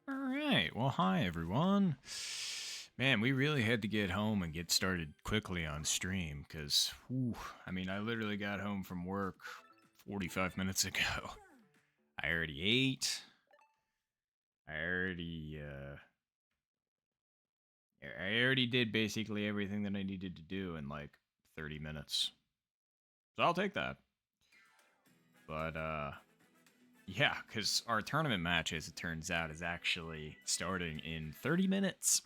All right. Well, hi, everyone. Man, we really had to get home and get started quickly on stream because, I mean, I literally got home from work 45 minutes ago. I already ate. I already, I already did basically everything that I needed to do in like 30 minutes. So I'll take that. But, yeah, because our tournament match, as it turns out, is actually starting in 30 minutes.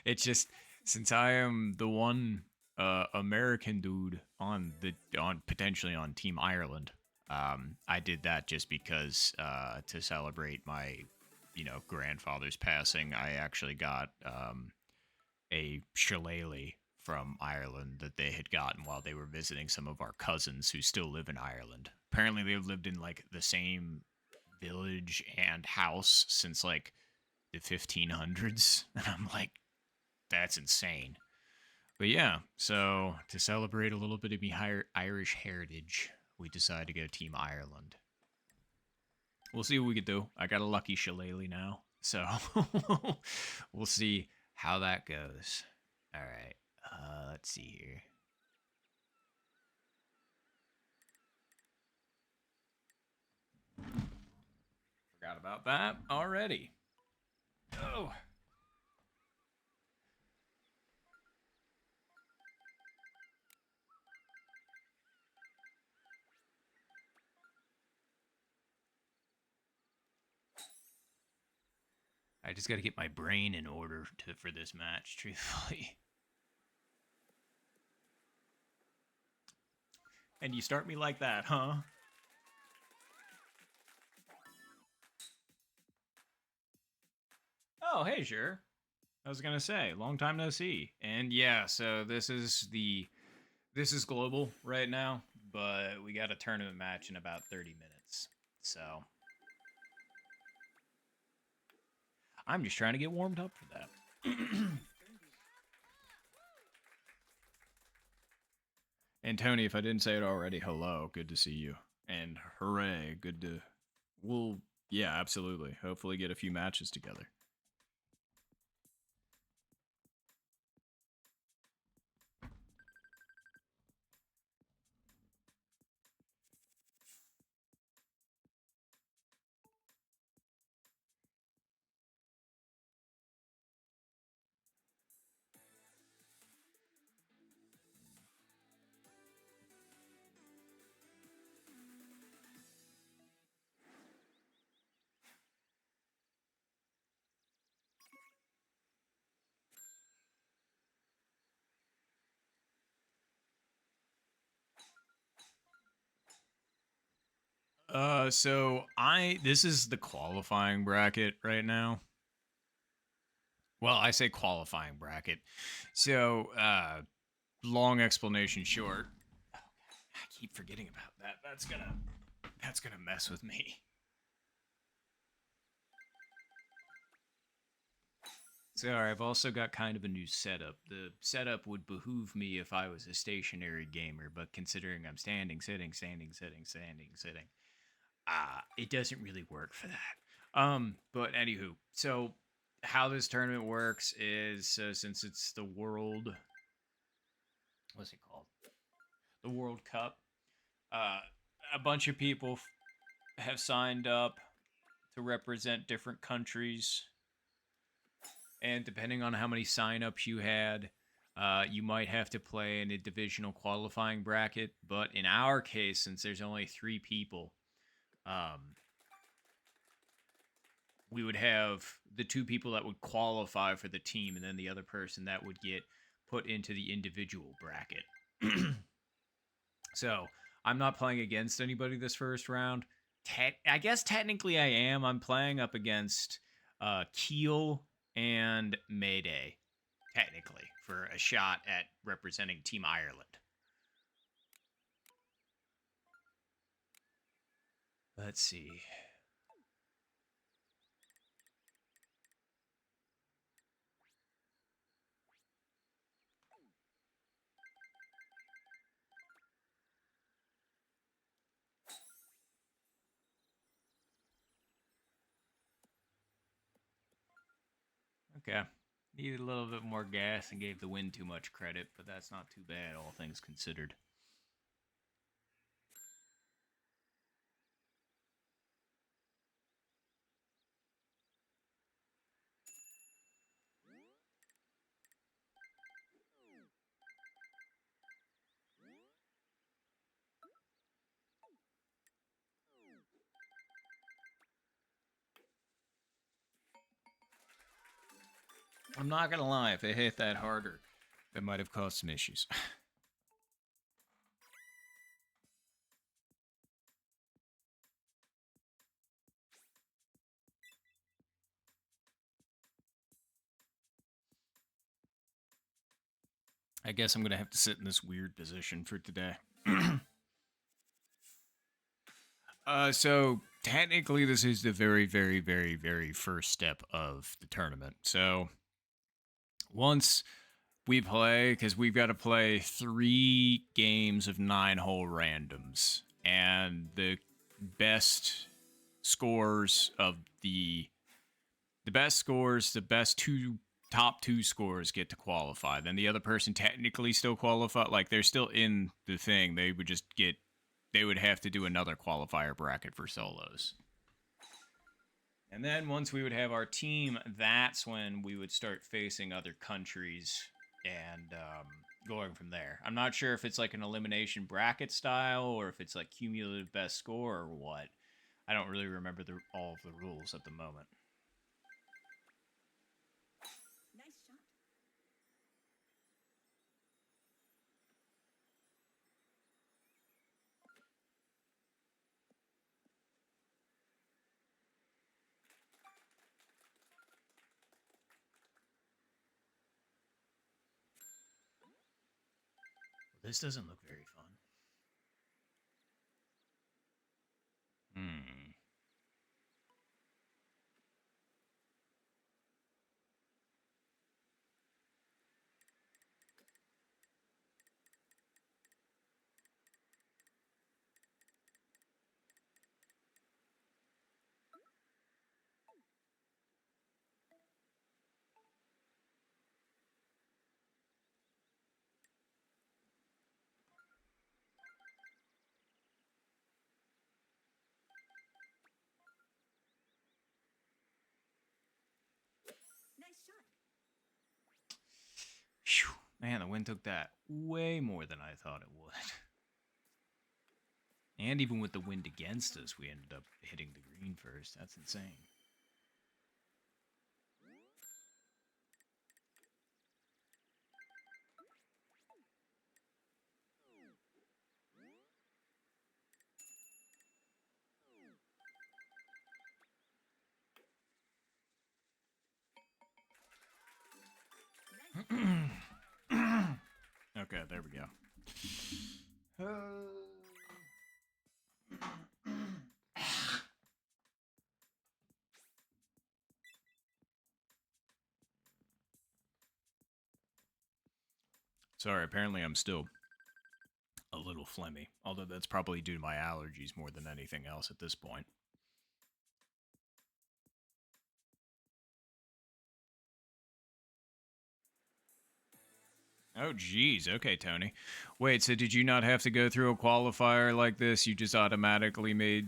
It's just since I am the one American dude on potentially on Team Ireland, I did that just because to celebrate my grandfather's passing. I actually got a shillelagh from Ireland that they had gotten while they were visiting some of our cousins who still live in Ireland. Apparently, they've lived in like the same village and house since like the 1500s. And I'm like, that's insane. But yeah, so to celebrate a little bit of my Irish heritage, we decided to go Team Ireland. We'll see what we can do. I got a lucky shillelagh now, so we'll see how that goes. All right. Let's see here. Forgot about that already. Oh. I just got to get my brain in order for this match, truthfully. And you start me like that, huh? Oh, hey, sure. I was gonna say, long time no see. And yeah, so this is global right now, but we got a tournament match in about 30 minutes. So I'm just trying to get warmed up for that. And Tony, if I didn't say it already, hello, good to see you. And hooray, good to we'll yeah, absolutely. Hopefully get a few matches together. So I this is the qualifying bracket right now. Well, I say qualifying bracket. So, long explanation short. Oh, I keep forgetting about that. That's gonna mess with me. So I've also got kind of a new setup. The setup would behoove me if I was a stationary gamer, but considering I'm standing, sitting, standing, sitting, standing, sitting, it doesn't really work for that. But anywho, so how this tournament works is since it's the world, what's it called? The World Cup. Uh, a bunch of people have signed up to represent different countries, and depending on how many signups you had, you might have to play in a divisional qualifying bracket. But in our case, since there's only 3 people, um, we would have the 2 people that would qualify for the team, and then the other person that would get put into the individual bracket. So I'm not playing against anybody this first round. I guess technically I am. I'm playing up against Keel and Mayday, technically, for a shot at representing Team Ireland. Let's see. Okay. Needed a little bit more gas and gave the wind too much credit, but that's not too bad, all things considered. I'm not gonna lie, if it hit that harder, it might have caused some issues. I guess I'm gonna have to sit in this weird position for today. So technically, this is the very, very, very, very first step of the tournament. So once we play, because we've got to play 3 games of 9-hole randoms, and the best scores of the best scores, the best top 2 scores get to qualify. Then the other person technically still qualify, like they're still in the thing. They would have to do another qualifier bracket for solos. And then once we would have our team, that's when we would start facing other countries and going from there. I'm not sure if it's like an elimination bracket style or if it's like cumulative best score or what. I don't really remember all of the rules at the moment. This doesn't look very fun. Hmm. Whew. Man, the wind took that way more than I thought it would. And even with the wind against us, we ended up hitting the green first. That's insane. Okay, there we go. Sorry, apparently I'm still a little phlegmy, although that's probably due to my allergies more than anything else at this point. Oh, geez. Okay, Tony. Wait, so did you not have to go through a qualifier like this? You just automatically made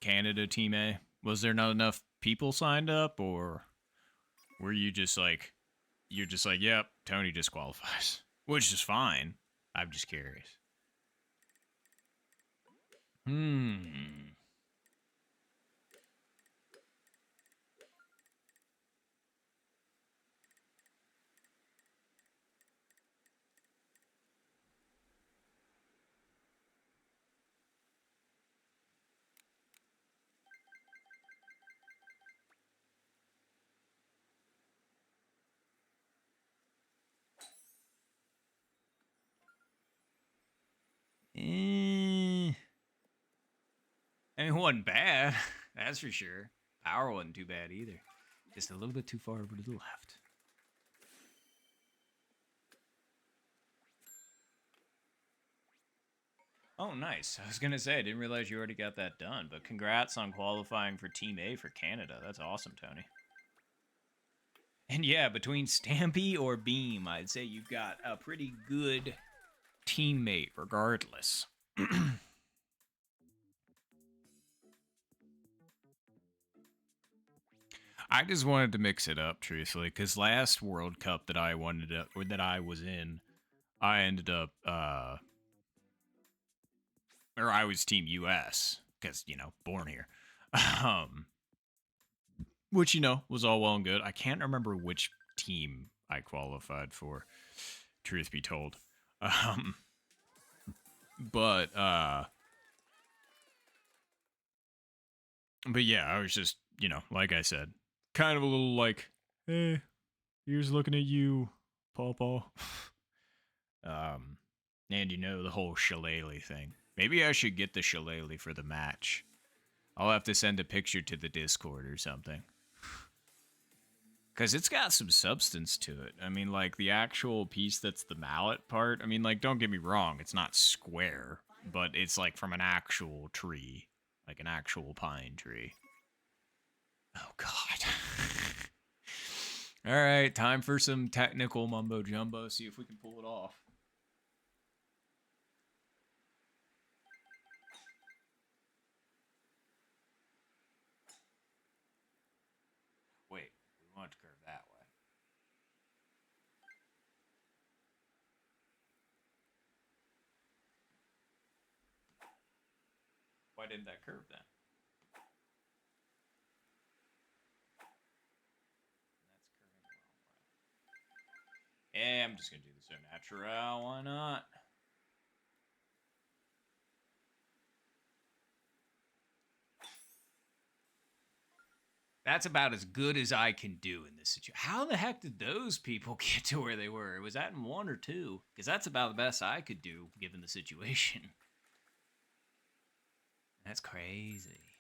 Canada Team A? Was there not enough people signed up, or were you just like, you're just like, yep, Tony disqualifies? Which is fine. I'm just curious. Hmm. Eh. I mean, it wasn't bad. That's for sure. Power wasn't too bad either. Just a little bit too far over to the left. Oh, nice. I was going to say, I didn't realize you already got that done, but congrats on qualifying for Team A for Canada. That's awesome, Tony. And yeah, between Stampy or Beam, I'd say you've got a pretty good teammate regardless. I just wanted to mix it up, truthfully, because last World Cup that I wanted to, or that I was in, I ended up, or I was Team US, because, you know, born here. Um, which, you know, was all well and good. I can't remember which team I qualified for, truth be told. Um, but, but yeah, I was just, you know, like I said, kind of a little like, hey, here's looking at you, Paw Paw. And you know, the whole shillelagh thing. Maybe I should get the shillelagh for the match. I'll have to send a picture to the Discord or something. Because it's got some substance to it. I mean, like, the actual piece that's the mallet part, I mean, like, don't get me wrong, it's not square, but it's, like, from an actual tree. Like, an actual pine tree. Oh, God. Alright, time for some technical mumbo-jumbo, see if we can pull it off. Wait, we want to curve that way. Why didn't that curve then? That's curving the wrong way. Yeah, I'm just gonna do this so natural. Why not? That's about as good as I can do in this situation. How the heck did those people get to where they were? Was that in 1 or 2? Because that's about the best I could do given the situation. That's crazy.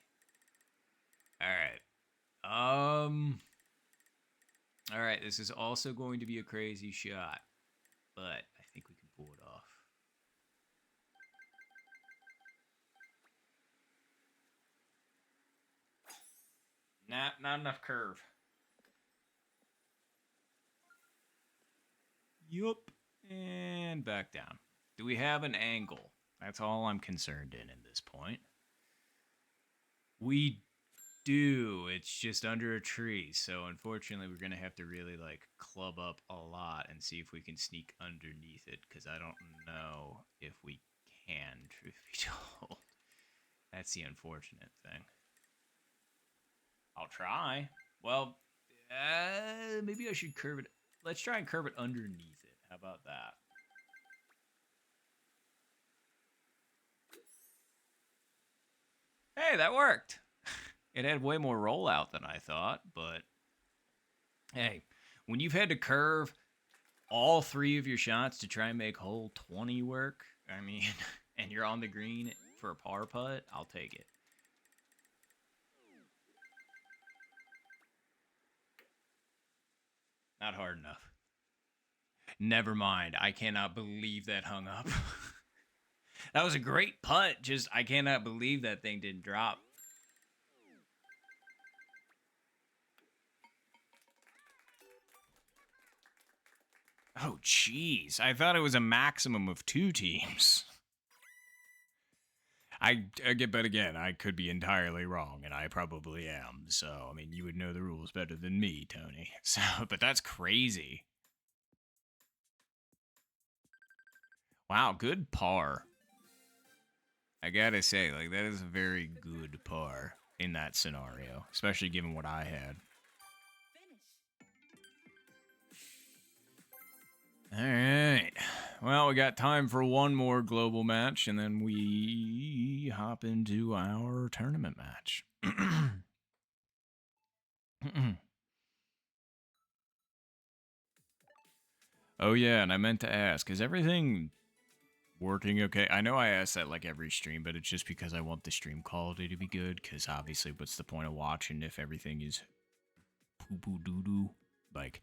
All right. All right. This is also going to be a crazy shot, but I think we can pull it off. Nah, not enough curve. Yup. And back down. Do we have an angle? That's all I'm concerned in at this point. We do. It's just under a tree. So unfortunately, we're going to have to really like club up a lot and see if we can sneak underneath it because I don't know if we can, truth be told. That's the unfortunate thing. I'll try. Well, maybe I should curve it. Let's try and curve it underneath it. How about that? Hey, that worked. It had way more rollout than I thought, but hey, when you've had to curve all 3 of your shots to try and make hole 20 work, I mean, and you're on the green for a par putt, I'll take it. Not hard enough. Never mind. I cannot believe that hung up. That was a great putt. Just, I cannot believe that thing didn't drop. Oh, jeez. I thought it was a maximum of 2 teams. But again, I could be entirely wrong, and I probably am. So, I mean, you would know the rules better than me, Tony. So, but that's crazy. Wow, good par. I gotta say, like, that is a very good par in that scenario, especially given what I had. All right. Well, we got time for one more global match, and then we hop into our tournament match. Oh, yeah, and I meant to ask, is everything working okay? I know I ask that like every stream, but it's just because I want the stream quality to be good, because obviously, what's the point of watching if everything is poo-poo-doo-doo? Like,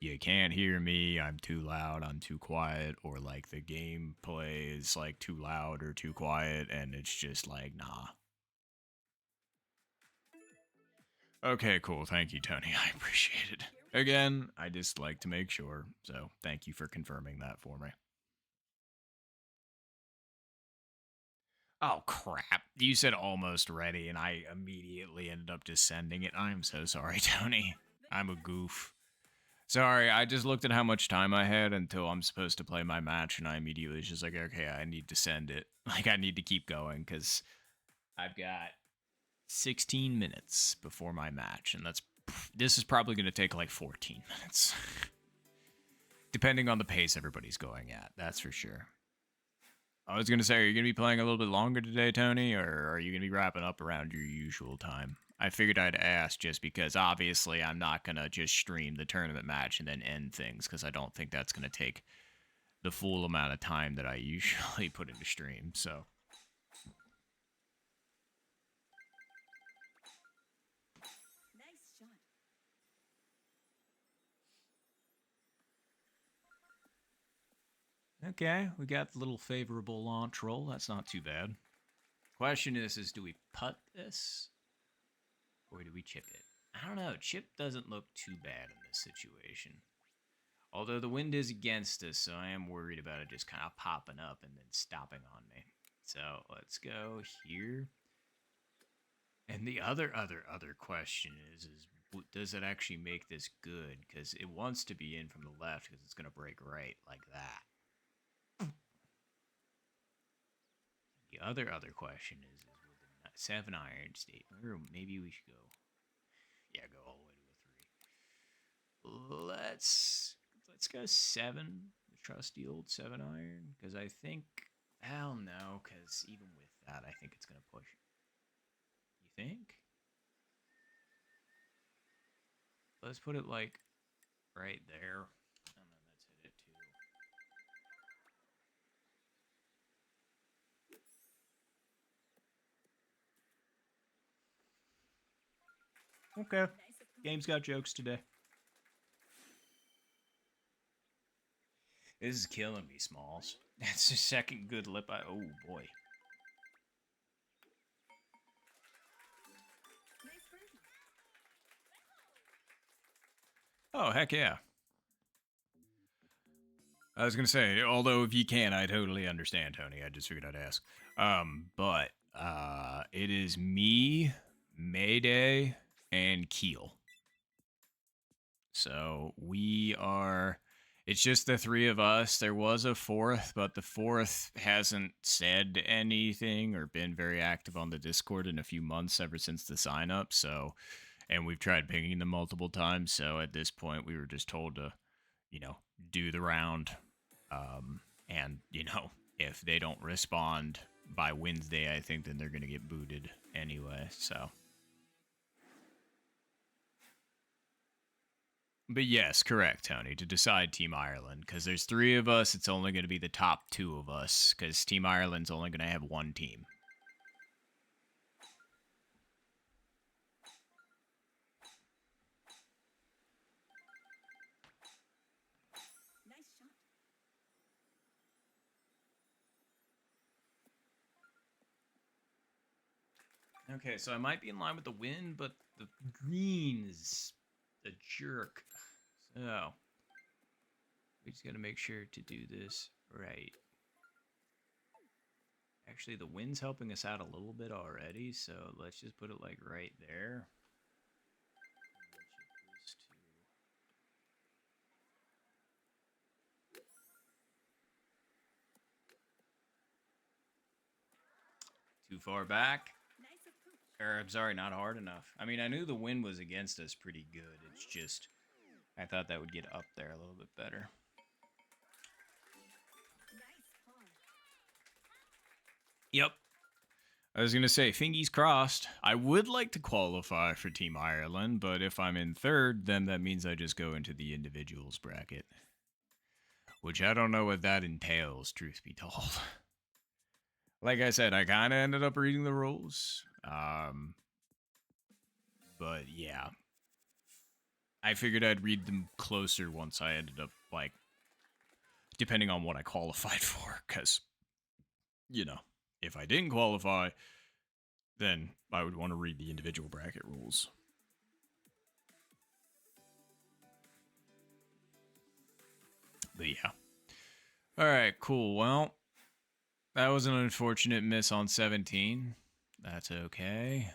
you can't hear me, I'm too loud, I'm too quiet, or like the gameplay is like too loud or too quiet, and it's just like, nah. Okay, cool. Thank you, Tony. I appreciate it. Again, I just like to make sure, so thank you for confirming that for me. Oh, crap. You said almost ready, and I immediately ended up just sending it. I'm so sorry, Tony. I'm a goof. Sorry, I just looked at how much time I had until I'm supposed to play my match, and I immediately was just like, okay, I need to send it. Like, I need to keep going, because I've got 16 minutes before my match, and this is probably going to take like 14 minutes. Depending on the pace everybody's going at, that's for sure. I was going to say, are you going to be playing a little bit longer today, Tony, or are you going to be wrapping up around your usual time? I figured I'd ask just because obviously I'm not going to just stream the tournament match and then end things, because I don't think that's going to take the full amount of time that I usually put into stream, so. Okay, we got the little favorable launch roll. That's not too bad. Question is do we putt this? Or do we chip it? I don't know. Chip doesn't look too bad in this situation. Although the wind is against us, so I am worried about it just kind of popping up and then stopping on me. So let's go here. And the other question is does it actually make this good? Because it wants to be in from the left because it's going to break right like that. The other question is will the 7 iron stay? Or maybe we should go. Yeah, go all the way to a 3. Let's go 7. The trusty old 7 iron. Because I think. Hell no, because even with that, I think it's going to push. You think? Let's put it like right there. And then let's hit it too. Okay. Game's got jokes today. This is killing me, Smalls. That's the second good lip oh boy. Oh, heck yeah. I was gonna say, although if you can, I totally understand, Tony. I just figured I'd ask. But it is me, Mayday, and Keel. So we are. It's just the 3 of us. There was a 4th, but the 4th hasn't said anything or been very active on the Discord in a few months ever since the sign up. So, and we've tried pinging them multiple times. So at this point, we were just told to, do the round. And, if they don't respond by Wednesday, I think then they're going to get booted anyway. So. But yes, correct, Tony, to decide Team Ireland. Because there's 3 of us, it's only going to be the top 2 of us. Because Team Ireland's only going to have 1 team. Okay, so I might be in line with the wind, but the green is a jerk. So, we just gotta make sure to do this right. Actually, the wind's helping us out a little bit already, so let's just put it like right there. Too far back. Or, I'm sorry, not hard enough. I mean, I knew the wind was against us pretty good. It's just, I thought that would get up there a little bit better. Yep. I was going to say, fingies crossed. I would like to qualify for Team Ireland, but if I'm in 3rd, then that means I just go into the individuals bracket. Which I don't know what that entails, truth be told. Like I said, I kind of ended up reading the rules. But yeah. I figured I'd read them closer once I ended up, like, depending on what I qualified for. Because, if I didn't qualify, then I would want to read the individual bracket rules. But yeah. All right, cool. Well, that was an unfortunate miss on 17. That's okay.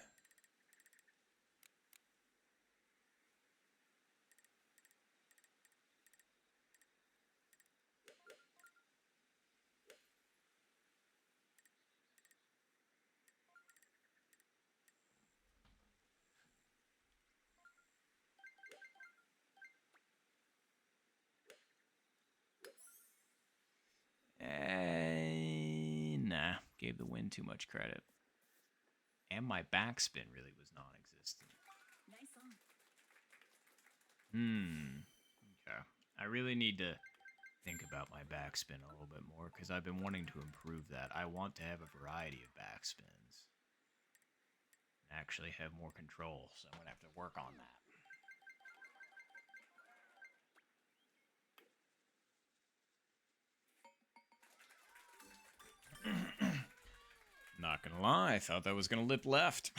Nah, gave the win too much credit. And my backspin really was non-existent. Nice on. Okay. I really need to think about my backspin a little bit more because I've been wanting to improve that. I want to have a variety of backspins. And actually have more control, so I'm going to have to work on that. Not gonna lie, I thought that was gonna lip left.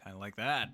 Kind of like that.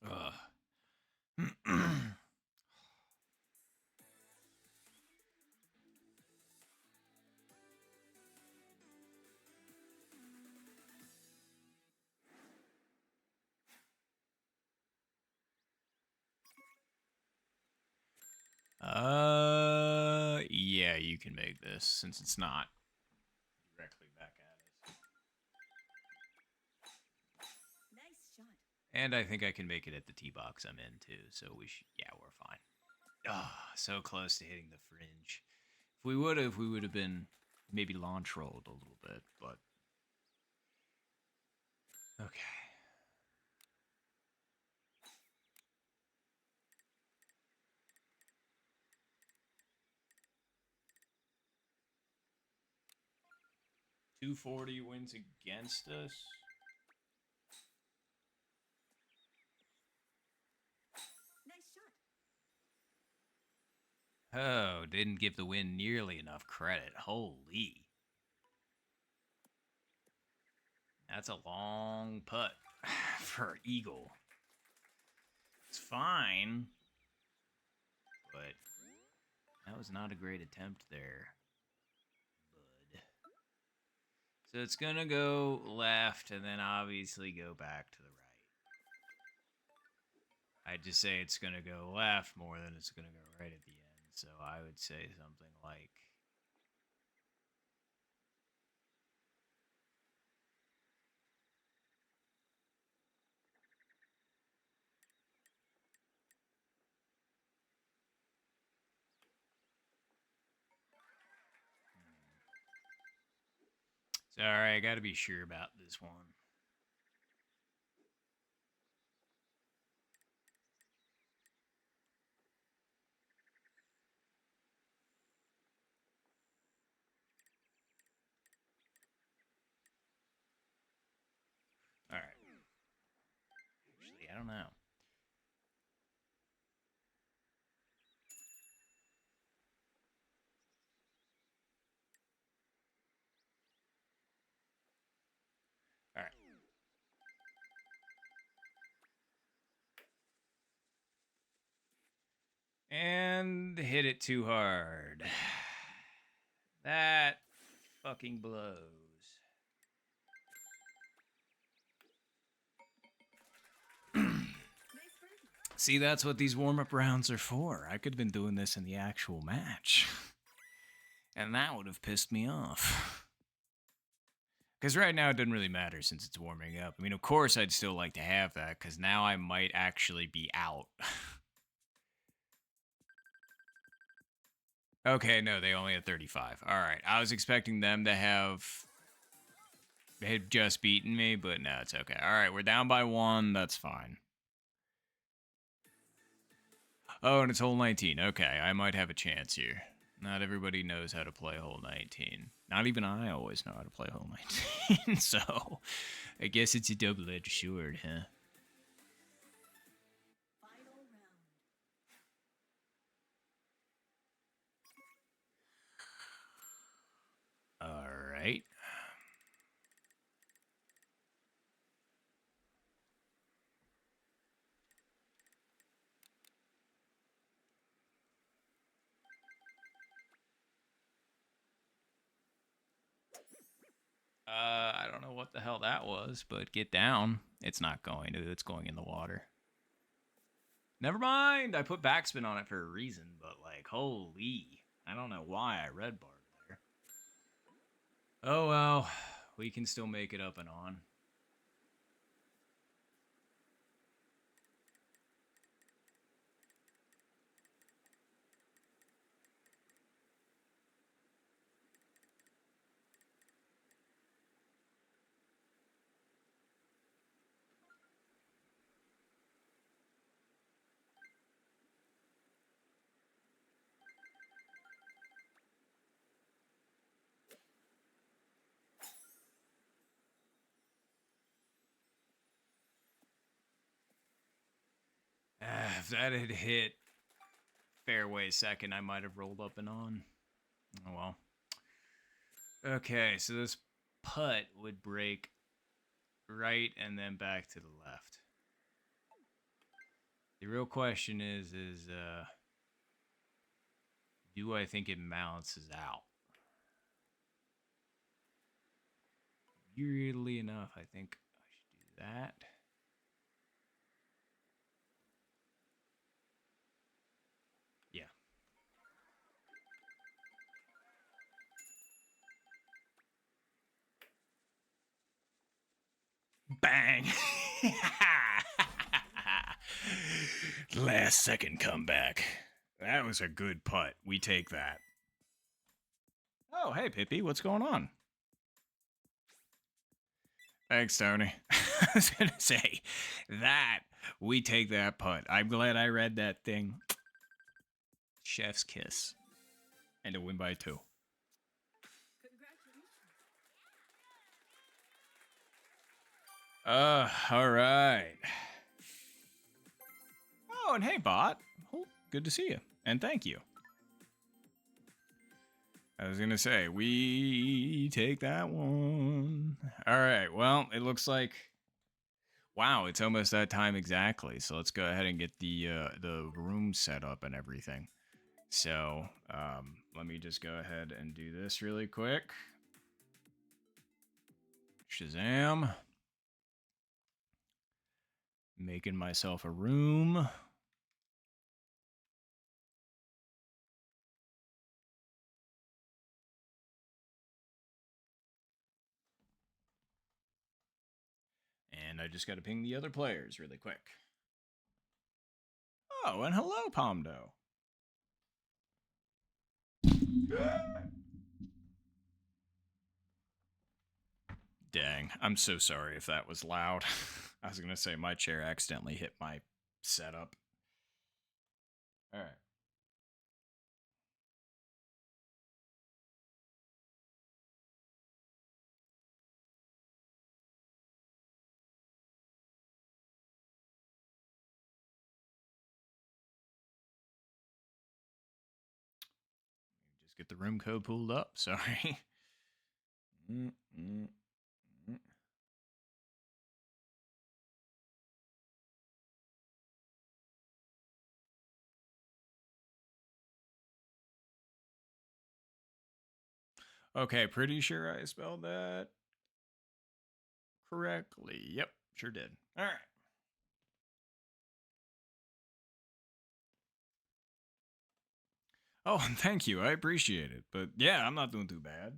Ugh. Yeah, you can make this since it's not directly back at us. Nice shot. And I think I can make it at the tee box I'm in too, so yeah, we're fine. Ah, so close to hitting the fringe. If we would have been maybe launch rolled a little bit, but okay. $240 wins against us. Nice shot. Oh, didn't give the win nearly enough credit. Holy. That's a long putt for Eagle. It's fine, but that was not a great attempt there, bud. So it's going to go left and then obviously go back to the right. I'd just say it's going to go left more than it's going to go right at the end. So I would say something like... Sorry, I got to be sure about this one. All right. Actually, I don't know. All right. And hit it too hard. That fucking blows. See, that's what these warm-up rounds are for. I could have been doing this in the actual match. And that would have pissed me off. Because right now it doesn't really matter since it's warming up. I mean, of course I'd still like to have that, because now I might actually be out. Okay, no, they only had 35. All right, I was expecting them to have had just beaten me, but no, it's okay. All right, we're down by 1. That's fine. Oh, and it's hole 19. Okay, I might have a chance here. Not everybody knows how to play hole 19. Not even I always know how to play hole 19. So, I guess it's a double-edged sword, huh? Final round. All right. I don't know what the hell that was, but get down. It's not going to. It's going in the water. Never mind. I put backspin on it for a reason, but like, holy. I don't know why I red barred there. Oh well. We can still make it up and on. If that had hit fairway second, I might have rolled up and on. Oh well. Okay, so this putt would break right and then back to the left. The real question is do I think it mounts out? Weirdly enough, I think I should do that. Yeah. Bang! Last second comeback. That was a good putt. We take that. Oh, hey, Pippi. What's going on? Thanks, Tony. I was going to say, that, we take that putt. I'm glad I read that thing. Chef's kiss. And a win by 2. Congratulations. All right. Oh, and hey, bot. Oh, good to see you. And thank you. I was going to say, we take that one. All right. Well, it looks like, wow, it's almost that time exactly. So let's go ahead and get the room set up and everything. So let me just go ahead and do this really quick. Shazam. Making myself a room. And I just got to ping the other players really quick. Oh, and hello, Pomdo. Dang, I'm so sorry if that was loud. I was going to say my chair accidentally hit my setup. All right. Just get the room code pulled up. Sorry. Okay, pretty sure I spelled that correctly. Yep, sure did. All right. Oh, thank you. I appreciate it. But yeah, I'm not doing too bad.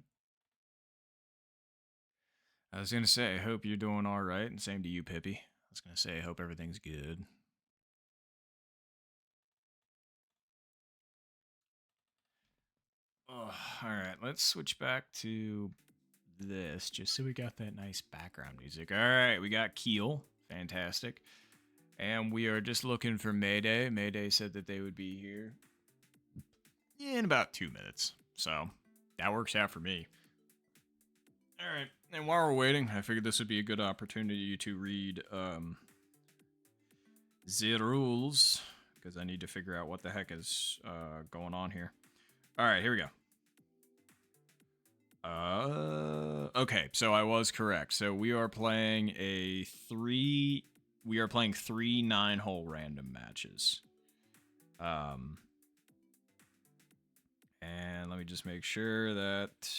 I was going to say, I hope you're doing all right. And same to you, Pippi. I was going to say, I hope everything's good. Oh, all right, let's switch back to this just so we got that nice background music. All right, we got Keel. Fantastic. And we are just looking for Mayday. Mayday said that they would be here in about 2 minutes. So that works out for me. All right. And while we're waiting, I figured this would be a good opportunity to read the rules because I need to figure out what the heck is going on here. All right, here we go. Okay, so I was correct. So we are playing three 9-hole random matches. And let me just make sure that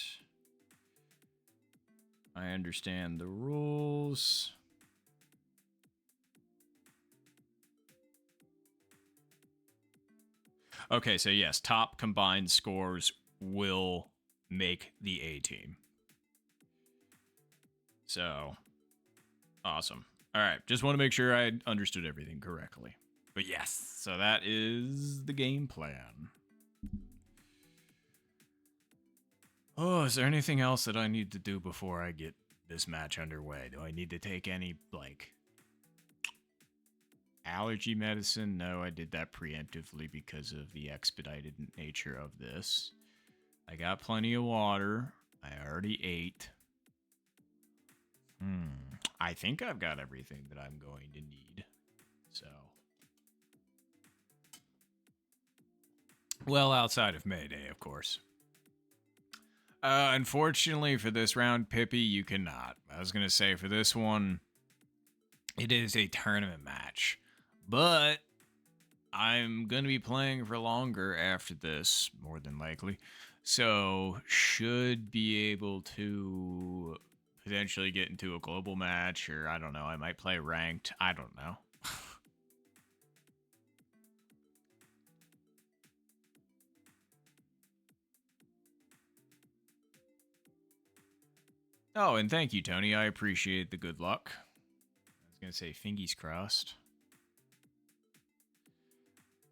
I understand the rules. Okay, so yes, top combined scores will make the A team. So, awesome. All right, just want to make sure I understood everything correctly. But yes, so that is the game plan. Oh, is there anything else that I need to do before I get this match underway? Do I need to take any, like, allergy medicine? No, I did that preemptively because of the expedited nature of this. I got plenty of water. I already ate. I think I've got everything that I'm going to need. So. Well, outside of Mayday, of course. Unfortunately for this round, Pippi, you cannot. I was going to say for this one, it is a tournament match. But I'm going to be playing for longer after this, more than likely. So, should be able to potentially get into a global match, or I don't know, I might play ranked. I don't know. Oh, and thank you, Tony. I appreciate the good luck. I was going to say, fingers crossed.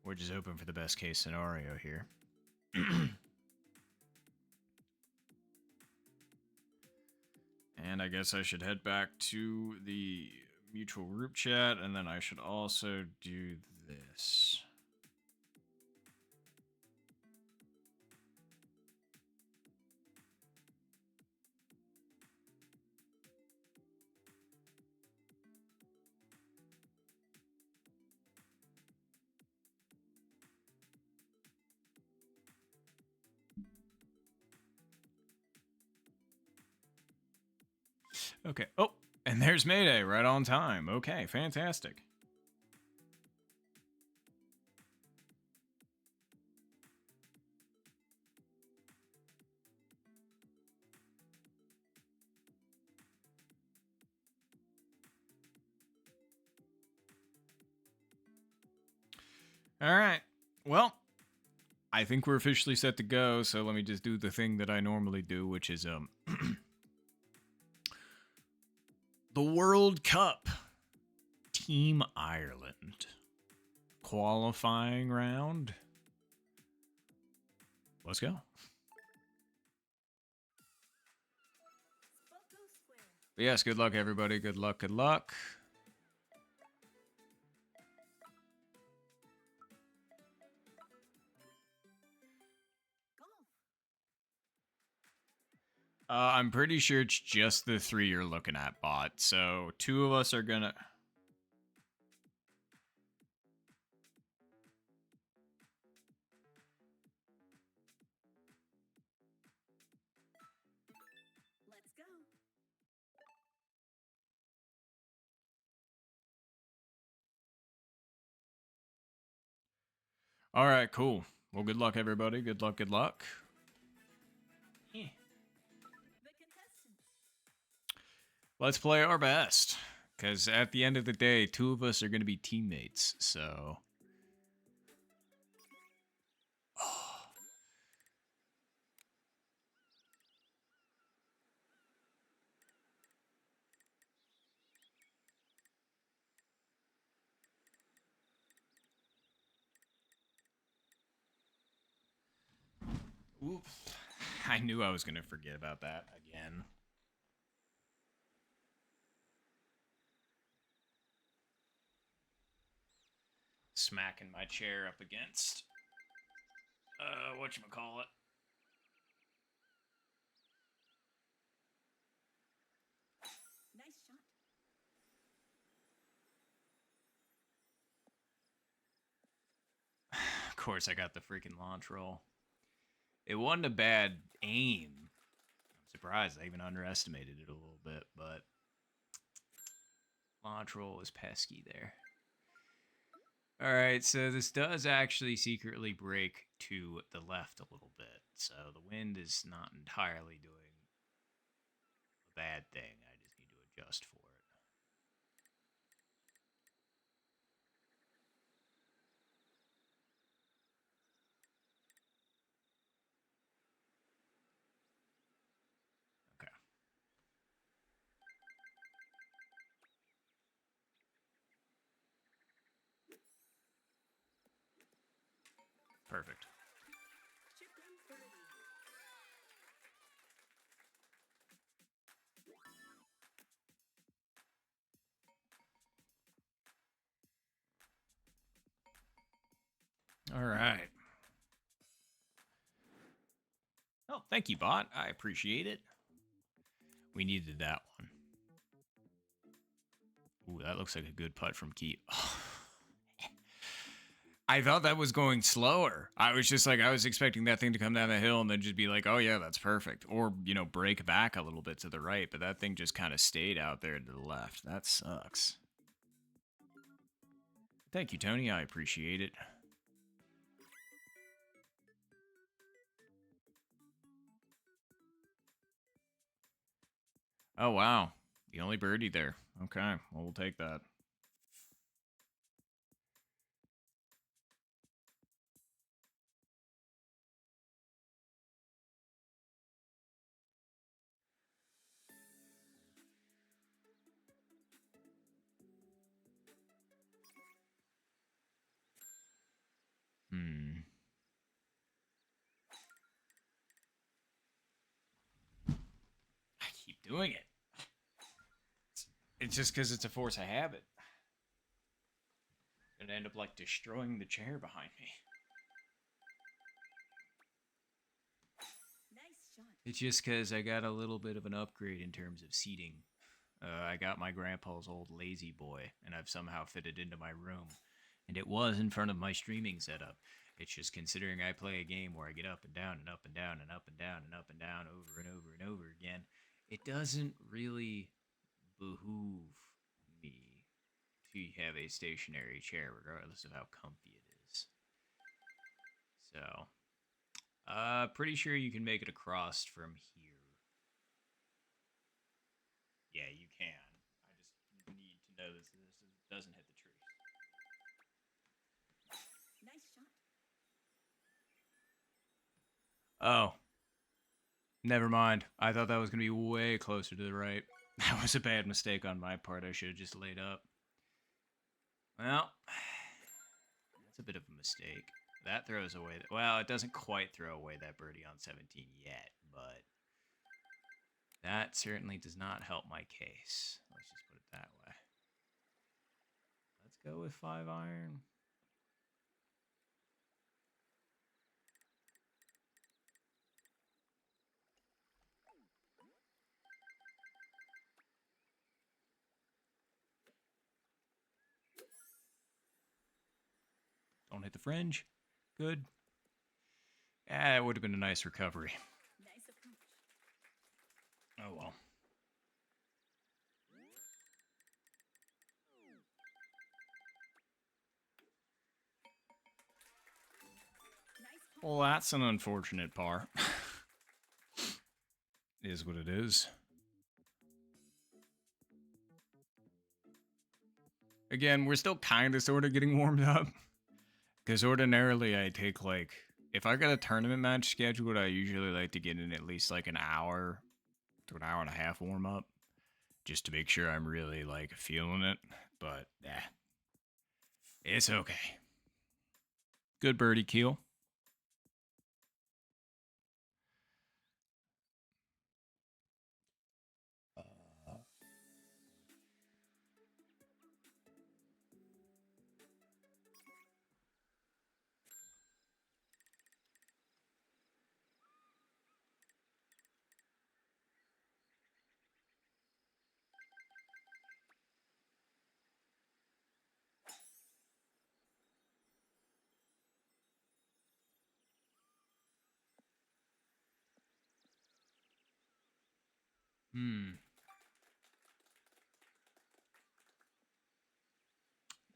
We're just hoping for the best case scenario here. And I guess I should head back to the mutual group chat, and then I should also do this. Okay. Oh, and there's Mayday right on time. Okay, fantastic. All right. Well, I think we're officially set to go, so let me just do the thing that I normally do, which is the World Cup. Team Ireland. Qualifying round. Let's go. Photo square. But yes, good luck, everybody. Good luck, good luck. Golf. I'm pretty sure it's just the 3 you're looking at, bot. So 2 of us are gonna... Let's go. All right, cool. Well, good luck, everybody. Good luck, good luck. The contestants. Let's play our best. Because at the end of the day, 2 of us are going to be teammates, so... Oops. I knew I was going to forget about that again. Smacking my chair up against whatchamacallit. Nice shot. Of course, I got the freaking launch roll. It wasn't a bad aim. I'm surprised I even underestimated it a little bit, but launch roll was pesky there. Alright, so this does actually secretly break to the left a little bit. So the wind is not entirely doing a bad thing. I just need to adjust for it. Okay. Perfect. Chip in birdie. All right. Oh, thank you, bot. I appreciate it. We needed that one. Ooh, that looks like a good putt from Keith. I thought that was going slower. I was just like, I was expecting that thing to come down the hill and then just be like, oh yeah, that's perfect. Or, you know, break back a little bit to the right, but that thing just kind of stayed out there to the left. That sucks. Thank you, Tony. I appreciate it. Oh, wow. The only birdie there. Okay, well, we'll take that. I keep doing it. It's just because it's a force of habit. Gonna end up like destroying the chair behind me. Nice shot. It's just because I got a little bit of an upgrade in terms of seating. I got my grandpa's old lazy boy, and I've somehow fitted into my room. And it was in front of my streaming setup. It's just considering I play a game where I get up and down and up and down and up and down and up and down over and over and over again, it doesn't really behoove me to have a stationary chair, regardless of how comfy it is. So, pretty sure you can make it across from here. Yeah, you can. I just need to know this doesn't hit the tree. Nice shot. Oh, never mind. I thought that was going to be way closer to the right. That was a bad mistake on my part. I should have just laid up. Well, that's a bit of a mistake. That throws away... Well, it doesn't quite throw away that birdie on 17 yet, but... that certainly does not help my case. Let's just put it that way. Let's go with 5 iron. Don't hit the fringe. Good. Yeah, it would have been a nice recovery. Nice approach. Oh well. Nice putt. Well, that's an unfortunate par. Is what it is. Again, we're still kind of sort of getting warmed up. Because ordinarily I take like... if I got a tournament match scheduled, I usually like to get in at least like an hour to an hour and a half warm up. Just to make sure I'm really like feeling it. But, yeah. It's okay. Good birdie, Keel.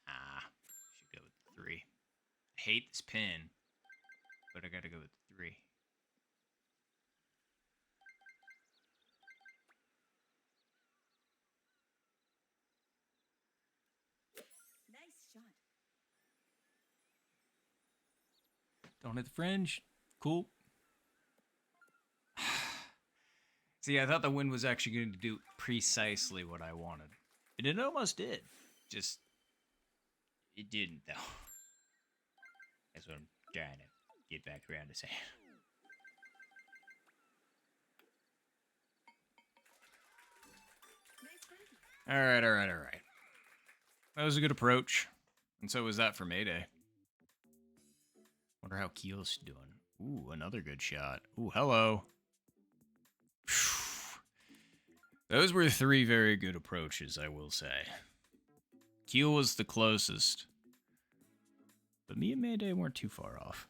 Ah, should go with 3. I hate this pin, but I gotta go with 3. Nice shot. Don't hit the fringe. Cool. See, I thought the wind was actually going to do precisely what I wanted. And it almost did. Just, it didn't, though. That's what I'm trying to get back around to saying. Nice birdie. Alright. That was a good approach. And so was that for Mayday. Wonder how Keel's doing. Ooh, another good shot. Ooh, hello. Those were 3 very good approaches, I will say. Keel was the closest. But me and Mayday weren't too far off.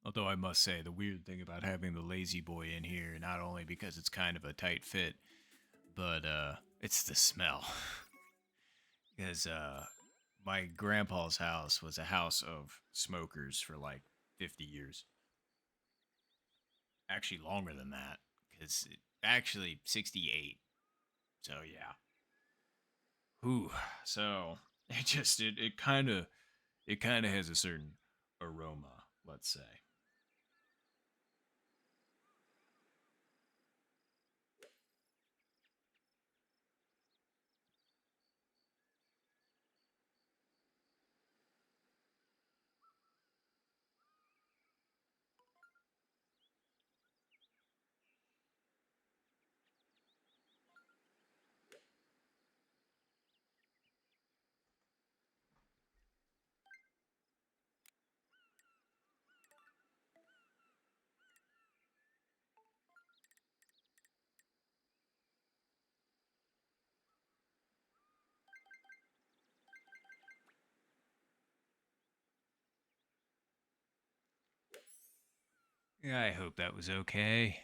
Although I must say, the weird thing about having the lazy boy in here, not only because it's kind of a tight fit, but it's the smell. Because my grandpa's house was a house of smokers for like 50 years. Actually, longer than that, because actually 68. So yeah. Whew. So it kind of has a certain aroma, let's say. Yeah, I hope that was okay.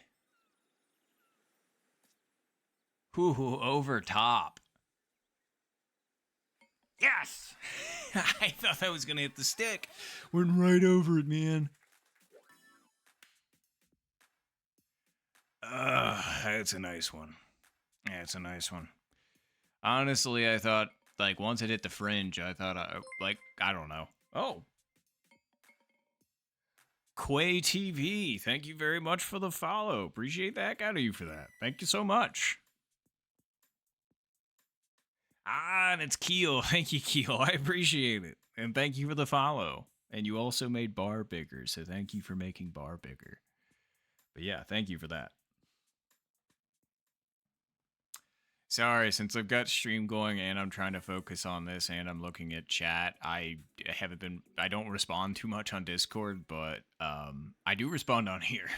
Whew, over top. Yes! I thought that was going to hit the stick. Went right over it, man. That's a nice one. Yeah, it's a nice one. Honestly, I thought, like, once it hit the fringe, I thought, I don't know. Oh. Quay TV, thank you very much for the follow. Appreciate the heck out of you for that. Thank you so much. Ah, and it's Keel. Thank you, Keel. I appreciate it. And thank you for the follow. And you also made bar bigger, so thank you for making bar bigger. But yeah, thank you for that. Sorry, since I've got stream going and I'm trying to focus on this and I'm looking at chat, I don't respond too much on Discord, but I do respond on here.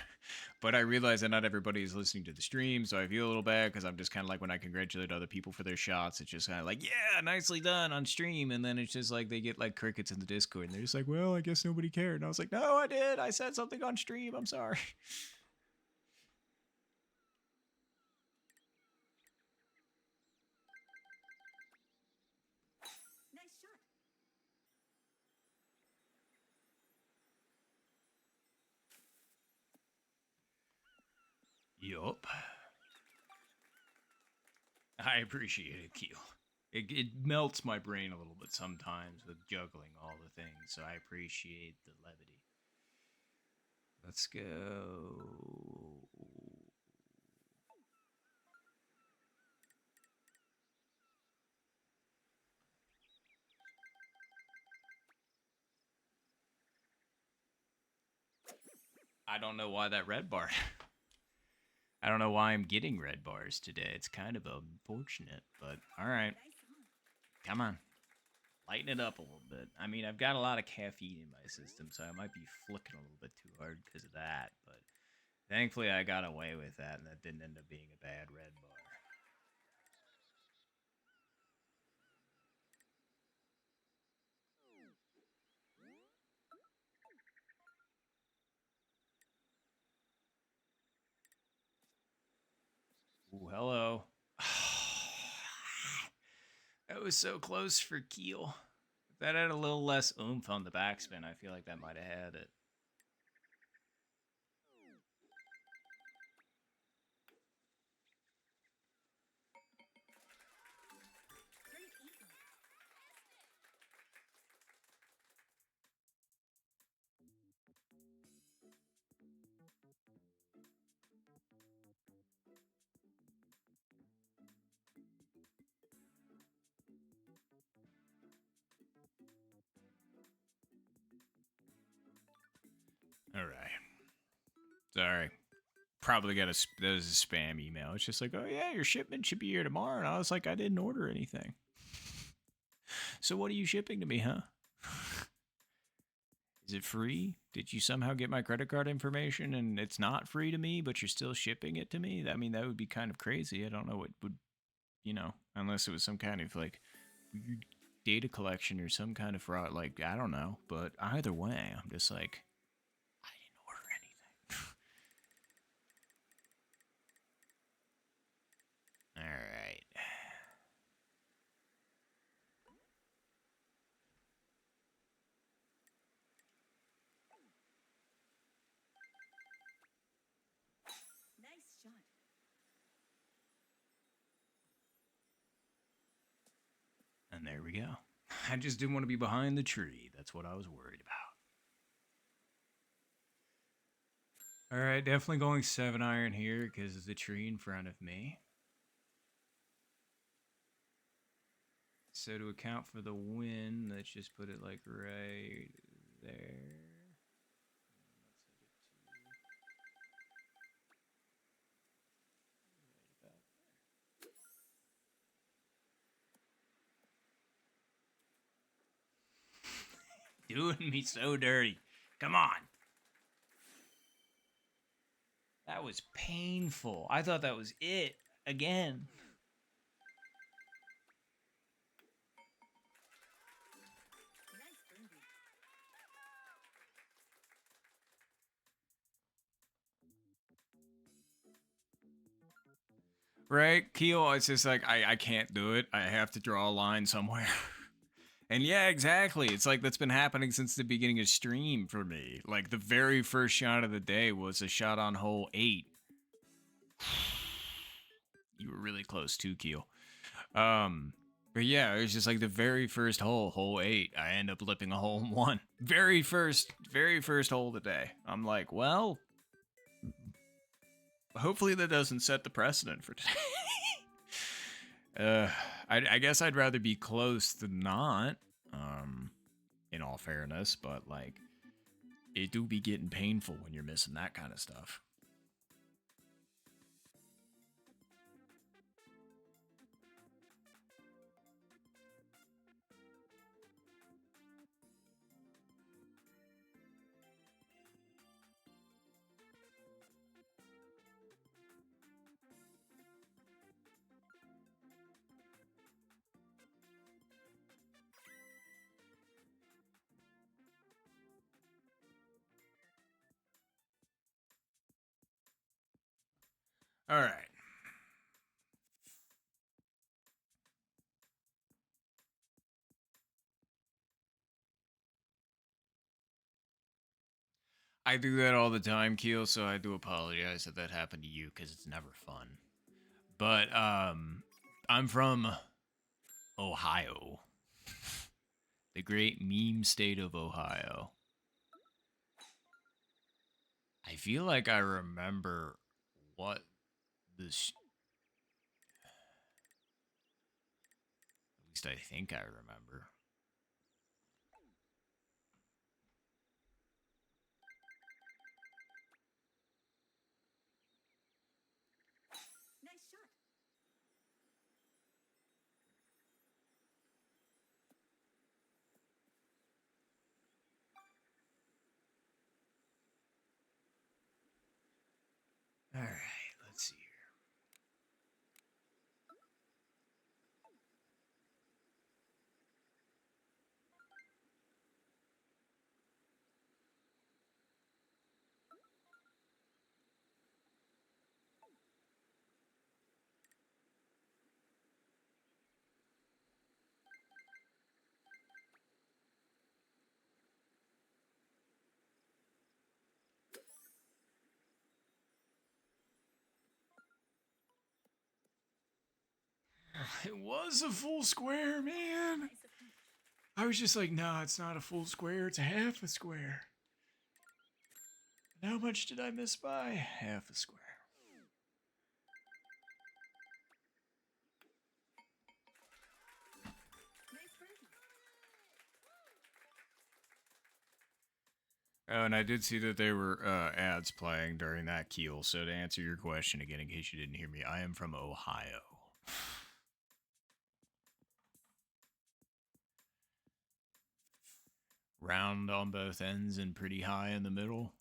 But I realize that not everybody is listening to the stream, so I feel a little bad because I'm just kind of like when I congratulate other people for their shots, it's just kind of like, yeah, nicely done on stream, and then it's just like they get like crickets in the Discord, and they're just like, well, I guess nobody cared. And I was like, no, I did. I said something on stream. I'm sorry. Nice shot. Yup. I appreciate it, Keel. It melts my brain a little bit sometimes with juggling all the things, so I appreciate the levity. Let's go. I don't know why that red bar. I don't know why I'm getting red bars today. It's kind of unfortunate, but all right. Nice on. Come on. Lighten it up a little bit. I mean, I've got a lot of caffeine in my system, so I might be flicking a little bit too hard because of that, but thankfully I got away with that and that didn't end up being a bad red bar. Ooh, hello. That was so close for Keel. If that had a little less oomph on the backspin, I feel like that might have had it. Great eagle. All right. Sorry. Probably got that was a spam email. It's just like, oh yeah, your shipment should be here tomorrow. And I was like, I didn't order anything. So what are you shipping to me, huh? Is it free? Did you somehow get my credit card information and it's not free to me, but you're still shipping it to me? I mean, that would be kind of crazy. I don't know what would, unless it was some kind of like weird data collection or some kind of fraud. Like, I don't know. But either way, I'm just like, I didn't order anything. All right. Nice shot. And there we go. I just didn't want to be behind the tree. That's what I was worried about. All right, definitely going 7-iron here because of the tree in front of me. So to account for the wind, let's just put it like right there. Doing me so dirty. Come on. That was painful. I thought that was it again. Nice birdie. Right, Keel, it's just like, I can't do it. I have to draw a line somewhere. And yeah, exactly. It's like that's been happening since the beginning of stream for me. Like the very first shot of the day was a shot on hole 8. You were really close too, Keel. But yeah, it was just like the very first hole, hole 8. I end up lipping a hole in 1. Very first hole of the day. I'm like, well, hopefully that doesn't set the precedent for today. I guess I'd rather be close than not. In all fairness, but like, it do be getting painful when you're missing that kind of stuff. All right. I do that all the time, Keel, so I do apologize that that happened to you because it's never fun. But I'm from Ohio, the great meme state of Ohio. I feel like I remember what this. At least I think I remember. It was a full square, man. Nice approach. I was just like, nah, it's not a full square, it's a half a square. And how much did I miss by? Half a square. Nice birdie. Oh, and I did see that there were ads playing during that keel. So to answer your question again, in case you didn't hear me, I am from Ohio. Round on both ends and pretty high in the middle.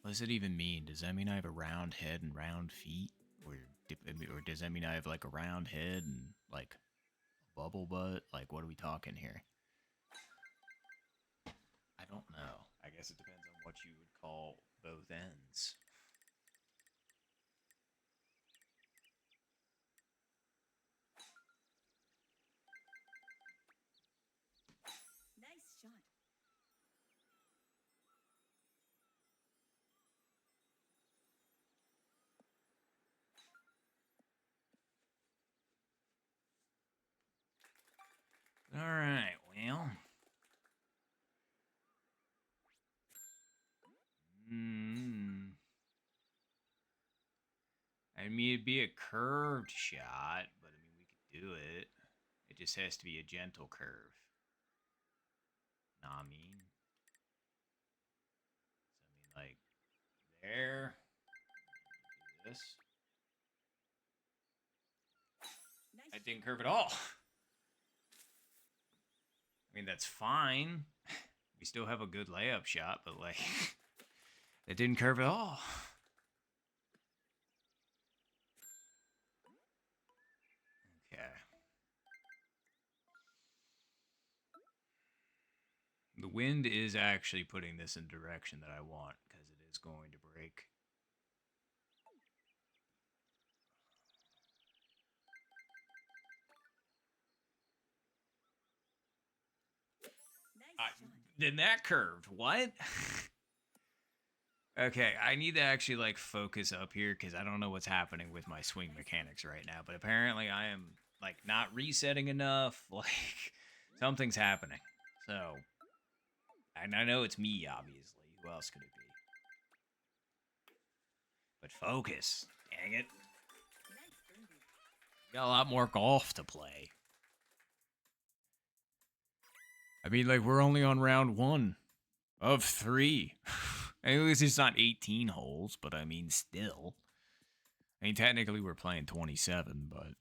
What does it even mean? Does that mean I have a round head and round feet? Or does that mean I have like a round head and like a bubble butt? Like, what are we talking here? I don't know. I guess it depends on what you would call both ends. Nice shot. All right, well. I mean, it'd be a curved shot, but I mean, we could do it. It just has to be a gentle curve. Know what I mean? So, I mean, like, there. Do this. Nice I shot. didn't curve at all. I mean, that's fine. We still have a good layup shot, but, like, it didn't curve at all. Okay. The wind is actually putting this in direction that I want because it is going to break. Nice shot. Then that curved. What? Okay, I need to actually like focus up here because I don't know what's happening with my swing mechanics right now. But apparently, I am like not resetting enough. Like something's happening. So, and I know it's me, obviously. Who else could it be? But focus. Dang it. Nice birdie. Got a lot more golf to play. I mean, like we're only on round 1 of 3. At least it's not 18 holes, but I mean, still. I mean, technically we're playing 27, but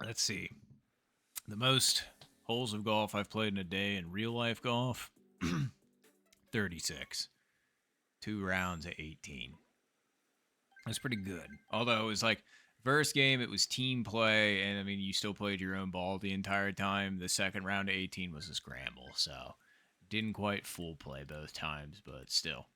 let's see. The most holes of golf I've played in a day in real life golf, 36. 2 rounds at 18. That's pretty good. Although it was like first game it was team play, and I mean you still played your own ball the entire time. The second round of 18 was a scramble, so didn't quite full play both times, but still.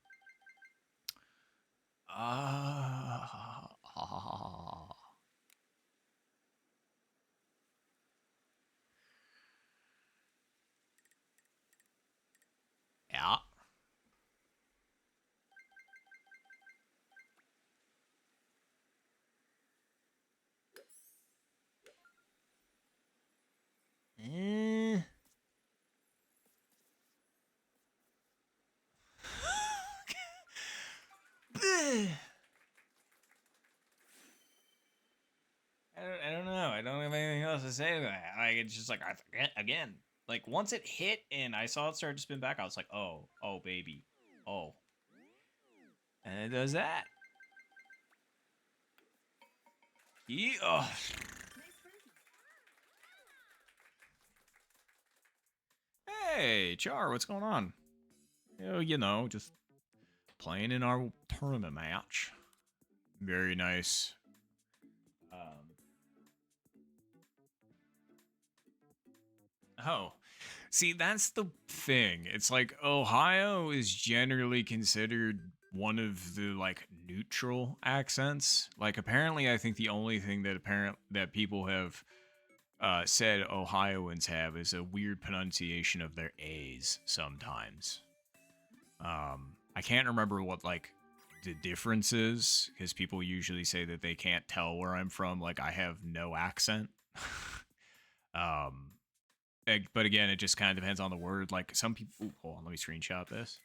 Yeah. Eh. I don't know. I don't have anything else to say to that. Like it's just like I forget again. Like once it hit and I saw it start to spin back, I was like, oh, oh baby, oh, and it does that. Yeah. Nice birdie. Hey, Char, what's going on? Oh, you know, just playing in our tournament match. Very nice. Oh, see, that's the thing. It's like Ohio is generally considered one of the like neutral accents. Like apparently I think the only thing that people have said Ohioans have is a weird pronunciation of their A's sometimes. I can't remember what like the difference is because people usually say that they can't tell where I'm from. Like I have no accent. um, but again, it just kind of depends on the word. Like some people. Ooh, hold on, let me screenshot this.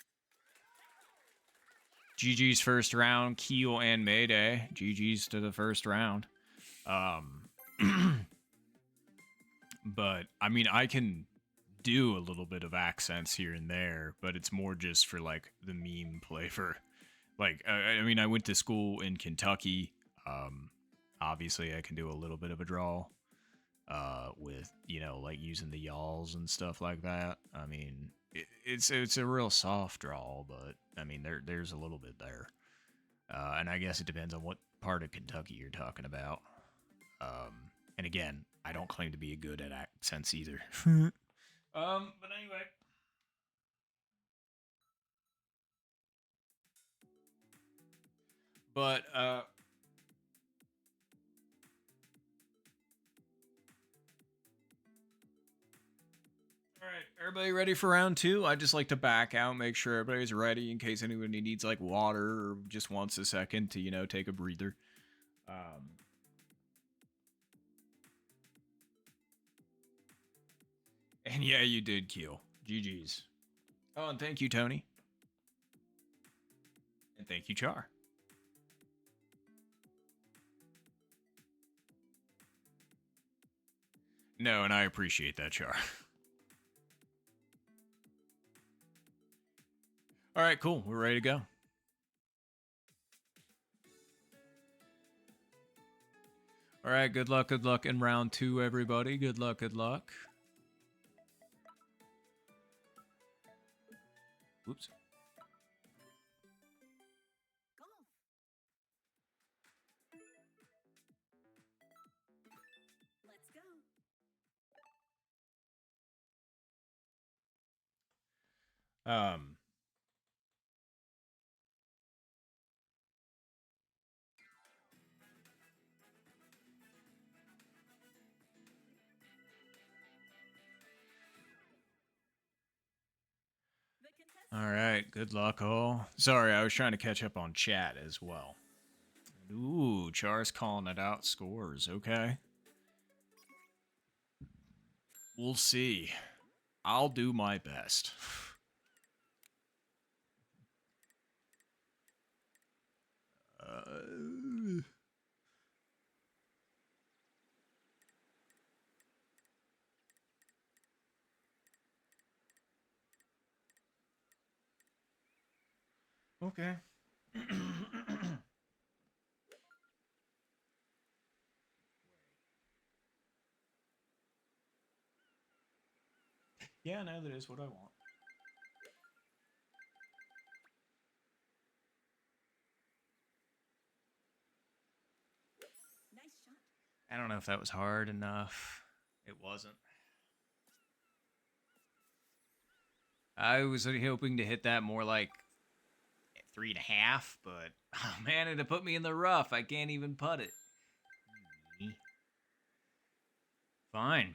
GG's first round, Keel and Mayday. GG's to the first round. But I mean, I can do a little bit of accents here and there, but it's more just for like the meme flavor. Like, I mean, I went to school in Kentucky. Obviously, I can do a little bit of a drawl. With like using the y'alls and stuff like that. I mean, it's a real soft drawl, but I mean, there's a little bit there. And I guess it depends on what part of Kentucky you're talking about. And again, I don't claim to be good at accents either. But anyway. But all right, everybody ready for round two? I just like to back out, make sure everybody's ready in case anybody needs like water or just wants a second to, take a breather. And yeah, you did, Keel. GG's. Oh, and thank you, Tony. And thank you, Char. No, and I appreciate that, Char. All right, cool. We're ready to go. All right, good luck in round two, everybody. Good luck, good luck. Oops. Golf. Let's go. All right, good luck, all. Sorry, I was trying to catch up on chat as well. Ooh, Char's calling it out scores. Okay. We'll see. I'll do my best. Okay. Yeah, no, that is what I want. Nice shot. I don't know if that was hard enough. It wasn't. I was hoping to hit that more like 3.5, but oh man, it put me in the rough. I can't even putt it. Fine.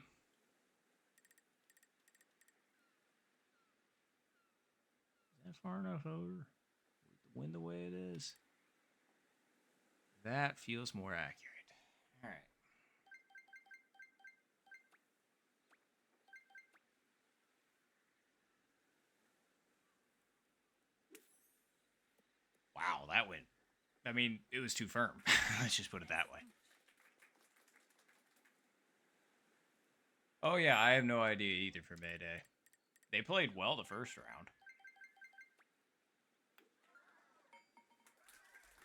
Is that far enough over? The wind the way it is? That feels more accurate. All right. Wow, that went. I mean, it was too firm. Let's just put it that way. Oh, yeah, I have no idea either for Mayday. They played well the first round.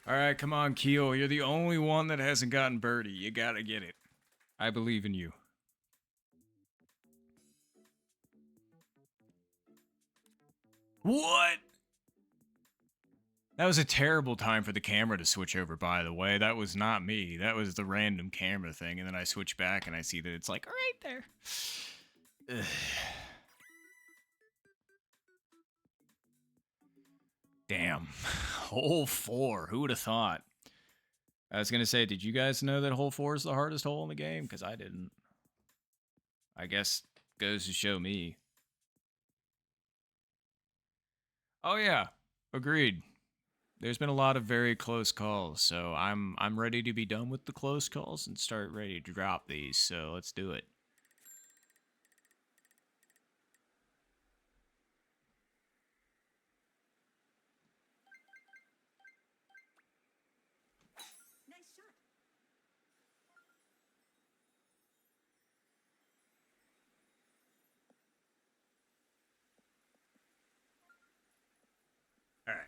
All right, come on, Keel. You're the only one that hasn't gotten birdie. You gotta get it. I believe in you. What? That was a terrible time for the camera to switch over, by the way. That was not me. That was the random camera thing. And then I switch back and I see that it's like right there. Ugh. Damn. Hole 4. Who would have thought? I was going to say, did you guys know that hole 4 is the hardest hole in the game? Because I didn't. I guess goes to show me. Oh yeah, agreed. There's been a lot of very close calls, so I'm ready to be done with the close calls and start ready to drop these. So let's do it. Nice shot. All right.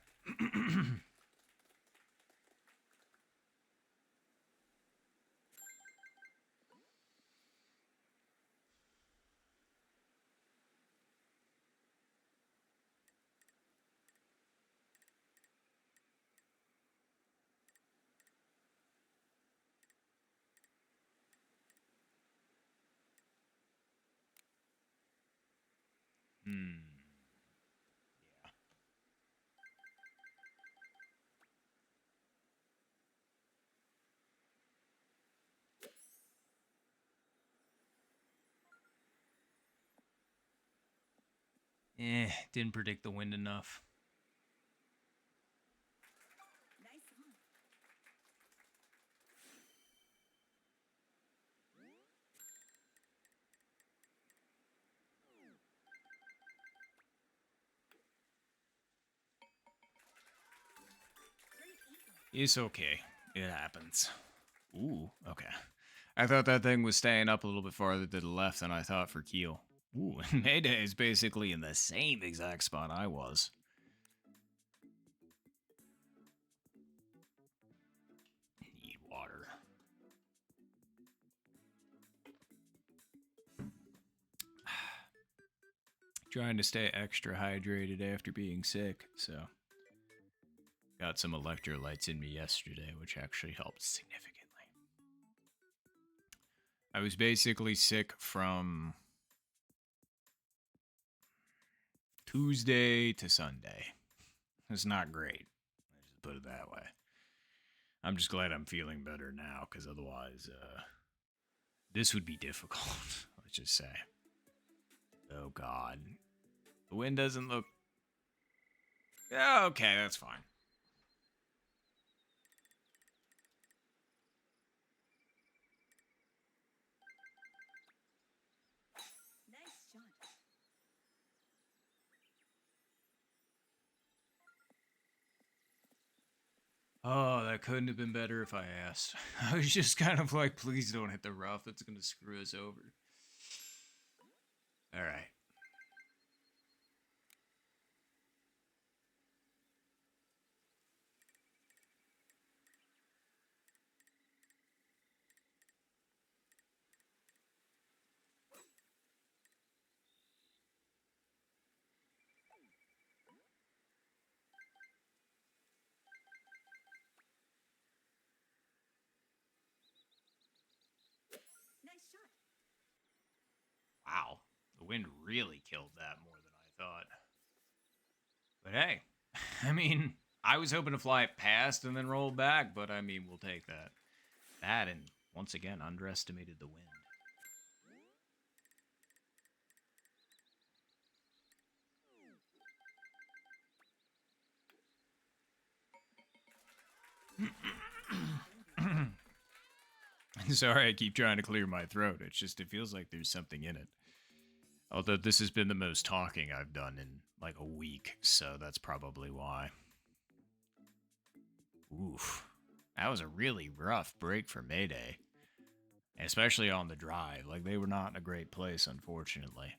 Hmm. Didn't predict the wind enough. Nice on. Great eagle. It's okay. It happens. Ooh, okay. I thought that thing was staying up a little bit farther to the left than I thought for Keel. Ooh, Mayday is basically in the same exact spot I was. Need water. Trying to stay extra hydrated after being sick, so got some electrolytes in me yesterday, which actually helped significantly. I was basically sick from Tuesday to Sunday. It's not great. Let's just put it that way. I'm just glad I'm feeling better now, because otherwise, this would be difficult. Let's just say. Oh God, the wind doesn't look. Yeah, okay, that's fine. Nice shot. Oh, that couldn't have been better if I asked. I was just kind of like, please don't hit the rough. That's gonna screw us over. All right. Nice shot. Wow, the wind really killed that more than I thought. But hey, I mean, I was hoping to fly it past and then roll back, but I mean, we'll take that. That and once again underestimated the wind. Sorry, I keep trying to clear my throat. It's just, it feels like there's something in it. Although this has been the most talking I've done in like a week, so that's probably why. Oof. That was a really rough break for Mayday. Especially on the drive. Like, they were not in a great place, unfortunately.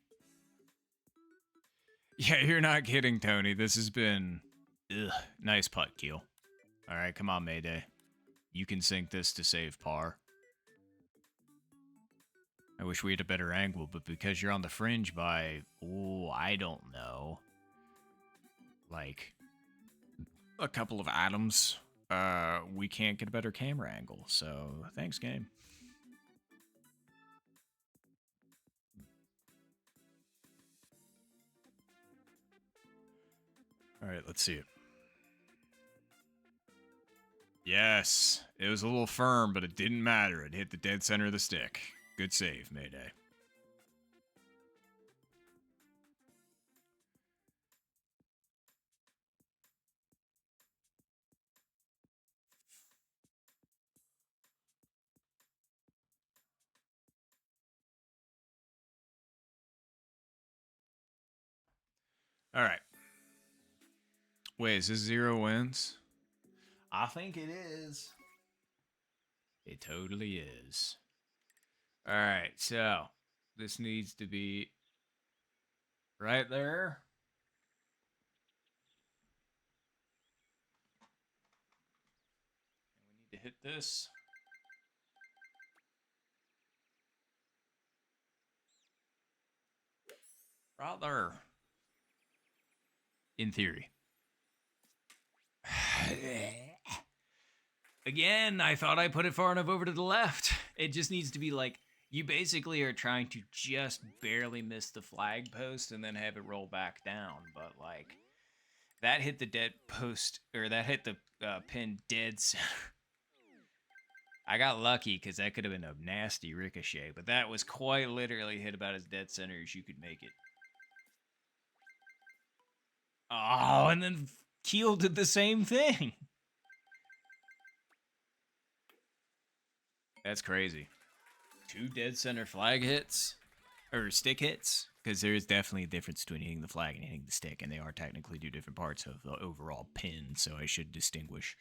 Yeah, you're not kidding, Tony. This has been. Ugh. Nice putt, Keel. Alright, come on, Mayday. You can sink this to save par. I wish we had a better angle, but because you're on the fringe by, oh, I don't know, like a couple of atoms, we can't get a better camera angle. So thanks, game. All right, let's see it. Yes, it was a little firm, but it didn't matter. It hit the dead center of the stick. Good save, Mayday. All right. Wait, is this 0 wins? I think it is. It totally is. All right, so this needs to be right there. And we need to hit this. Right there. In theory. Again, I thought I put it far enough over to the left. It just needs to be like, you basically are trying to just barely miss the flag post and then have it roll back down. But like, that hit the dead post, or that hit the pin dead center. I got lucky because that could have been a nasty ricochet, but that was quite literally hit about as dead center as you could make it. Oh, and then Keel did the same thing. That's crazy. 2 dead center flag hits, or stick hits, because there is definitely a difference between hitting the flag and hitting the stick, and they are technically 2 different parts of the overall pin, so I should distinguish.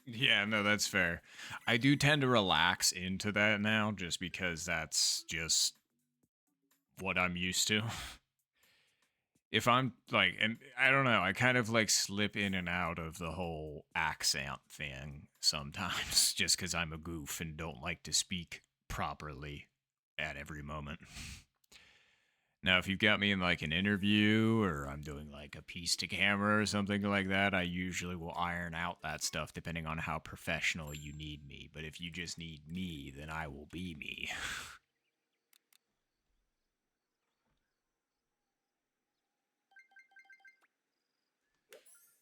Yeah, no, that's fair. I do tend to relax into that now just because that's just what I'm used to. If I'm like, and I don't know, I kind of like slip in and out of the whole accent thing sometimes just because I'm a goof and don't like to speak properly at every moment. Now, if you've got me in like an interview or I'm doing like a piece to camera or something like that, I usually will iron out that stuff depending on how professional you need me. But if you just need me, then I will be me.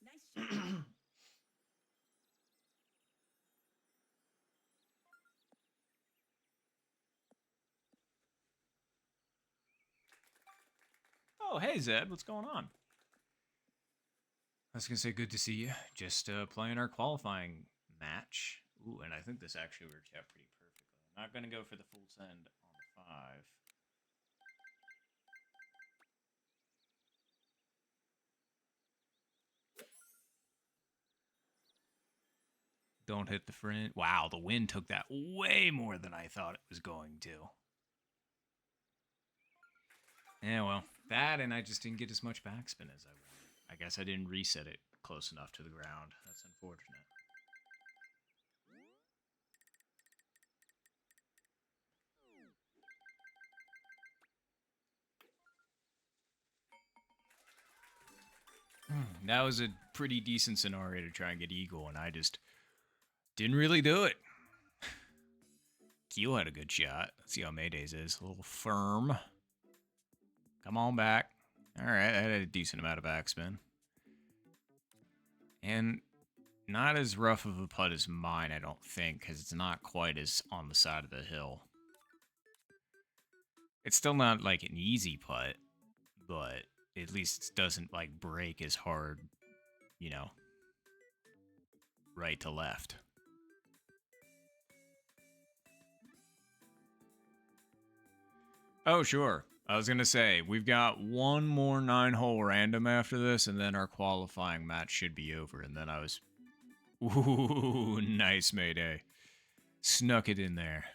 Nice shot. Oh, hey Zed, what's going on? I was gonna say good to see you. Just playing our qualifying match. Ooh, and I think this actually worked out pretty perfectly. I'm not gonna go for the full send on the 5. Don't hit the front. Wow, the wind took that way more than I thought it was going to. Yeah, well, that and I just didn't get as much backspin as I wanted. I guess I didn't reset it close enough to the ground. That's unfortunate. That was a pretty decent scenario to try and get eagle, and I just didn't really do it. Keel had a good shot. Let's see how Mayday's is. A little firm. Come on back. All right, that had a decent amount of backspin. And not as rough of a putt as mine, I don't think, because it's not quite as on the side of the hill. It's still not like an easy putt, but at least it doesn't like break as hard, you know, right to left. Oh, sure. I was going to say, we've got one more 9-hole random after this, and then our qualifying match should be over. And then I was. Ooh, nice Mayday. Snuck it in there.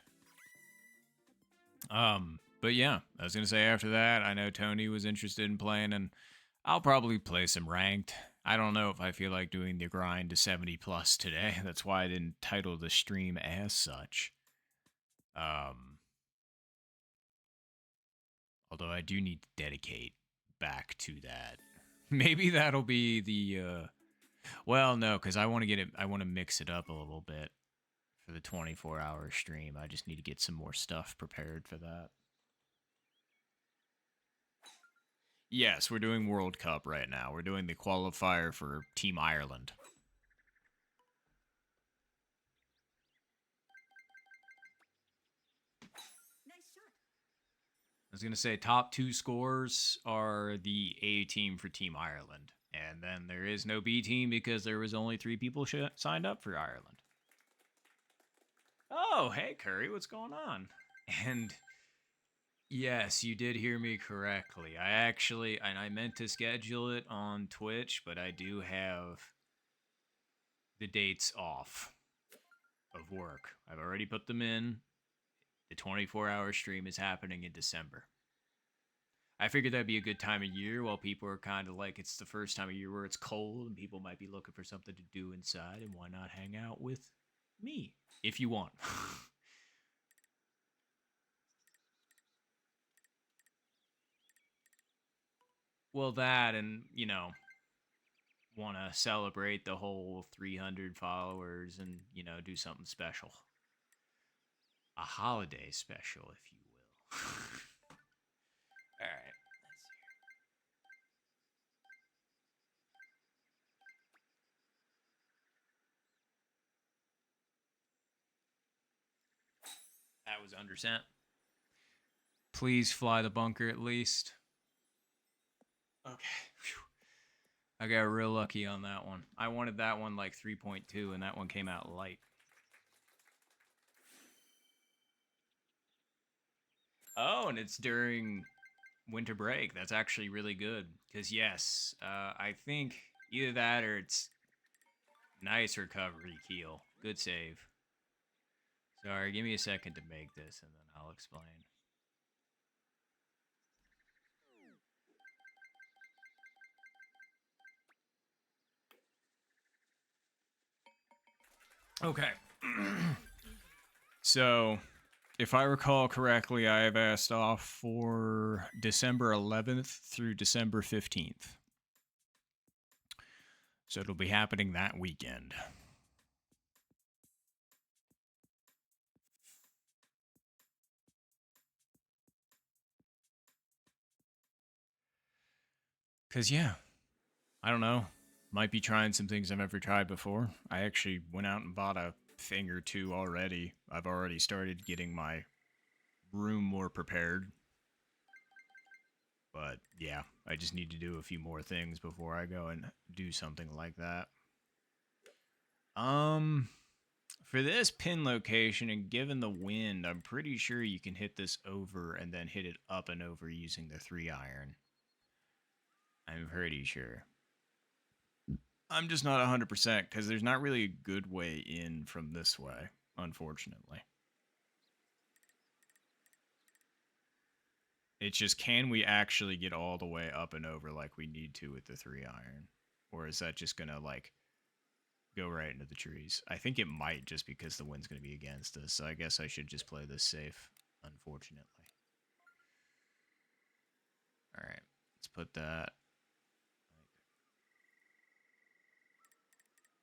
But yeah, I was going to say after that, I know Tony was interested in playing, and I'll probably play some ranked. I don't know if I feel like doing the grind to 70 plus today. That's why I didn't title the stream as such. Although I do need to dedicate back to that. Maybe that'll be the well, no, cuz I want to get it I want to mix it up a little bit for the 24-hour stream. I just need to get some more stuff prepared for that. Yes, we're doing World Cup right now. We're doing the qualifier for Team Ireland. Nice shot. I was going to say top 2 scores are the A team for Team Ireland. And then there is no B team because there was only 3 people signed up for Ireland. Oh, hey, Curry, what's going on? And yes, you did hear me correctly. I meant to schedule it on Twitch, but I do have the dates off of work. I've already put them in. The 24-hour stream is happening in December. I figured that'd be a good time of year while people are kind of like, it's the first time of year where it's cold and people might be looking for something to do inside, and why not hang out with me if you want? Well, that and, want to celebrate the whole 300 followers and, do something special. A holiday special, if you will. All right. That was undersent. Please fly the bunker at least. Okay. Whew. I got real lucky on that one. I wanted that one like 3.2, and that one came out light. Oh, and it's during winter break. That's actually really good. Because, yes, I think either that or it's nice recovery, Keel. Good save. Sorry, give me a second to make this, and then I'll explain. Okay. So, if I recall correctly, I have asked off for December 11th through December 15th. So it'll be happening that weekend. Because, yeah, I don't know. Might be trying some things I've never tried before. I actually went out and bought a thing or two already. I've already started getting my room more prepared. But, yeah, I just need to do a few more things before I go and do something like that. For this pin location, and given the wind, I'm pretty sure you can hit this over and then hit it up and over using the 3-iron. I'm pretty sure. I'm just not 100% because there's not really a good way in from this way, unfortunately. It's just, can we actually get all the way up and over like we need to with the 3-iron? Or is that just going to, like, go right into the trees? I think it might, just because the wind's going to be against us. So I guess I should just play this safe, unfortunately. Alright, let's put that.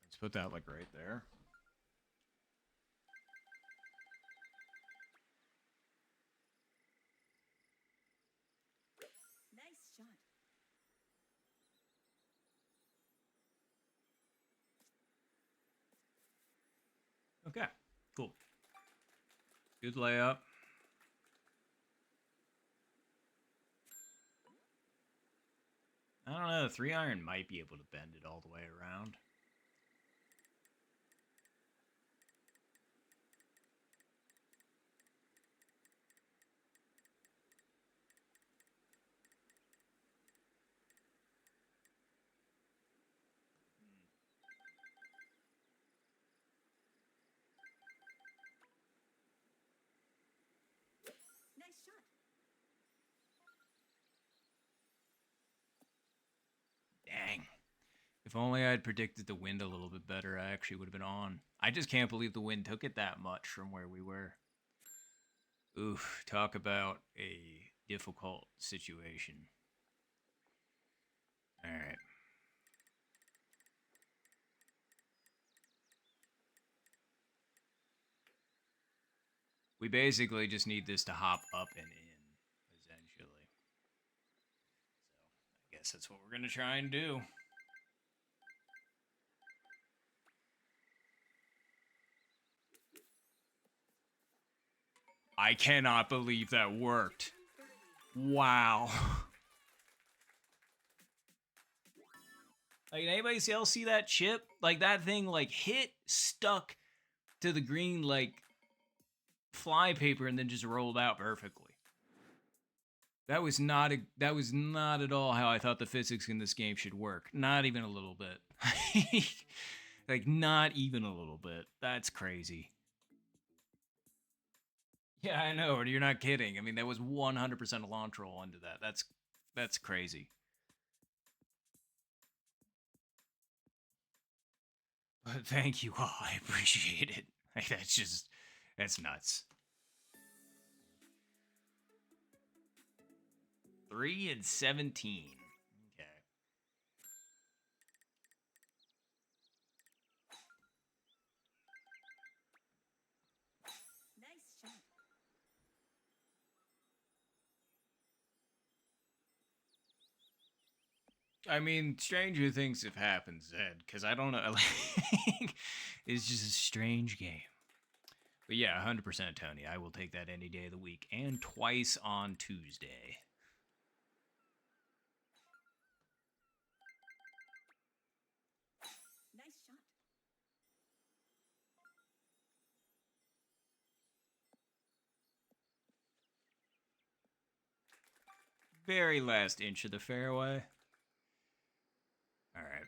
Let's put that, like, right there. Nice shot. Okay, cool. Good layup. I don't know, the 3-iron might be able to bend it all the way around. Nice shot. Dang. If only I'd predicted the wind a little bit better, I actually would have been on. I just can't believe the wind took it that much from where we were. Oof, talk about a difficult situation. Alright. We basically just need this to hop up and in, essentially. So, I guess that's what we're going to try and do. I cannot believe that worked. Wow. Like, anybody else see that chip? Like, that thing, like, hit, stuck to the green, like, flypaper and then just rolled out perfectly. That was not at all how I thought the physics in this game should work. Not even a little bit. Like, not even a little bit. That's crazy. Yeah, I know. You're not kidding. I mean, that was 100% a launch roll into that. That's crazy. But thank you all. I appreciate it. Like, that's nuts. 3 and 17. Okay. Nice shot. I mean, stranger things have happened, Zed, because I don't know. Like, it's just a strange game. But yeah, 100% Tony. I will take that any day of the week and twice on Tuesday. Nice shot. Very last inch of the fairway. All right.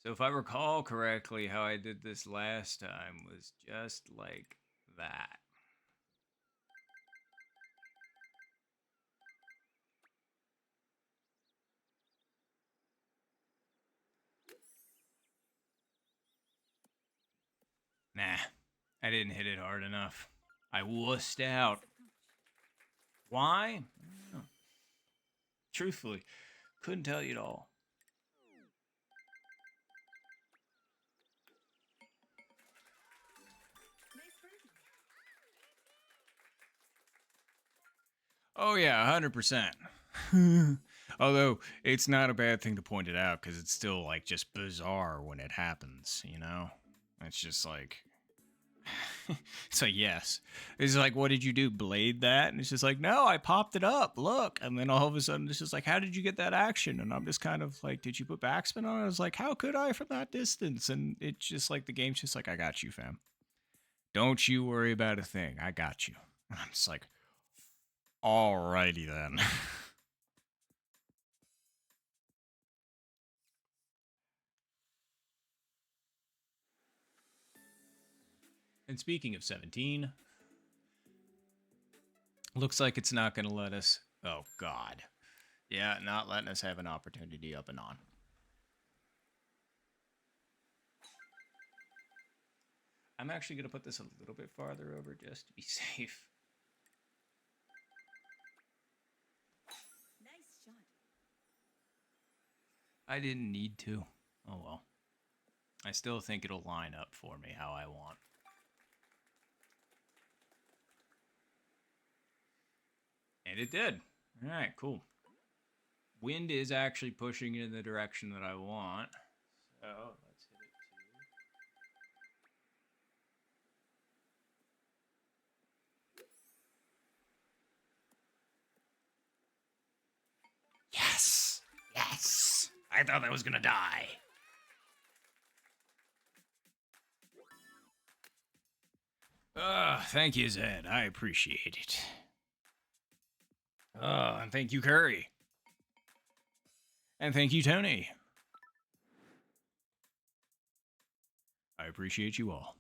So if I recall correctly, how I did this last time was just like that. Nah, I didn't hit it hard enough. I wussed out. Why? Truthfully, couldn't tell you at all. Nice birdie. Oh yeah, 100%. Although it's not a bad thing to point it out because it's still like just bizarre when it happens, you know? It's just like it's like, yes. It's like, what did you do? Blade that? And it's just like, no, I popped it up. Look. And then all of a sudden it's just like, how did you get that action? And I'm just kind of like, did you put backspin on it? I was like, how could I from that distance? And it's just like the game's just like, I got you, fam. Don't you worry about a thing. I got you. And I'm just like, alrighty then. And speaking of 17, looks like it's not going to let us. Oh, God. Yeah, not letting us have an opportunity up and on. I'm actually going to put this a little bit farther over just to be safe. Nice shot. I didn't need to. Oh, well. I still think it'll line up for me how I want. And it did. All right, cool. Wind is actually pushing in the direction that I want. So let's hit it too. Yes! Yes! I thought that was gonna die. Thank you, Zed. I appreciate it. And thank you, Curry. And thank you, Tony. I appreciate you all.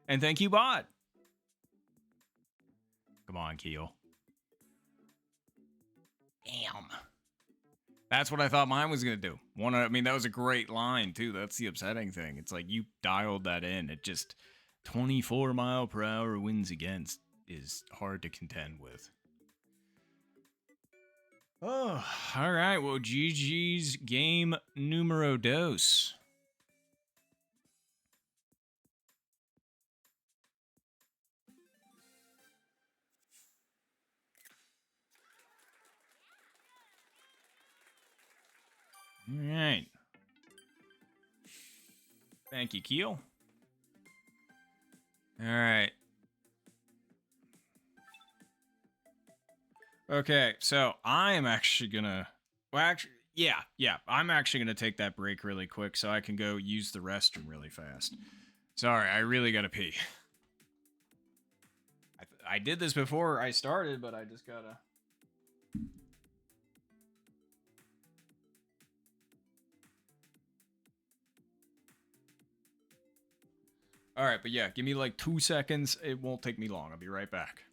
And thank you, Bot. Come on, Keel. Damn. That's what I thought mine was going to do. I mean, that was a great line, too. That's the upsetting thing. It's like you dialed that in. It just 24 mile per hour winds against is hard to contend with. Oh, all right. Well, GG's game numero dos. All right. Thank you, Keel. All right. Okay, so I am actually gonna. Well, actually, Yeah. I'm actually going to take that break really quick so I can go use the restroom really fast. Sorry, I really got to pee. I did this before I started, but I just gotta. All right, but yeah, give me like 2 seconds. It won't take me long. I'll be right back.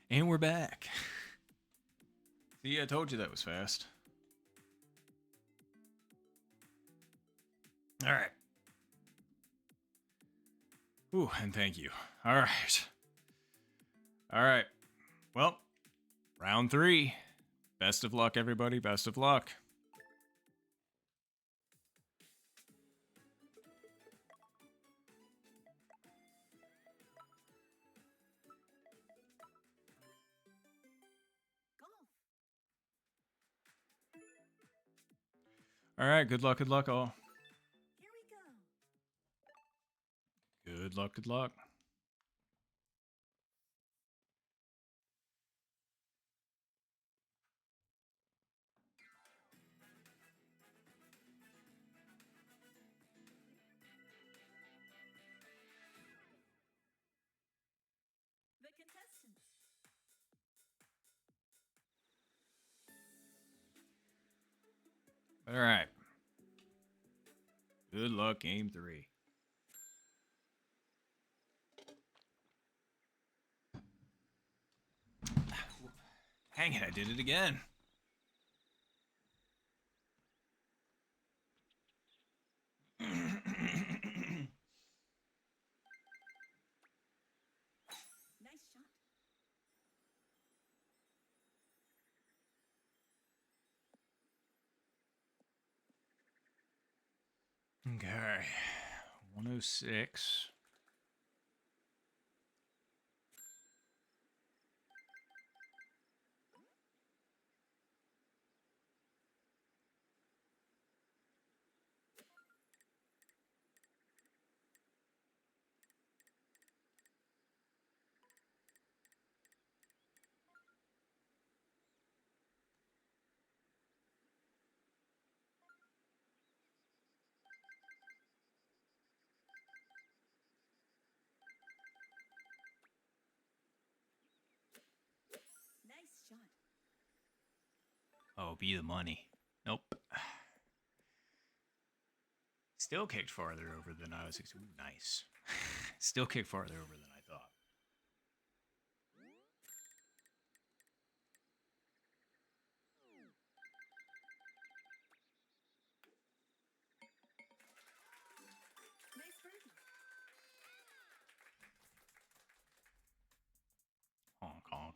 And we're back. See, I told you that was fast. All right. Ooh, and thank you. All right. All right. Well, round 3. Best of luck, everybody. Best of luck. Golf. All right. Good luck. Good luck, all. Here we go. Good luck. Good luck. The contestants. All right. Good luck, game 3. Hang it, I did it again. Nice shot. Okay. 106. Nice shot. Oh, be the money. Nope. Still kicked farther over than I was. Ooh, nice. Still kicked farther over than I thought. Nice birdie. Honk, honk.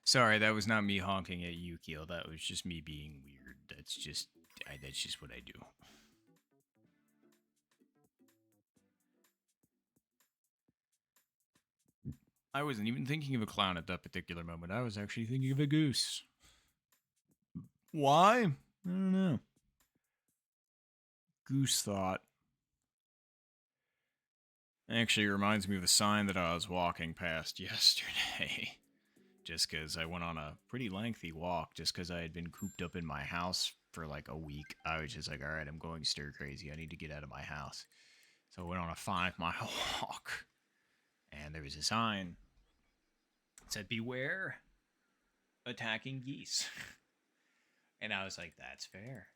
Sorry, that was not me honking at Yukio. That was just me being weird. That's just what I do. I wasn't even thinking of a clown at that particular moment. I was actually thinking of a goose. Why? I don't know. Goose thought. Actually, it reminds me of a sign that I was walking past yesterday. Just because I went on a pretty lengthy walk, just because I had been cooped up in my house for like a week. I was just like, all right, I'm going stir crazy. I need to get out of my house. So I went on a 5-mile walk. And there was a sign that said, beware attacking geese. And I was like, that's fair.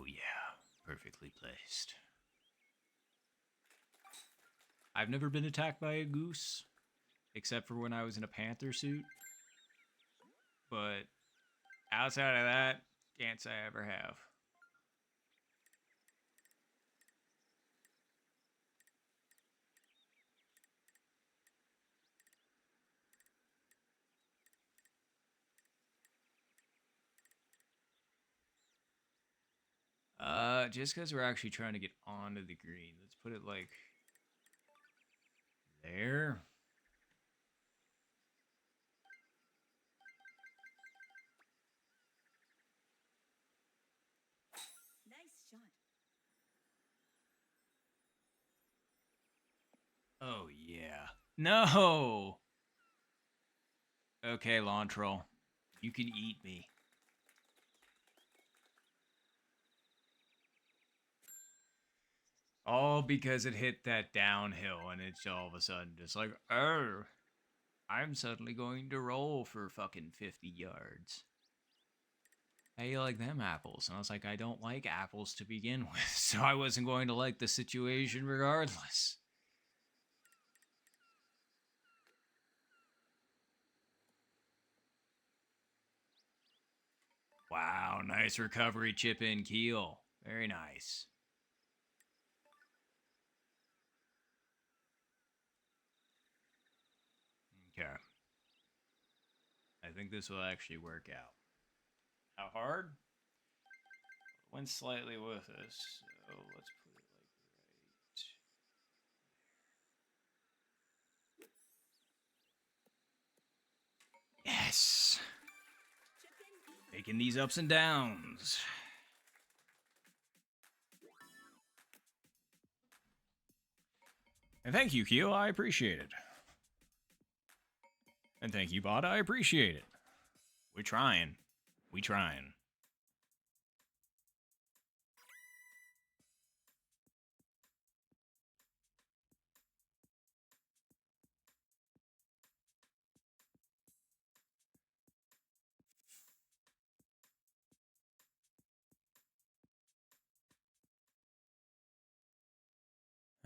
yeah, perfectly placed. I've never been attacked by a goose, except for when I was in a panther suit. But outside of that, can't say I ever have. Just because we're actually trying to get onto the green, let's put it like there. Nice shot. Oh, yeah. No! Okay, lawn troll. You can eat me. All because it hit that downhill and it's all of a sudden just like, oh, I'm suddenly going to roll for fucking 50 yards. How you like them apples? And I was like, I don't like apples to begin with, so I wasn't going to like the situation regardless. Wow, nice recovery, chip in keel. Very nice. Okay. I think this will actually work out. How hard? Went slightly with us, so let's put it like right. Yes! Chip in even. Making these ups and downs. And thank you, Keel. I appreciate it. And thank you, Bot. I appreciate it. We're trying. We trying.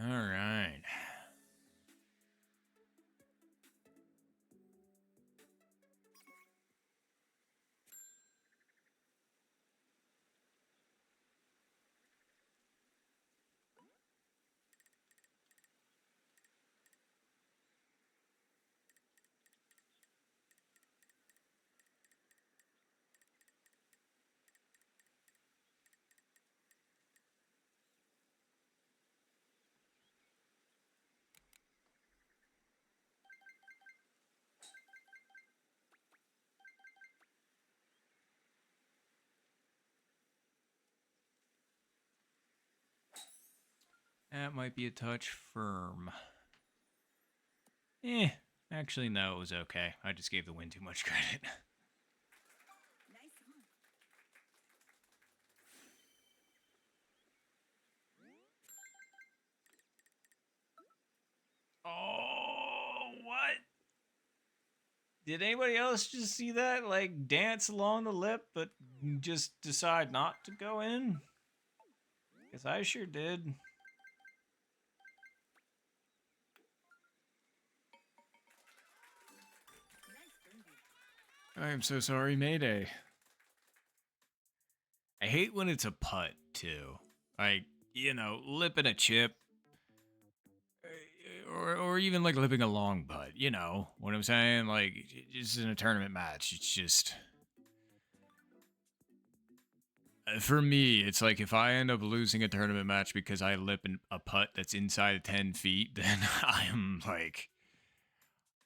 All right. That might be a touch firm. Actually, no, it was okay. I just gave the wind too much credit. Nice on. Oh, what? Did anybody else just see that? Like, dance along the lip, but just decide not to go in? Because I sure did. Nice birdie. I am so sorry, Mayday. I hate when it's a putt, too. Like, you know, lipping a chip. Or even like lipping a long putt. You know what I'm saying? Like, just in a tournament match, it's just. For me, it's like if I end up losing a tournament match because I lip a putt that's inside of 10 feet, then I'm like.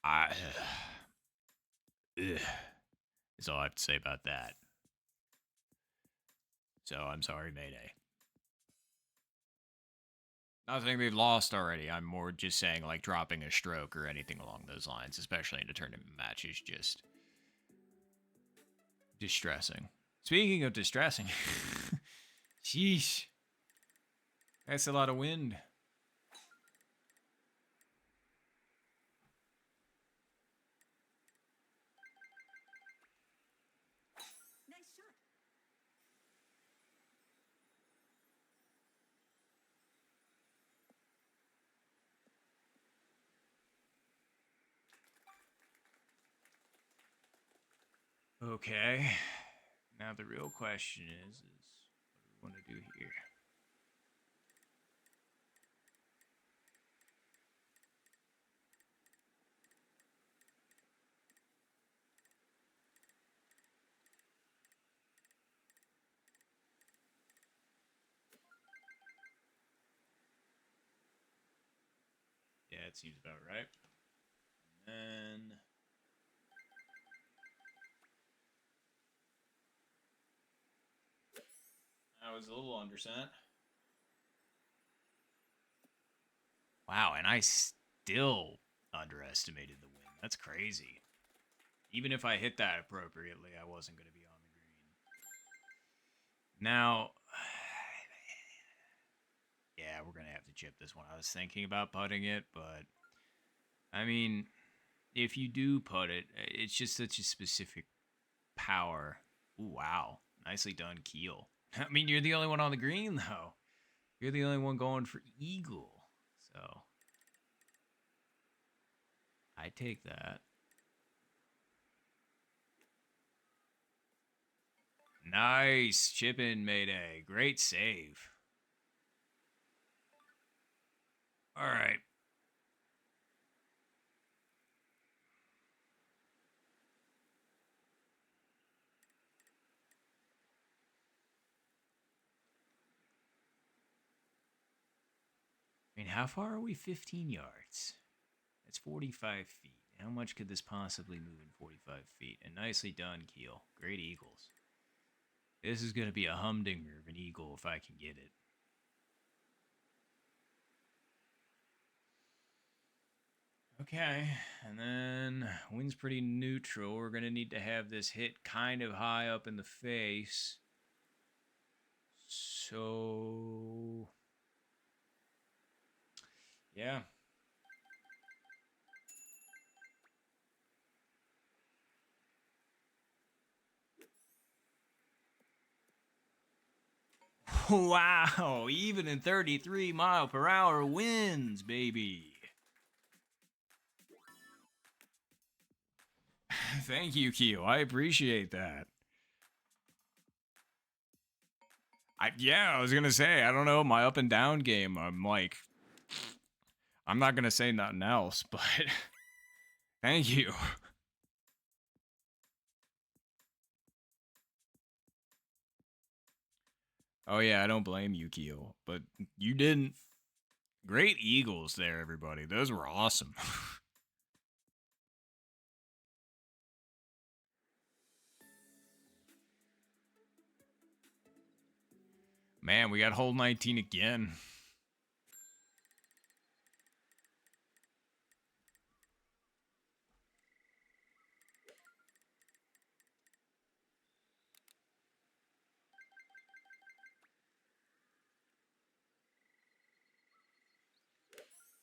I. Ugh. That's all I have to say about that. So I'm sorry, Mayday. Not saying they've lost already. I'm more just saying like dropping a stroke or anything along those lines, especially in a tournament match, is just distressing. Speaking of distressing, sheesh, that's a lot of wind. Nice shot. Okay. Now the real question is what do we want to do here? Yeah, it seems about right. And then I was a little undersent. Wow, and I still underestimated the win. That's crazy. Even if I hit that appropriately, I wasn't going to be on the green. Now, yeah, we're going to have to chip this one. I was thinking about putting it, but I mean, if you do put it, it's just such a specific power. Ooh, wow. Nicely done, Keel. I mean, you're the only one on the green, though. You're the only one going for eagle. So, I take that. Nice. Chip in, Mayday. Great save. All right. I mean, how far are we? 15 yards. That's 45 feet. How much could this possibly move in 45 feet? And nicely done, Keel. Great eagles. This is going to be a humdinger of an eagle if I can get it. Okay, and then wind's pretty neutral. We're going to need to have this hit kind of high up in the face. So, yeah. Wow, even in 33-mile-per-hour winds, baby. Thank you, Keo. I appreciate that. I was gonna say, I don't know, my up and down game, I'm not gonna say nothing else, but thank you. Oh yeah, I don't blame you, Keo, but you didn't. Great eagles there, everybody. Those were awesome. Man, we got hole 19 again.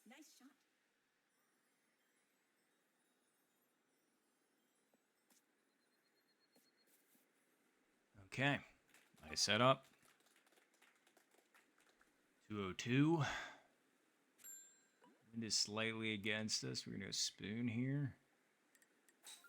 Nice shot. Okay, nice setup. 202. Wind is slightly against us. We're gonna spoon here. Nice shot.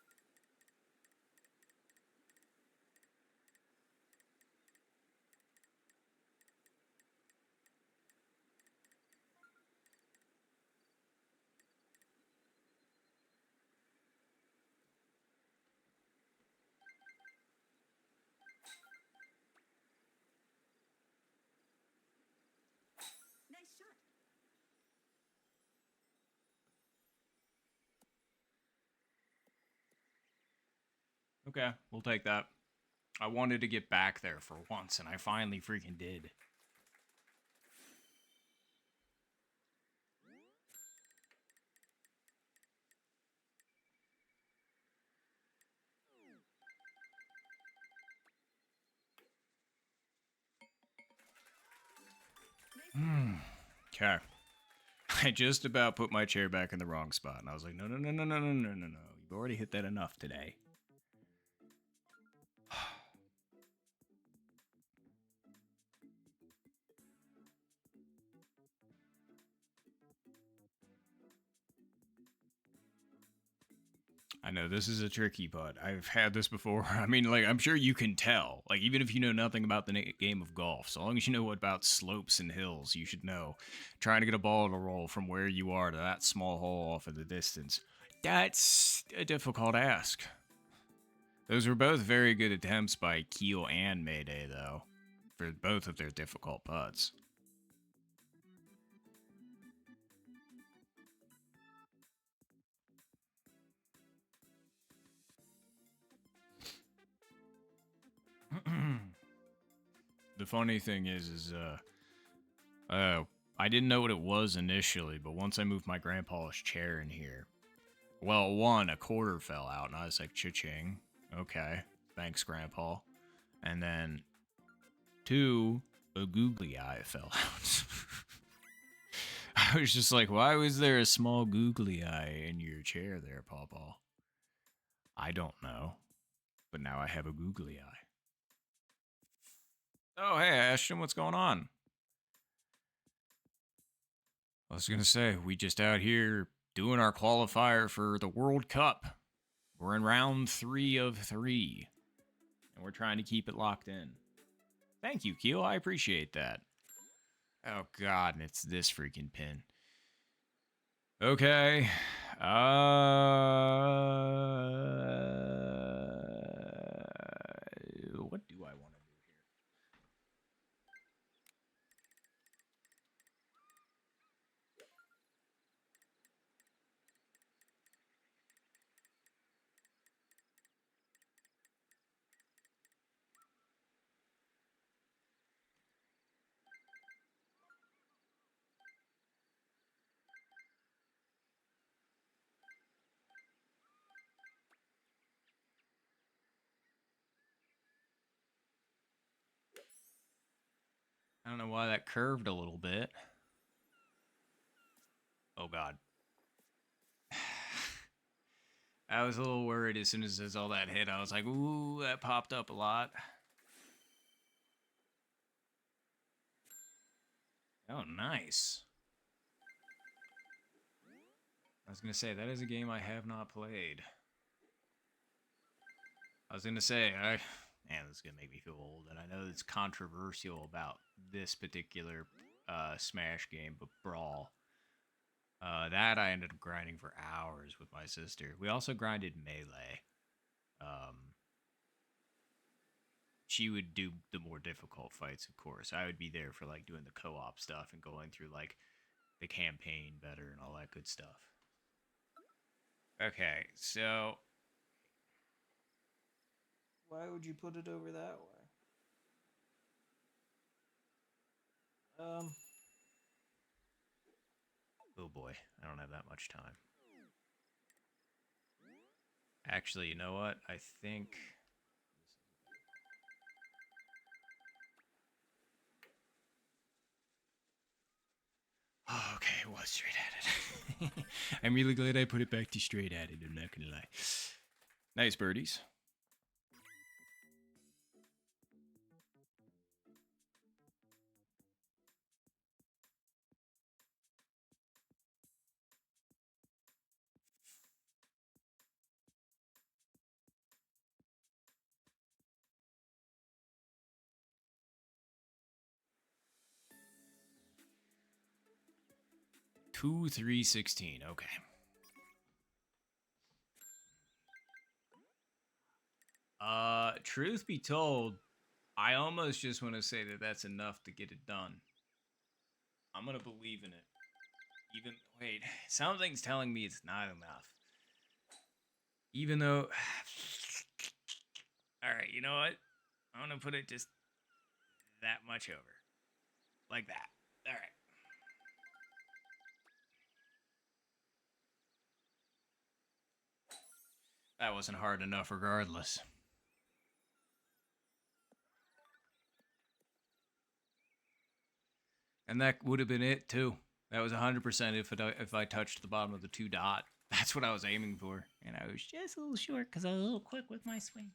Okay, we'll take that. I wanted to get back there for once, and I finally freaking did. Okay. I just about put my chair back in the wrong spot, and I was like, no, no, no, no, no, no, no, no, no. You've already hit that enough today. I know this is a tricky putt. I've had this before. I mean, like, I'm sure you can tell. Like, even if you know nothing about the game of golf, so long as you know what about slopes and hills, you should know. Trying to get a ball to roll from where you are to that small hole off in the distance, that's a difficult ask. Those were both very good attempts by Keel and Mayday, though, for both of their difficult putts. The funny thing is I didn't know what it was initially, but once I moved my grandpa's chair in here, well, one, a quarter fell out, and I was like, cha-ching. Okay, thanks, Grandpa. And then, two, a googly eye fell out. I was just like, why was there a small googly eye in your chair there, Pawpaw? I don't know, but now I have a googly eye. Oh, hey, Ashton, what's going on? I was gonna say, we just out here doing our qualifier for the World Cup. We're in round 3 of 3, and we're trying to keep it locked in. Thank you, Keel. I appreciate that. Oh, God, and it's this freaking pin. Okay. What do I want to do here? I don't know why that curved a little bit. Oh, God. I was a little worried as soon as all that hit. I was like, ooh, that popped up a lot. Oh, nice. I was going to say, that is a game I have not played. I was going to say, man, this is going to make me feel old. And I know it's controversial about this particular Smash game, but Brawl. That I ended up grinding for hours with my sister. We also grinded Melee. She would do the more difficult fights, of course. I would be there for like doing the co-op stuff and going through like the campaign better and all that good stuff. Okay, so why would you put it over that way? Oh boy, I don't have that much time. Actually, you know what? I think oh, okay, it was straight at it. I'm really glad I put it back to straight at it, I'm not gonna lie. Nice birdies. Two, 3, 16. Okay. Truth be told, I almost just want to say that that's enough to get it done. I'm gonna believe in it. Even wait, something's telling me it's not enough. Even though, all right, you know what? I'm gonna put it just that much over, like that. All right. That wasn't hard enough, regardless. And that would have been it too. That was 100% if I touched the bottom of the 2 dot. That's what I was aiming for, and I was just a little short because I was a little quick with my swing.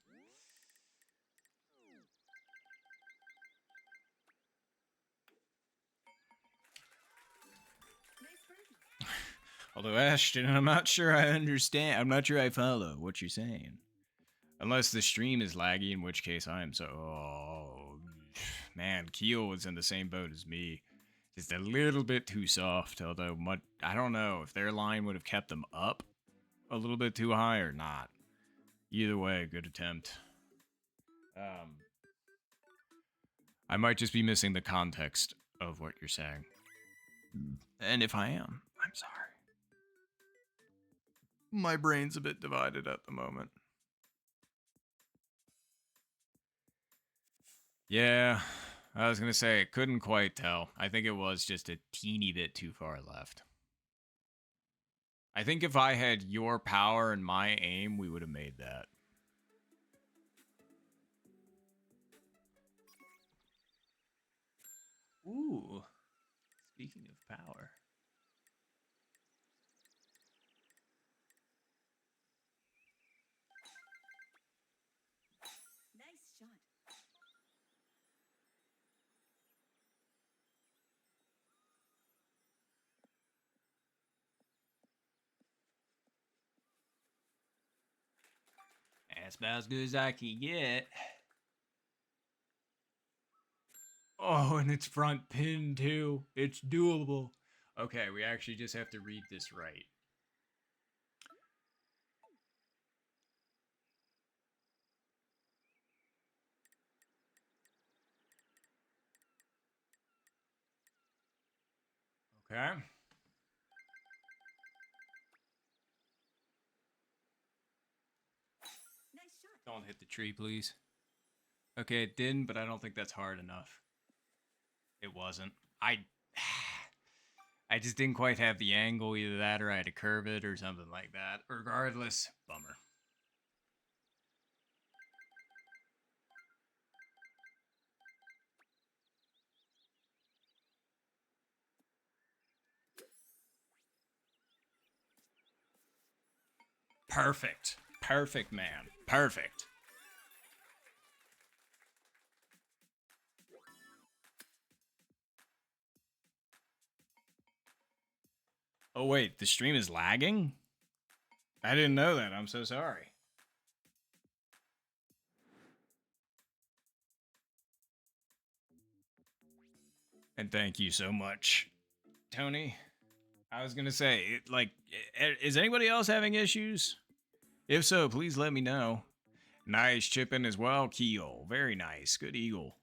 Nice birdie. Although, Ashton, I'm not sure I understand. I'm not sure I follow what you're saying. Unless the stream is laggy, in which case I am so. Oh, man, Keel was in the same boat as me. Just a little bit too soft, although I don't know if their line would have kept them up a little bit too high or not. Either way, good attempt. I might just be missing the context of what you're saying. And if I am, I'm sorry. My brain's a bit divided at the moment. Yeah, I was gonna say, couldn't quite tell. I think it was just a teeny bit too far left. I think if I had your power and my aim, we would have made that. Ooh, speaking of power. Nice shot. That's about as good as I can get. Oh, and it's front pin too. It's doable. Okay, we actually just have to read this right. Okay. Nice shot. Don't hit the tree, please. Okay, it didn't, but I don't think that's hard enough. It wasn't. I just didn't quite have the angle, either that or I had to curve it or something like that. Regardless, bummer. Perfect. Perfect, man. Perfect. Oh, wait, the stream is lagging? I didn't know that. I'm so sorry. And thank you so much, Tony. I was gonna say, is anybody else having issues? If so, please let me know. Nice chipping as well, Keel. Very nice. Good eagle.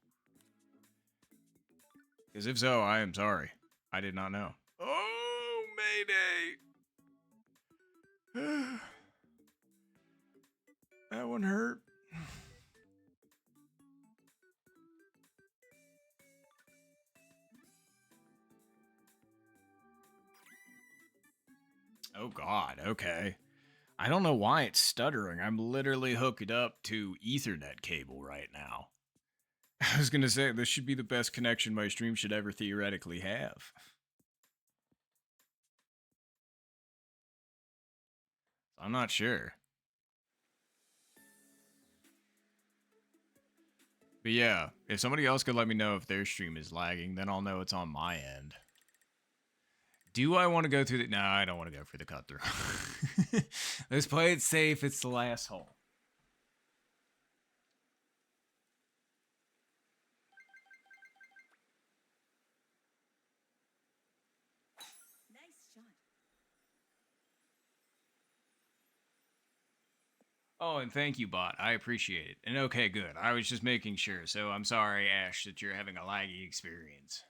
Because if so, I am sorry. I did not know. Oh, Mayday! That one hurt. Oh, God. Okay. I don't know why it's stuttering. I'm literally hooked up to Ethernet cable right now. I was gonna say, this should be the best connection my stream should ever theoretically have. I'm not sure. But yeah, if somebody else could let me know if their stream is lagging, then I'll know it's on my end. Do I want to go through the... No, I don't want to go for the cut through. Let's play it safe. It's the last hole. Nice shot. Oh, and thank you, bot. I appreciate it. And okay, good. I was just making sure. So I'm sorry, Ash, that you're having a laggy experience.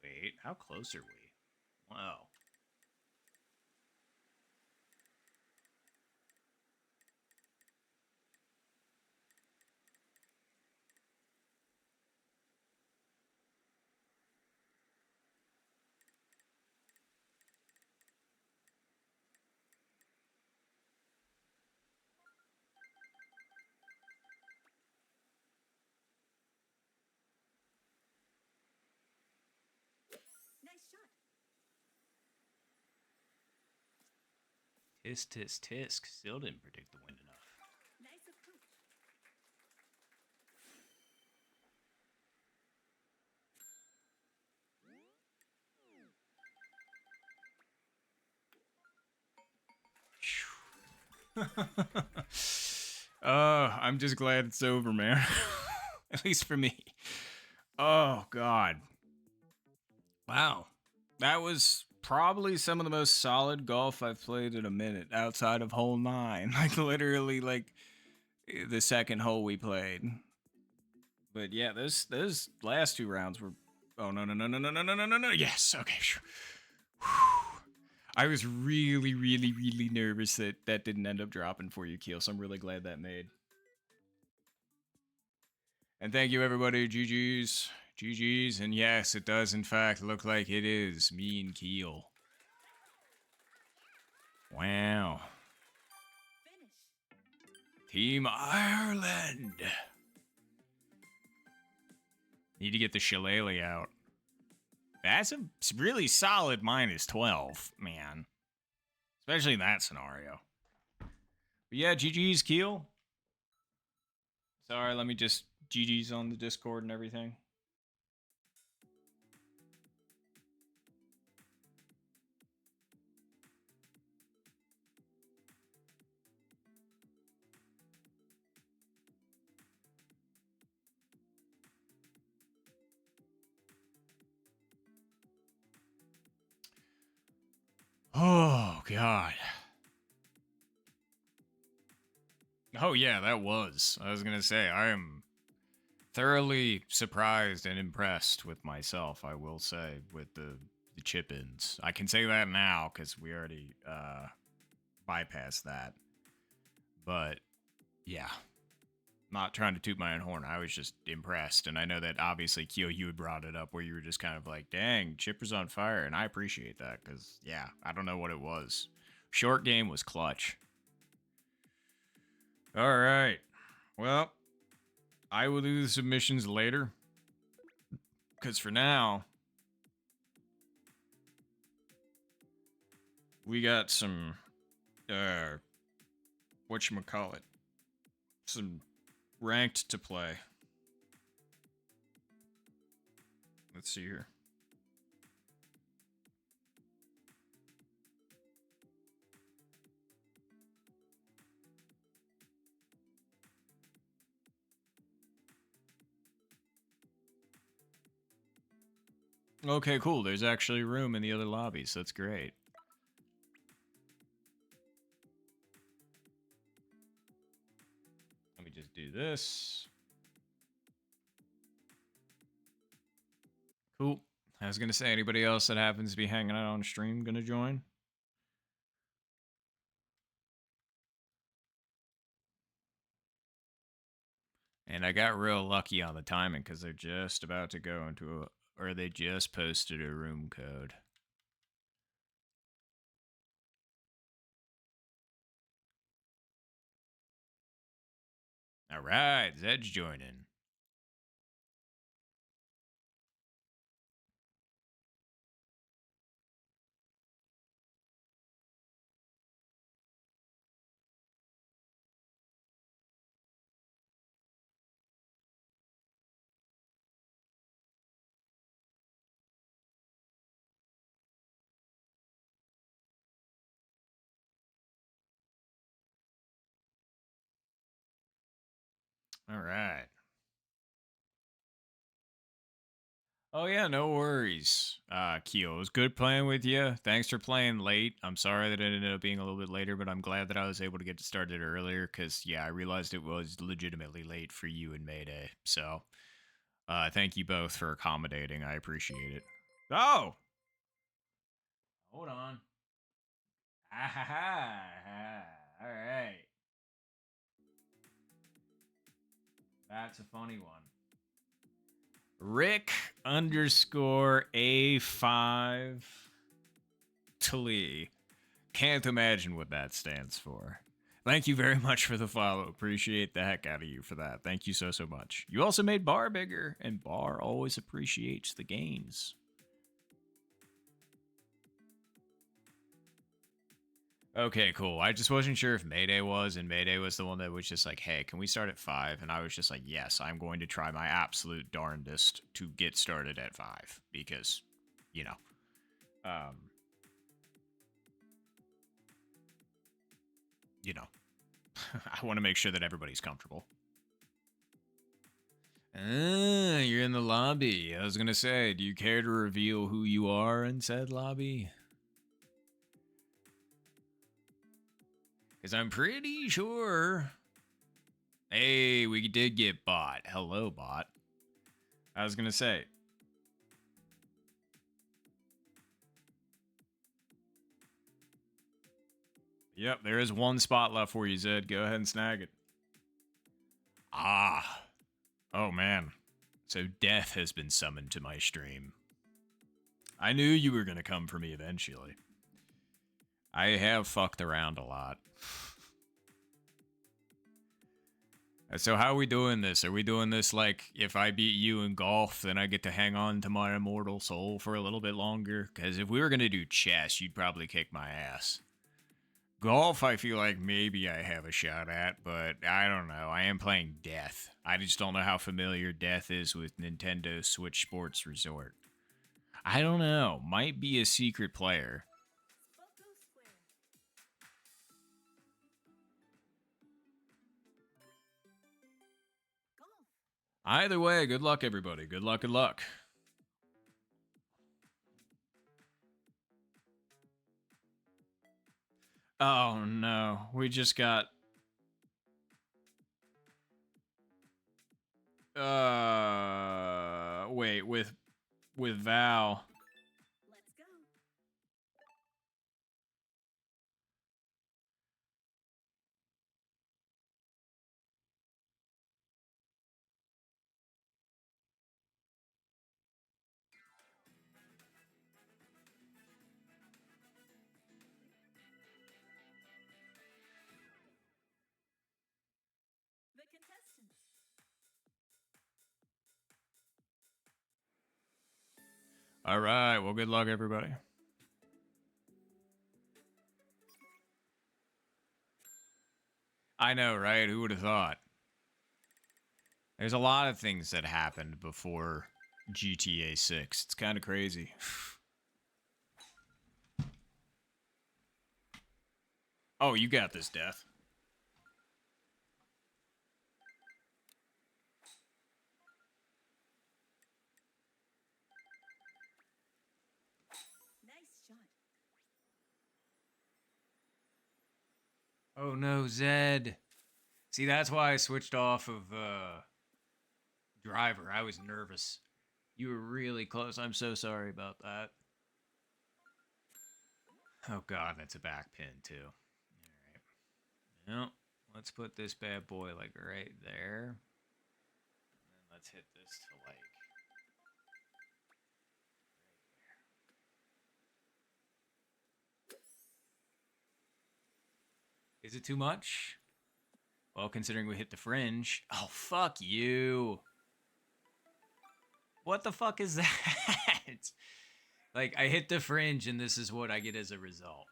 Wait, how close are we? Wow. Nice shot. Tisk, tisk, tisk. Still didn't predict the wind enough. I'm just glad it's over, man. At least for me. Oh, God. Wow. That was probably some of the most solid golf I've played in a minute outside of hole 9. Like, literally, like, the second hole we played. But yeah, those last 2 rounds were. Oh, no, no, no, no, no, no, no, no, no, no. Yes. Okay. I was really, really, really nervous that that didn't end up dropping for you, Keel. So I'm really glad that made. And thank you, everybody. GG's. GG's. And yes, it does, in fact, look like it is me and Keel. Wow. Finish. Team Ireland. Need to get the shillelagh out. That's a really solid minus 12, man. Especially in that scenario. But yeah, GG's, Keel. Sorry, let me just GG's on the Discord and everything. Oh, God. Oh, yeah, that was. I was going to say, I am thoroughly surprised and impressed with myself, I will say, with the chip-ins. I can say that now because we already bypassed that. But, yeah. Not trying to toot my own horn. I was just impressed. And I know that obviously, Kyo, you had brought it up where you were just kind of like, dang, Chipper's on fire. And I appreciate that because, yeah, I don't know what it was. Short game was clutch. All right. Well, I will do the submissions later. Because for now, we got some, whatchamacallit, some ranked to play. Let's see here. Okay, cool. There's actually room in the other lobbies. That's great. Let me just do this. Cool. I was going to say, anybody else that happens to be hanging out on stream going to join? And I got real lucky on the timing because they're just about to go into a, or they just posted a room code. All right, Zed's joining. All right. Oh yeah, no worries. Keo, it was good playing with you. Thanks for playing late. I'm sorry that it ended up being a little bit later, but I'm glad that I was able to get started earlier because yeah, I realized it was legitimately late for you and Mayday. So, thank you both for accommodating. I appreciate it. Oh, hold on. All right. That's a funny one. Rick underscore A5 Tlee. Can't imagine what that stands for. Thank you very much for the follow. Appreciate the heck out of you for that. Thank you so, so much. You also made Bar bigger, and Bar always appreciates the gains. Okay, cool. I just wasn't sure if Mayday was, and Mayday was the one that was just like, hey, can we start at 5? And I was just like, yes, I'm going to try my absolute darndest to get started at 5 because, you know, you know, I want to make sure that everybody's comfortable. You're in the lobby. I was gonna say, do you care to reveal who you are in said lobby? Because I'm pretty sure. Hey, we did get bot. Hello, bot. I was gonna say. Yep, there is one spot left for you, Zed. Go ahead and snag it. Ah. Oh, man. So death has been summoned to my stream. I knew you were gonna come for me eventually. I have fucked around a lot. So how are we doing this? Are we doing this like, if I beat you in golf, then I get to hang on to my immortal soul for a little bit longer? Because if we were going to do chess, you'd probably kick my ass. Golf, I feel like maybe I have a shot at, but I don't know. I am playing Death. I just don't know how familiar Death is with Nintendo Switch Sports Resort. I don't know. Might be a secret player. Spoko Square. Golf. Either way, good luck, everybody. Good luck, good luck. Oh no, we just got wait, with Val. Let's go. The contestants. All right, well, good luck, everybody. I know, right? Who would have thought? There's a lot of things that happened before GTA 6. It's kind of crazy. Oh, you got this, Death. Nice shot. Oh no, Zed. See, that's why I switched off of driver. I was nervous. You were really close. I'm so sorry about that. Oh god, that's a back pin too. Alright. Well, let's put this bad boy like right there. And then let's hit this to like Is it too much? Well, considering we hit the fringe. Oh, fuck you. What the fuck is that? Like, I hit the fringe and this is what I get as a result.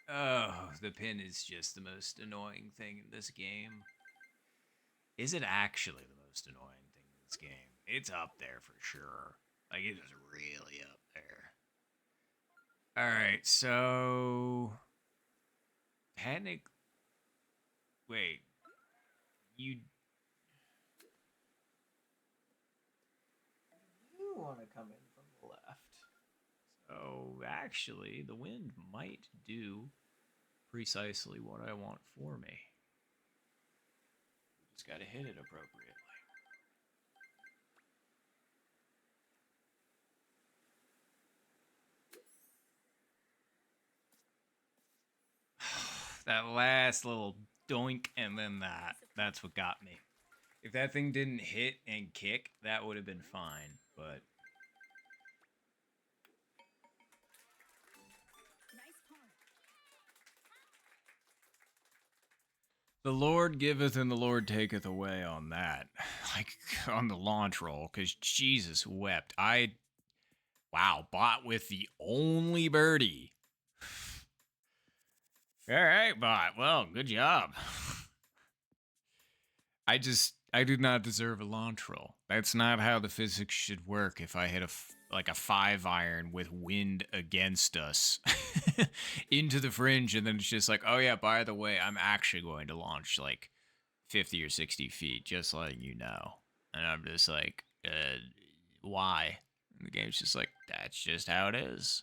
Oh, the pin is just the most annoying thing in this game. Is it actually the most annoying thing in this game? It's up there for sure. Like, it is really up there. Alright, so... Panic. Wait. You want to come in from the left. So, actually, the wind might do precisely what I want for me. Just gotta hit it appropriately. That last little doink and then that. That's what got me. If that thing didn't hit and kick, that would have been fine, but... Nice par. The Lord giveth and the Lord taketh away on that. Like, on the launch roll, because Jesus wept. Wow, bot with the only birdie. All right, bot. Well, good job. I do not deserve a launch roll. That's not how the physics should work if I hit a like a 5-iron with wind against us into the fringe, and then it's just like, oh yeah, by the way, I'm actually going to launch like 50 or 60 feet, just letting you know. And I'm just like, why? And the game's just like, that's just how it is.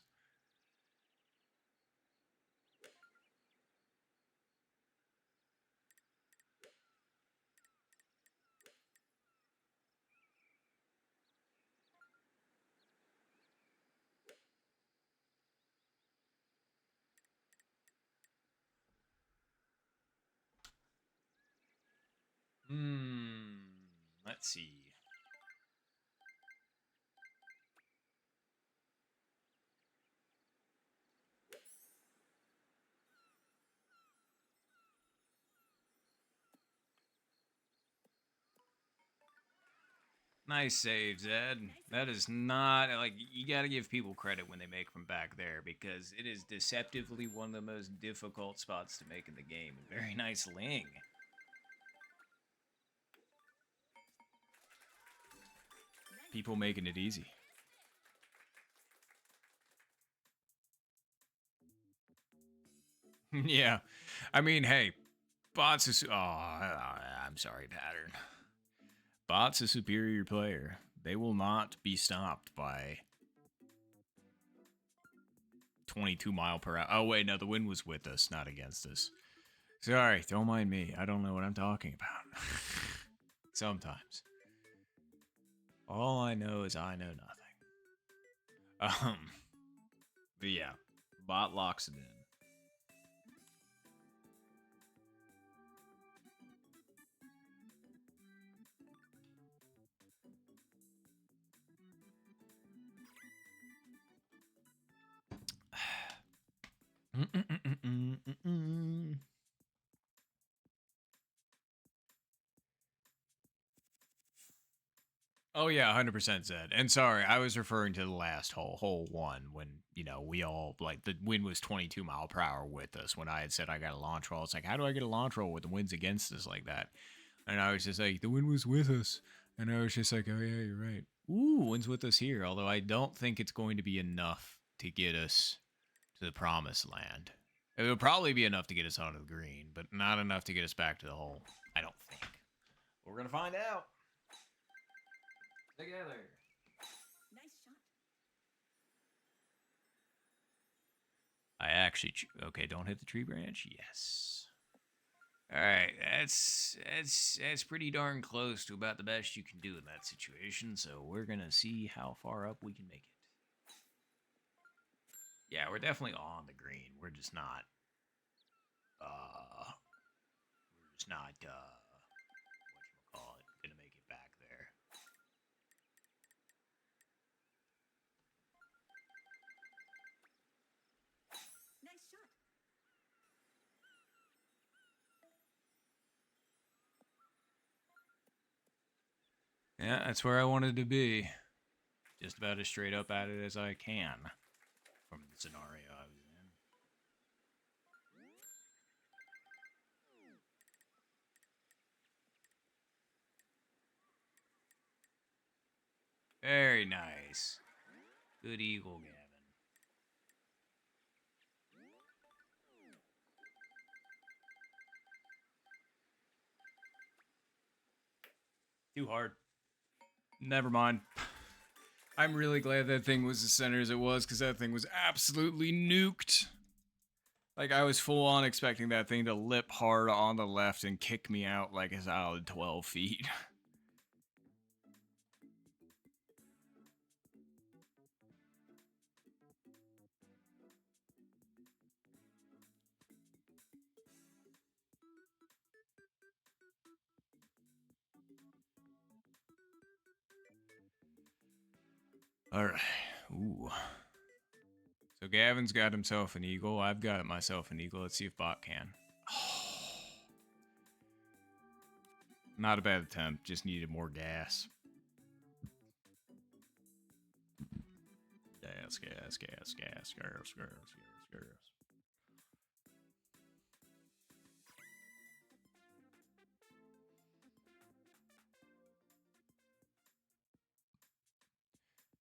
Let's see. Nice save, Zed. That is not like, you got to give people credit when they make from back there, because it is deceptively one of the most difficult spots to make in the game. Very nice Ling. People making it easy. Yeah. I mean, hey, bots is. Oh, I'm sorry, Pattern. Bot's a superior player. They will not be stopped by 22 mile per hour. Oh, wait, no, the wind was with us, not against us. Sorry, don't mind me. I don't know what I'm talking about. Sometimes. All I know is I know nothing. But yeah, bot locks it in. Oh yeah, 100% Zed. And sorry, I was referring to the last hole one, when, you know, we all, like, the wind was 22 mile per hour with us. When I had said I got a launch roll, it's like, how do I get a launch roll with the wind's against us like that? And I was just like, the wind was with us. And I was just like, oh yeah, you're right. Ooh, wind's with us here. Although I don't think it's going to be enough to get us to the promised land. It will probably be enough to get us onto the green, but not enough to get us back to the hole. I don't think. We're gonna find out. Together. Nice shot. I actually. Okay, don't hit the tree branch. Yes. All right, that's pretty darn close to about the best you can do in that situation. So we're gonna see how far up we can make it. Yeah, we're definitely on the green. We're just not. We're just not. Whatchamacallit, gonna make it back there. Nice shot. Yeah, that's where I wanted to be. Just about as straight up at it as I can from the scenario I was in. Very nice. Good eagle, Gavin. Too hard. Never mind. I'm really glad that thing was as center as it was, because that thing was absolutely nuked. Like, I was full on expecting that thing to lip hard on the left and kick me out like a solid 12 feet. Alright. Ooh. So Gavin's got himself an eagle. I've got myself an eagle. Let's see if Bot can. Not a bad attempt. Just needed more gas. Gas, gas, gas, gas, gas, gas, gas, gas.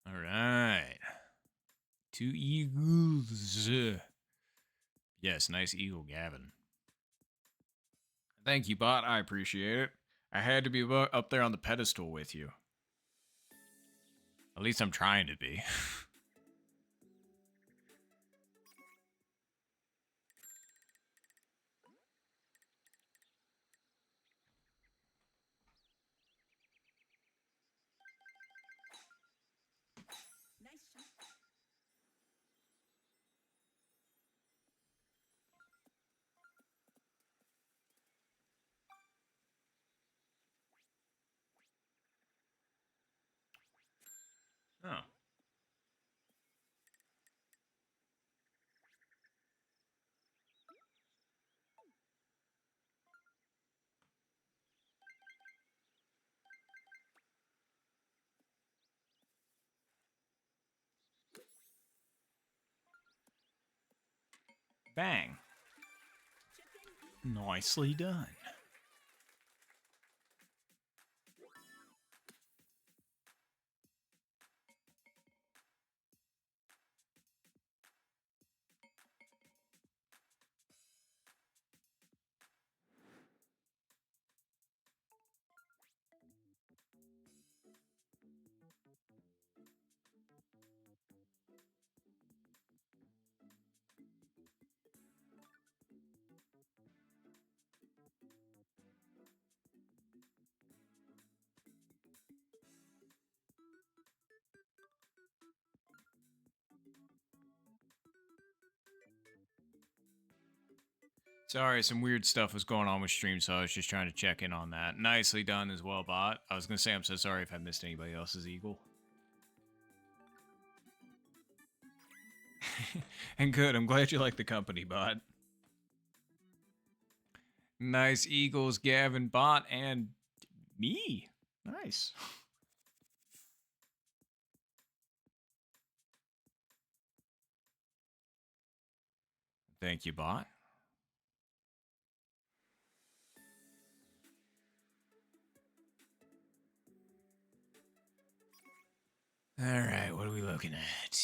All right. 2 eagles. Yes, nice eagle, Gavin. Thank you, bot. I appreciate it. I had to be up there on the pedestal with you. At least I'm trying to be. Nice shot. Oh. Bang. Chip in. Nicely done. Sorry, some weird stuff was going on with stream, so I was just trying to check in on that. Nicely done as well, bot. I was gonna say I'm so sorry if I missed anybody else's eagle. And good, I'm glad you like the company, bot. Nice eagles, Gavin, bot, and me. Nice. Thank you, bot. All right, what are we looking at?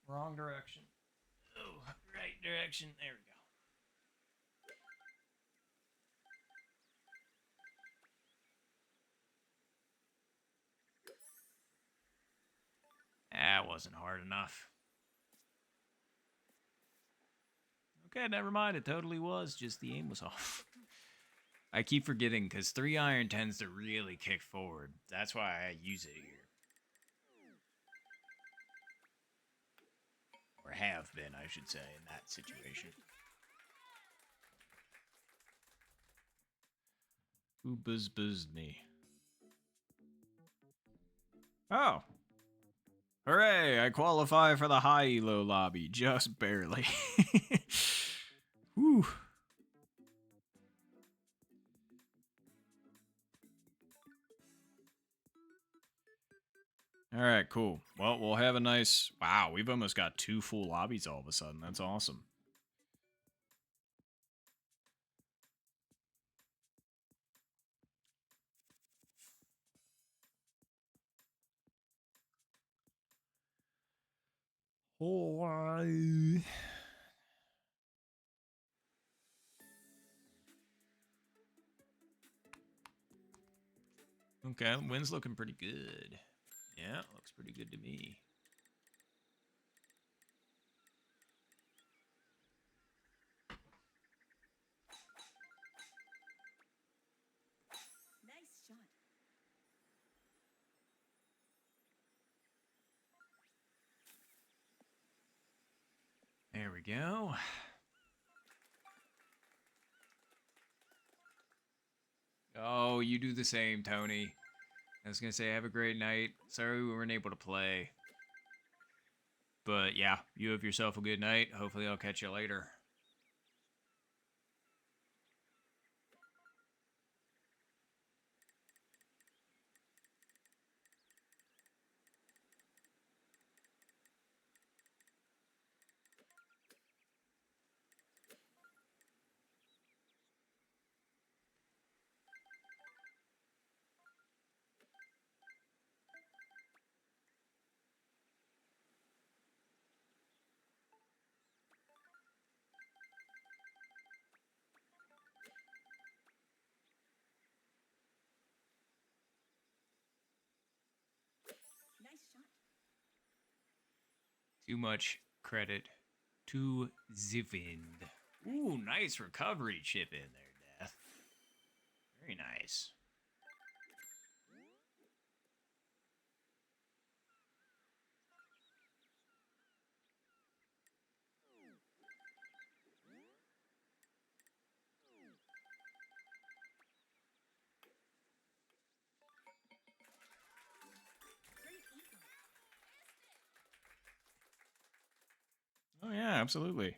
Wrong direction. Oh, right direction. There we go. That wasn't hard enough. Okay, never mind. It totally was. Just the aim was off. I keep forgetting because 3-iron tends to really kick forward. That's why I use it here. Or have been, I should say, in that situation. Who buzzed me? Oh. Hooray, I qualify for the high elo lobby. Just barely. Whew. All right, cool. Well, we'll have a nice... Wow, we've almost got 2 full lobbies all of a sudden. That's awesome. Oh, okay, wind's looking pretty good. Yeah, looks pretty good to me. Nice shot. There we go. Oh, you do the same, Tony. I was gonna say, have a great night. Sorry we weren't able to play. But yeah, you have yourself a good night. Hopefully, I'll catch you later. Nice shot. Too much credit to the wind. Ooh, nice recovery chip in there, Death. Very nice. Great eagle. Oh yeah, absolutely.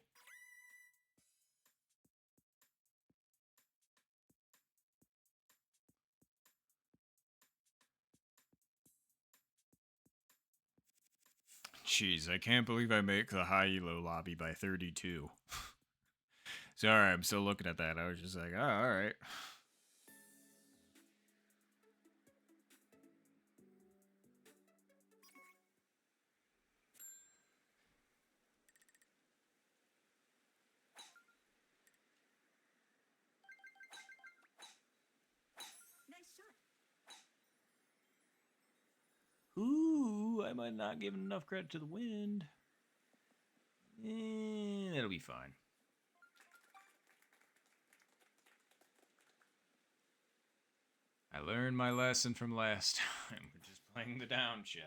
Jeez, I can't believe I make the high elo lobby by 32. Sorry, I'm still looking at that. I was just like, oh, all right. Nice shot. Ooh, I might not give enough credit to the wind. That'll be fine. I learned my lesson from last time. We're just playing the down shot here.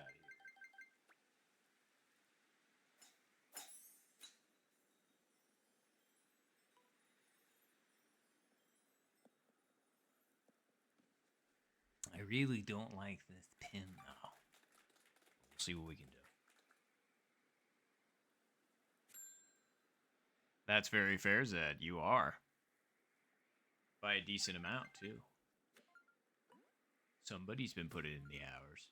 I really don't like this pin, though. We'll see what we can do. That's very fair, Zed. You are. By a decent amount, too. Somebody's been putting in the hours.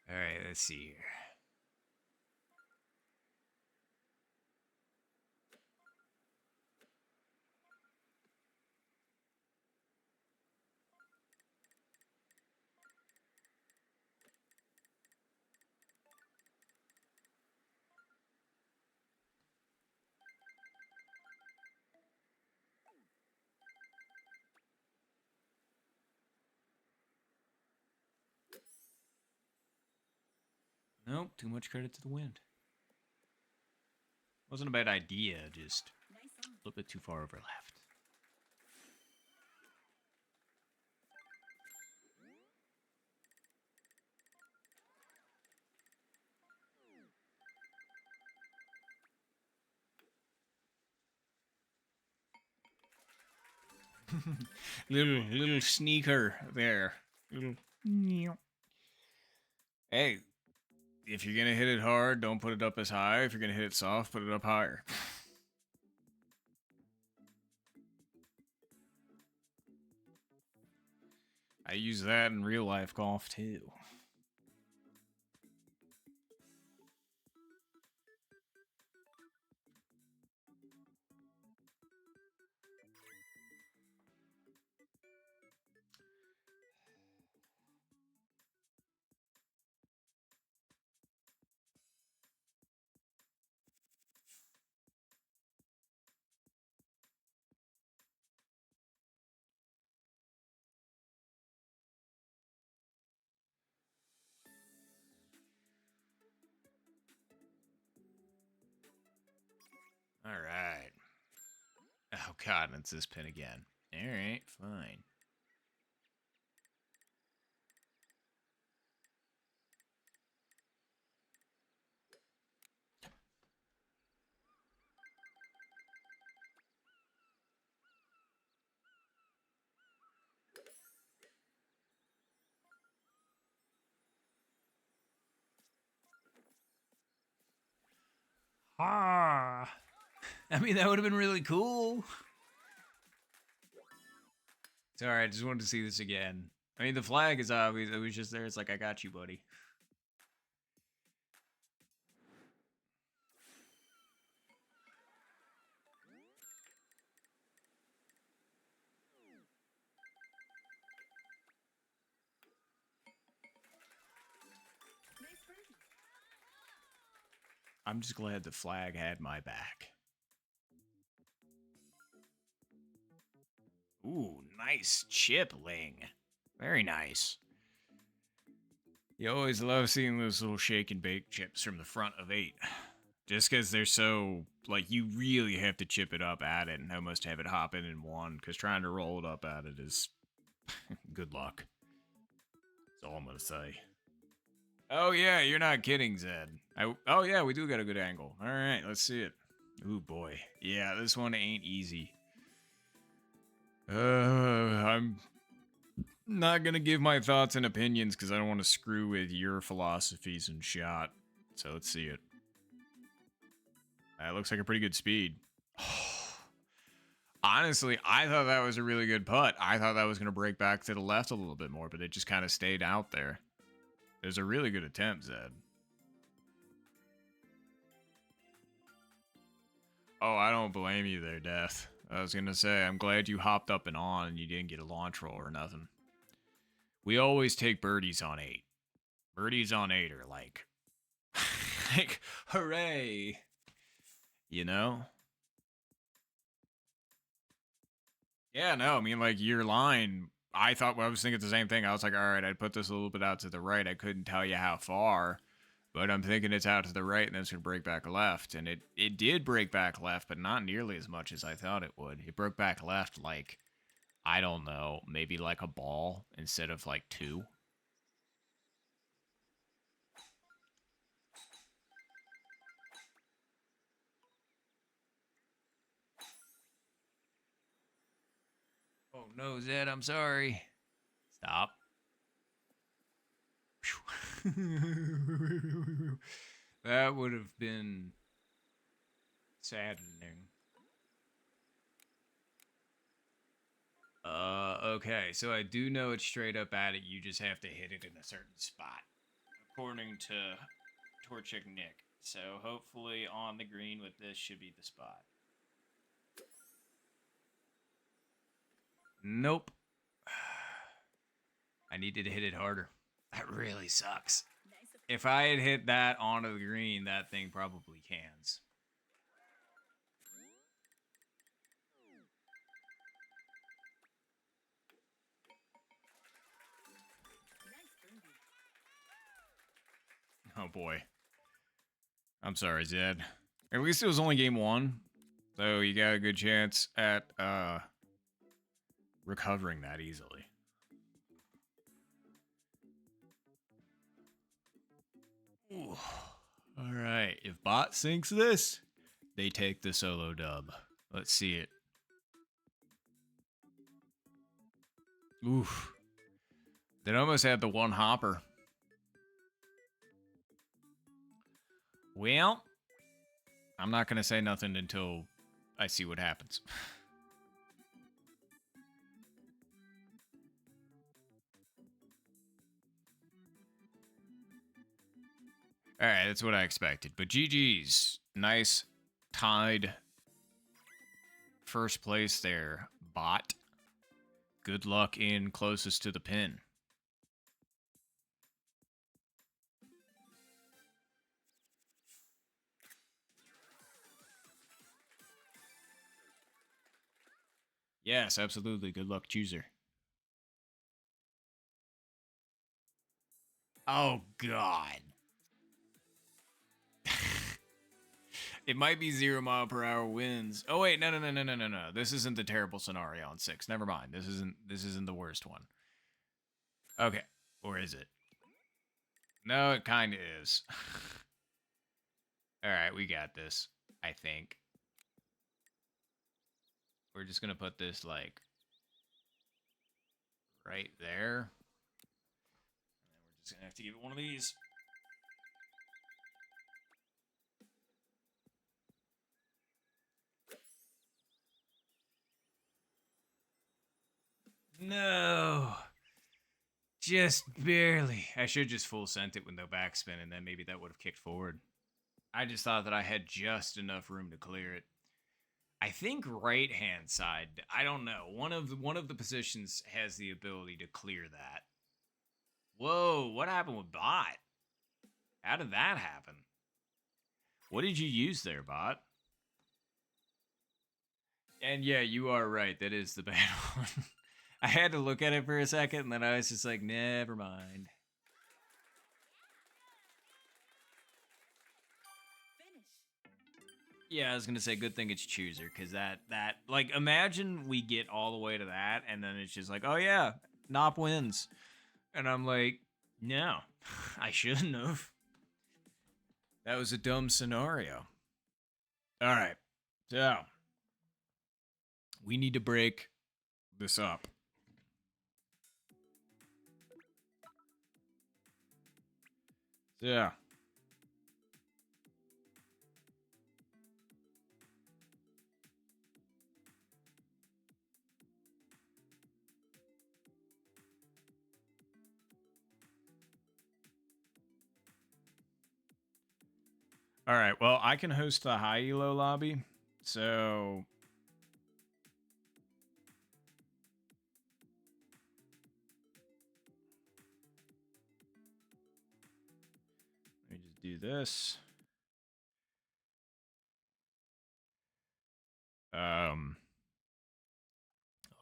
Alright, let's see here. Nope, too much credit to the wind. Wasn't a bad idea, just Nice a on. little bit too far over left. little sneaker there. Little. Hey, if you're gonna hit it hard, don't put it up as high. If you're gonna hit it soft, put it up higher. I use that in real life golf too. All right. Oh god, it's this pin again. All right, fine. Ah. I mean, that would have been really cool. Sorry, I just wanted to see this again. I mean, the flag is obvious. It was just there. It's like, I got you, buddy. Nice birdie. I'm just glad the flag had my back. Ooh, nice chipling. Very nice. You always love seeing those little shake and bake chips from the front of 8. Just because they're so, like, you really have to chip it up at it and almost have it hop in 1, because trying to roll it up at it is good luck. That's all I'm going to say. Oh, yeah, you're not kidding, Zed. Oh, yeah, we do got a good angle. All right, let's see it. Ooh, boy. Yeah, this one ain't easy. I'm not gonna give my thoughts and opinions because I don't want to screw with your philosophies and shot. So let's see it. That looks like a pretty good speed. Honestly, I thought that was a really good putt. I thought that was gonna break back to the left a little bit more, but it just kind of stayed out there. It was a really good attempt, Zed. Oh, I don't blame you there, Death. I was gonna say, I'm glad you hopped up and on and you didn't get a launch roll or nothing. We always take birdies on 8. Birdies on 8 are like, like, hooray. You know? Yeah, no, I mean, like, your line, I was thinking the same thing. I was like, all right, I'd put this a little bit out to the right. I couldn't tell you how far, but I'm thinking it's out to the right and then it's going to break back left. And it did break back left, but not nearly as much as I thought it would. It broke back left like, I don't know, maybe like a ball instead of like 2. Oh no, Zed, I'm sorry. Stop. That would have been saddening. Okay, so I do know it's straight up at it. You just have to hit it in a certain spot, according to Torchic Nick. So hopefully on the green with this should be the spot. Nope. I needed to hit it harder. That really sucks. Nice. If I had hit that onto the green, that thing probably cans. Nice birdie. Oh boy. I'm sorry, Zed. At least it was only game 1, so you got a good chance at recovering that easily. Ooh. All right, if bot sinks this, they take the solo dub. Let's see it. Oof. They almost had the one hopper. Well, I'm not going to say nothing until I see what happens. All right, that's what I expected. But GG's. Nice tied first place there, bot. Good luck in closest to the pin. Yes, absolutely. Good luck, chooser. Oh, God. It might be 0 mile per hour winds. Oh wait, no. This isn't the terrible scenario on 6. Never mind. This isn't the worst one. Okay, or is it? No, it kind of is. All right, we got this. I think. We're just gonna put this like right there. And then we're just gonna have to give it one of these. No. Just barely. I should just full sent it with no backspin, and then maybe that would have kicked forward. I just thought that I had just enough room to clear it. I think right hand side. I don't know. One of the positions has the ability to clear that. Whoa! What happened with bot? How did that happen? What did you use there, bot? And yeah, you are right. That is the bad one. I had to look at it for a second, and then I was just like, never mind. Finish. Yeah, I was gonna say, good thing it's chooser, because that like, imagine we get all the way to that, and then it's just like, oh yeah, Nop wins, and I'm like, no, I shouldn't have. That was a dumb scenario. All right, so we need to break this up. Yeah. All right. Well, I can host the high elo lobby. So let me just do this.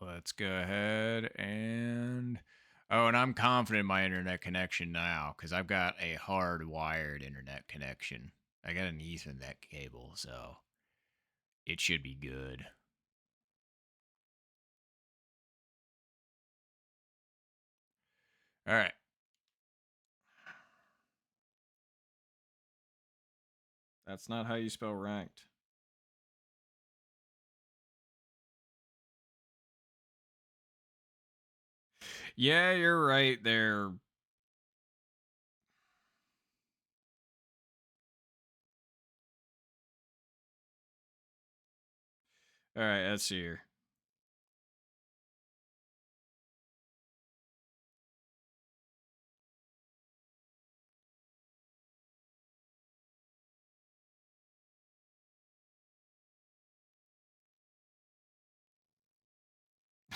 Let's go ahead and and I'm confident in my internet connection now because I've got a hardwired internet connection. I got an Ethernet cable, so it should be good. All right. That's not how you spell ranked. Yeah, you're right there. All right, let's see here.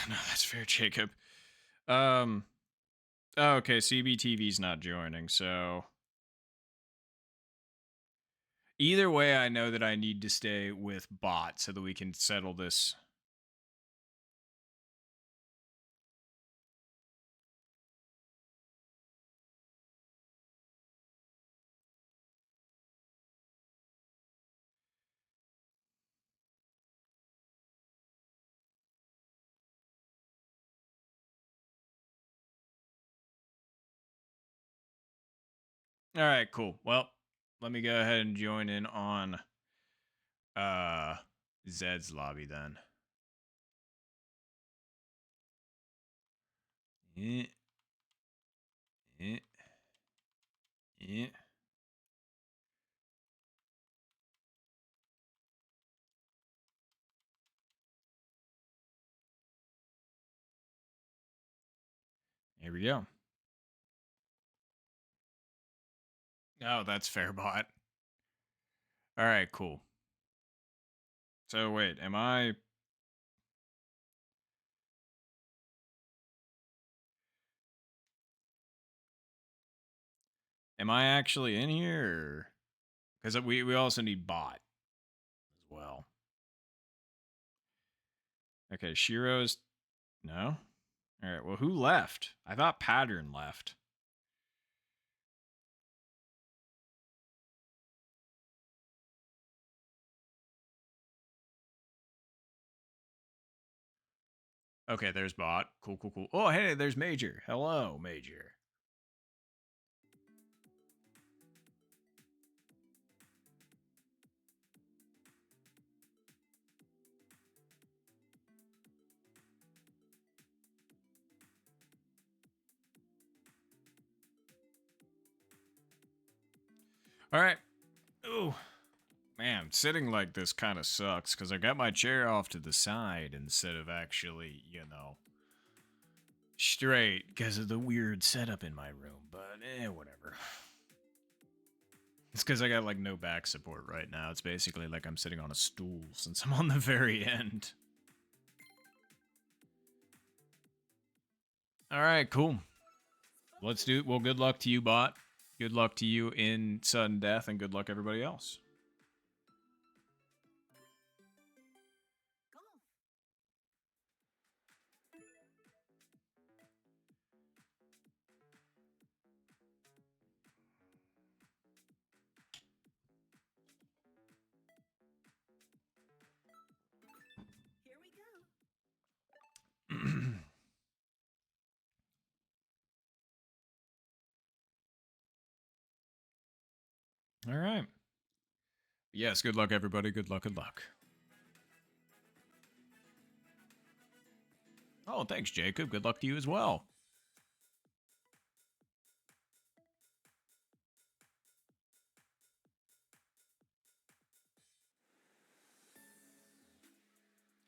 No, that's fair, Jacob. Oh, okay, CBTV's not joining, so either way, I know that I need to stay with bot so that we can settle this. All right, cool. Well, let me go ahead and join in on Zed's lobby then. Eh, eh, eh. Here we go. Oh, that's fair, bot. All right, cool. So wait, am I actually in here? Because we also need bot as well. Okay, Shiro's no. All right, well, who left? I thought Pattern left. Okay, there's bot. Cool, cool, cool. Oh, hey, there's Major. Hello, Major. All right. Ooh, man, sitting like this kind of sucks because I got my chair off to the side instead of actually, straight because of the weird setup in my room, but whatever. It's because I got like no back support right now. It's basically like I'm sitting on a stool since I'm on the very end. All right, cool. Let's do it. Well, good luck to you, bot. Good luck to you in sudden death, and good luck everybody else. Golf. Here we go. All right. Yes, good luck, everybody. Good luck, good luck. Oh, thanks, Jacob. Good luck to you as well.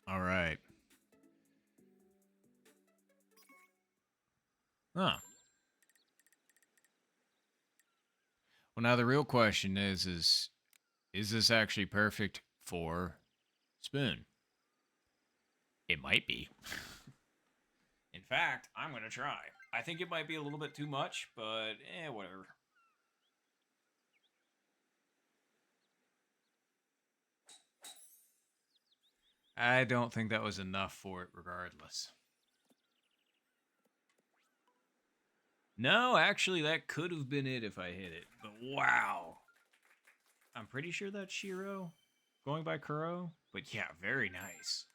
All right. Huh. Well, now the real question is this actually perfect for Spoon? It might be. In fact, I'm going to try. I think it might be a little bit too much, but whatever. I don't think that was enough for it regardless. No, actually, that could have been it if I hit it. But wow. I'm pretty sure that's Shiro going by Kuro. But yeah, very nice. Nice birdie.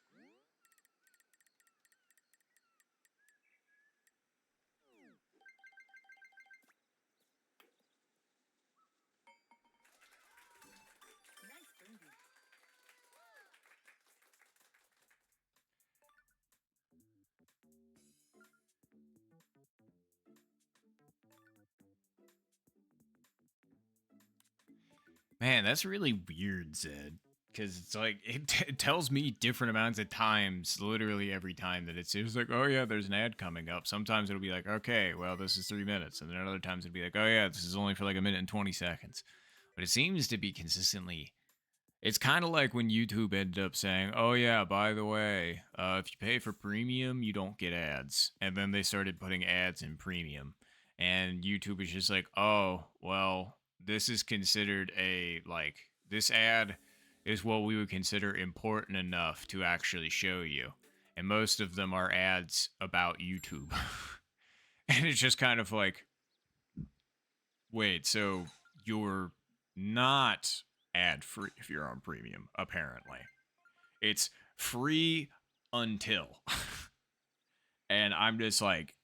Man, that's really weird, Zed. Because it's like, it tells me different amounts of times, literally every time that it's like, oh yeah, there's an ad coming up. Sometimes it'll be like, okay, well, this is 3 minutes. And then other times it'll be like, oh yeah, this is only for like a minute and 20 seconds. But it seems to be consistently. It's kind of like when YouTube ended up saying, oh yeah, by the way, if you pay for premium, you don't get ads. And then they started putting ads in premium. And YouTube is just like, oh, well, this is considered this ad is what we would consider important enough to actually show you. And most of them are ads about YouTube. And it's just kind of like, wait, so you're not ad free if you're on premium, apparently. It's free until. And I'm just like,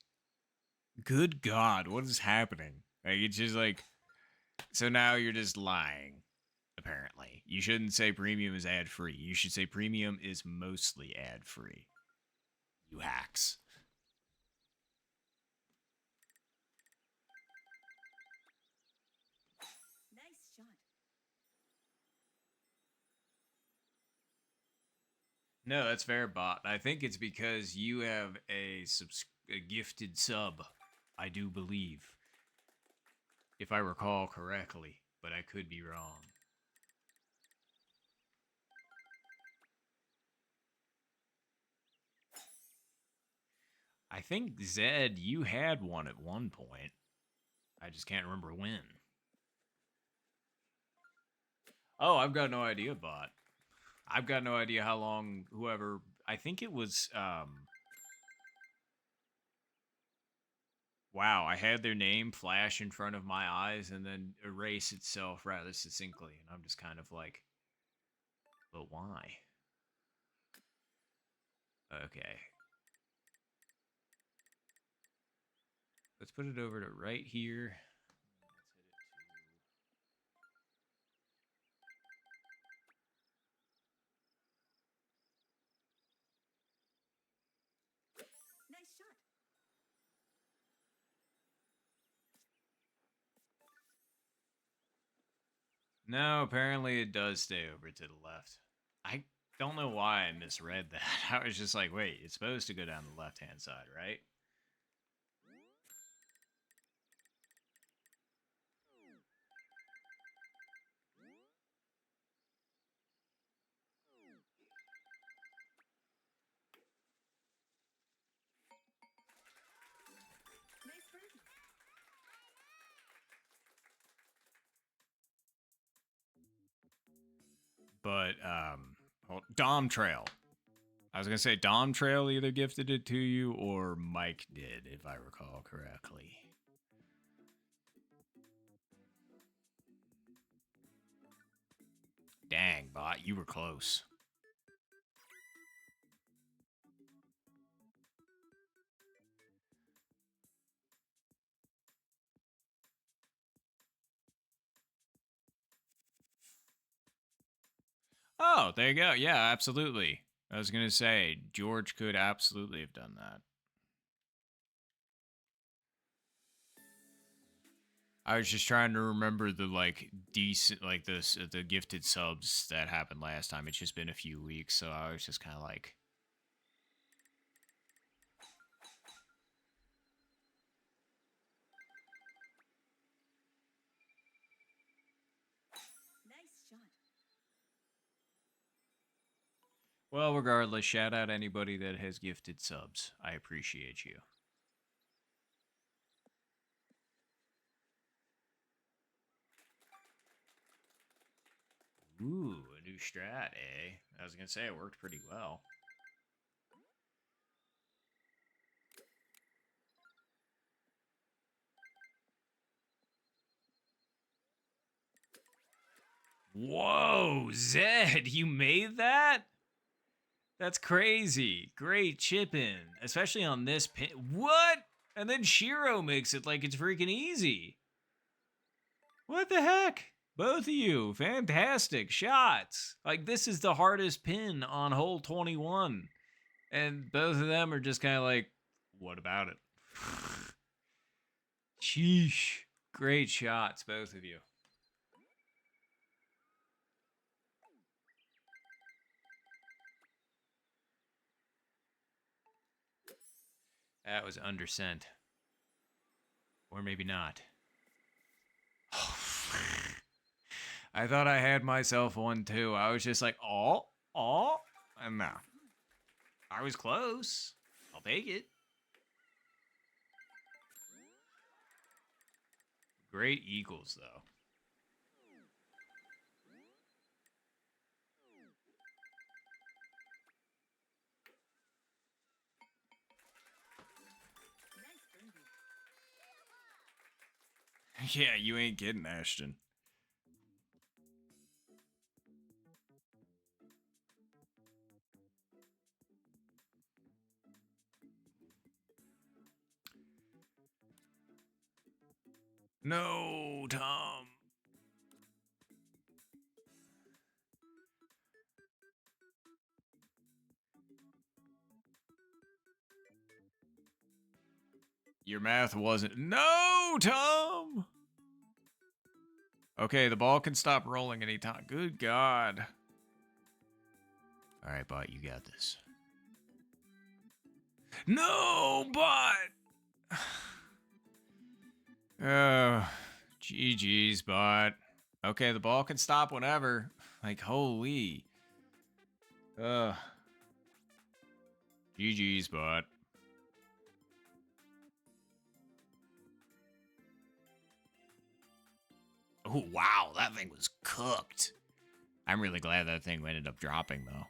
good God, what is happening? Like, it's just like, so now you're just lying, apparently. You shouldn't say premium is ad free. You should say premium is mostly ad free. You hacks. Nice shot. No, that's fair, bot. I think it's because you have a gifted sub, I do believe, if I recall correctly, but I could be wrong. I think, Zed, you had one at one point. I just can't remember when. Oh, I've got no idea, bot. I've got no idea how long whoever. I think it was. Wow, I had their name flash in front of my eyes and then erase itself rather succinctly. And I'm just kind of like, but why? Okay. Let's put it over to right here. Nice shot. No, apparently it does stay over to the left. I don't know why I misread that. I was just like, wait, it's supposed to go down the left-hand side, right? But Dom Trail. I was gonna say Dom Trail either gifted it to you or Mike did, if I recall correctly. Dang, bot, you were close. Oh, there you go. Yeah, absolutely. I was gonna say George could absolutely have done that. I was just trying to remember the like decent, like the gifted subs that happened last time. It's just been a few weeks, so I was just kind of like, Nice shot. well, regardless, shout out anybody that has gifted subs. I appreciate you. Ooh, a new strat, eh? I was gonna say it worked pretty well. Whoa, Zed, you made that? That's crazy. Great chip in, especially on this pin. What? And then Shiro makes it like it's freaking easy. What the heck? Both of you, fantastic shots. Like, this is the hardest pin on hole 21. And both of them are just kind of like, what about it? Sheesh. Great shots, both of you. That was undersent. Or maybe not. I thought I had myself one too. I was just like, oh, and no. I was close. I'll take it. Great eagles, though. Nice birdie. Yeah, you ain't kidding, Ashton. No, Tom. Your math wasn't. No, Tom. Okay, the ball can stop rolling anytime. Good God. All right, bot, you got this. No, bot. GG's, bot. Okay, the ball can stop whenever. Like, holy. GG's, bot. Oh, wow, that thing was cooked. I'm really glad that thing ended up dropping, though.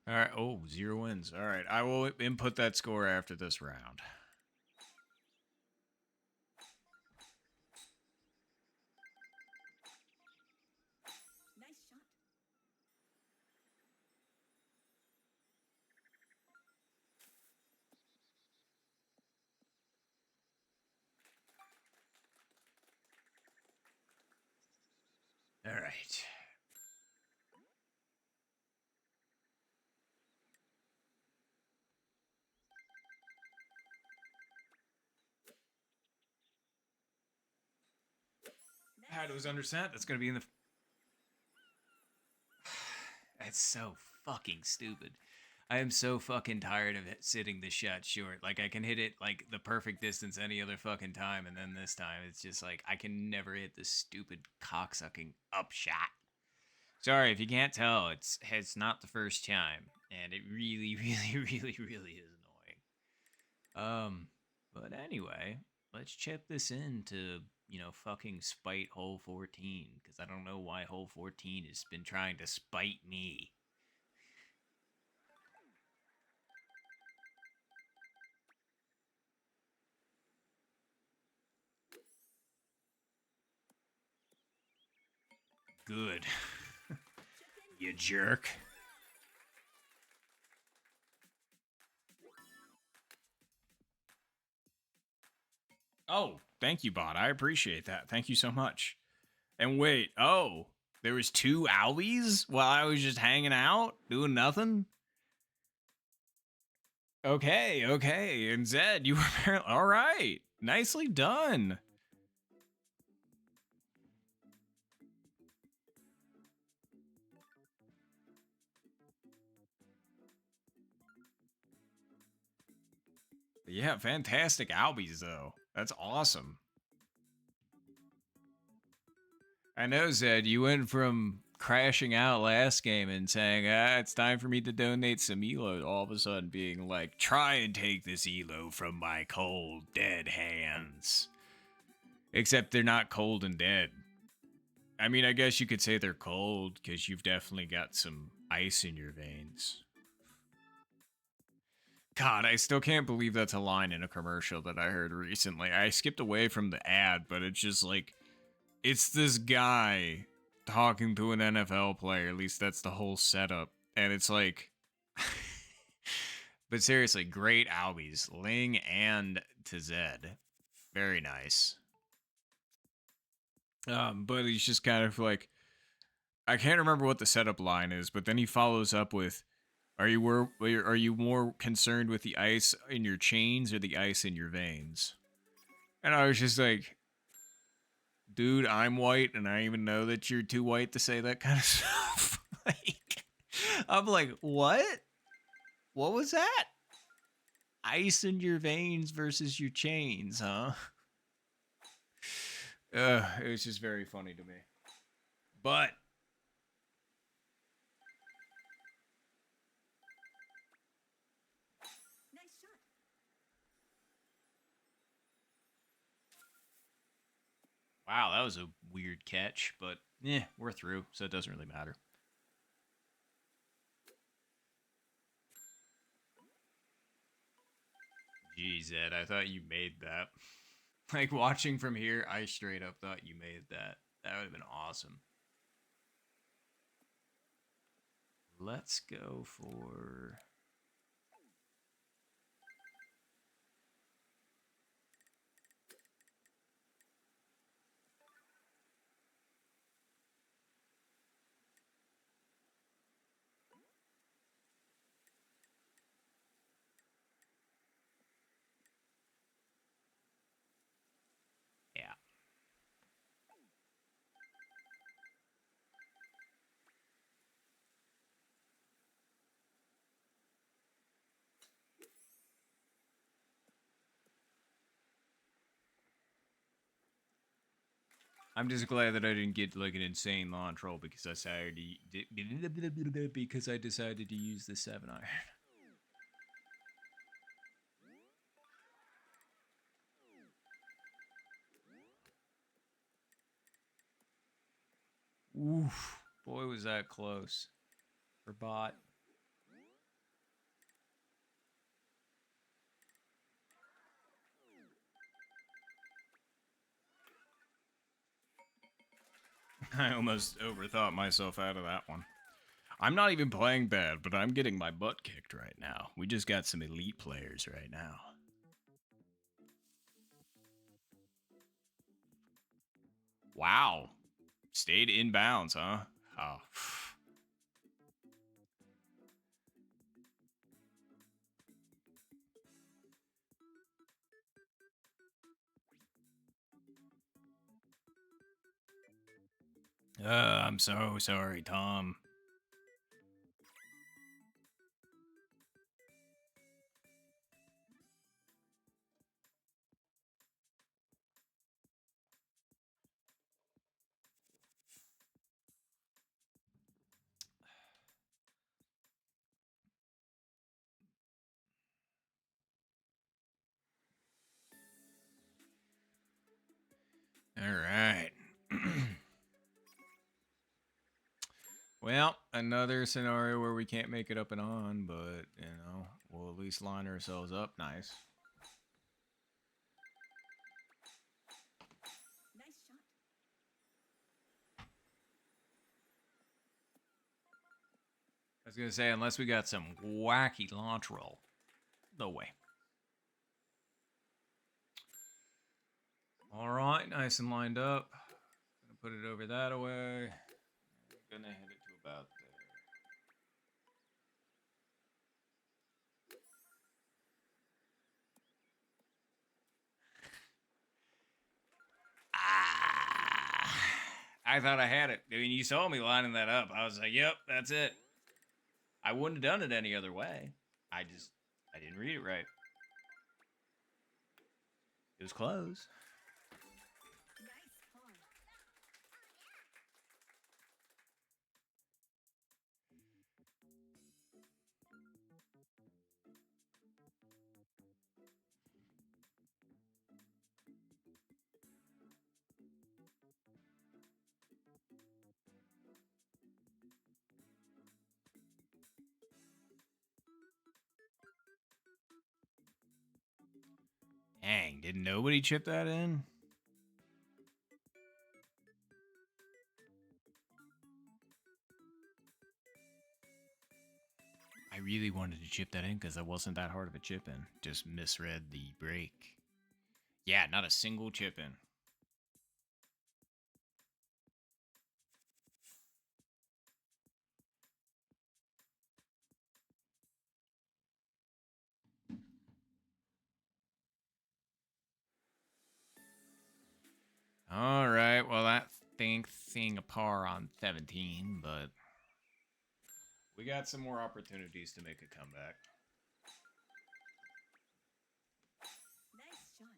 All right. Oh, 0 wins. All right. I will input that score after this round. Nice shot. All right. Nice It was under set. That's going to be in the... It's so fucking stupid. I am so fucking tired of it sitting the shot short. Like, I can hit it, like, the perfect distance any other fucking time, and then this time, it's just like, I can never hit this stupid cocksucking up shot. Sorry, if you can't tell, it's not the first time, and it really, really is annoying. But anyway, let's chip this into, fucking spite hole 14, because I don't know why hole 14 has been trying to spite me. Good. You jerk. Oh, thank you, bot. I appreciate that. Thank you so much. And wait, there was 2 Albies while I was just hanging out, doing nothing? Okay. And Zed, you were apparently... All right. Nicely done. Yeah, fantastic Albies, though. That's awesome. I know, Zed, you went from crashing out last game and saying, it's time for me to donate some elo, to all of a sudden being like, try and take this elo from my cold, dead hands. Except they're not cold and dead. I mean, I guess you could say they're cold, because you've definitely got some ice in your veins. God, I still can't believe that's a line in a commercial that I heard recently. I skipped away from the ad, but it's just like, it's this guy talking to an NFL player. At least that's the whole setup. And it's like, but seriously, great Albies. Ling and to Zed. Very nice. But he's just kind of like, I can't remember what the setup line is, but then he follows up with, are you more concerned with the ice in your chains or the ice in your veins? And I was just like, dude, I'm white, and I even know that you're too white to say that kind of stuff. I'm like, what? What was that? Ice in your veins versus your chains, huh? It was just very funny to me. But Nice shot. wow, that was a weird catch, but we're through, so it doesn't really matter. Geez, Ed, I thought you made that. Like, watching from here, I straight up thought you made that. That would have been awesome. Let's go for... yeah. I'm just glad that I didn't get like an insane launch roll because I decided to use the 7-iron. Oof, boy was that close for bot. I almost overthought myself out of that one. I'm not even playing bad, but I'm getting my butt kicked right now. We just got some elite players right now. Wow. Stayed in bounds, huh? Oh. I'm so sorry, Tom. All right. Well, another scenario where we can't make it up and on, but, you know, we'll at least line ourselves up nice. Nice shot. I was going to say, unless we got some wacky launch roll. No way. All right, nice and lined up. Gonna put it over that way. Gonna hit it to about there. Ah, I thought I had it. I mean, you saw me lining that up. I was like, yep, that's it. I wouldn't have done it any other way. I didn't read it right. It was close. Nice pawn. Dang, did nobody chip that in? I really wanted to chip that in because that wasn't that hard of a chip in. Just misread the break. Yeah, not a single chip in. All right, well, that thing apart on 17, but we got some more opportunities to make a comeback. Nice shot.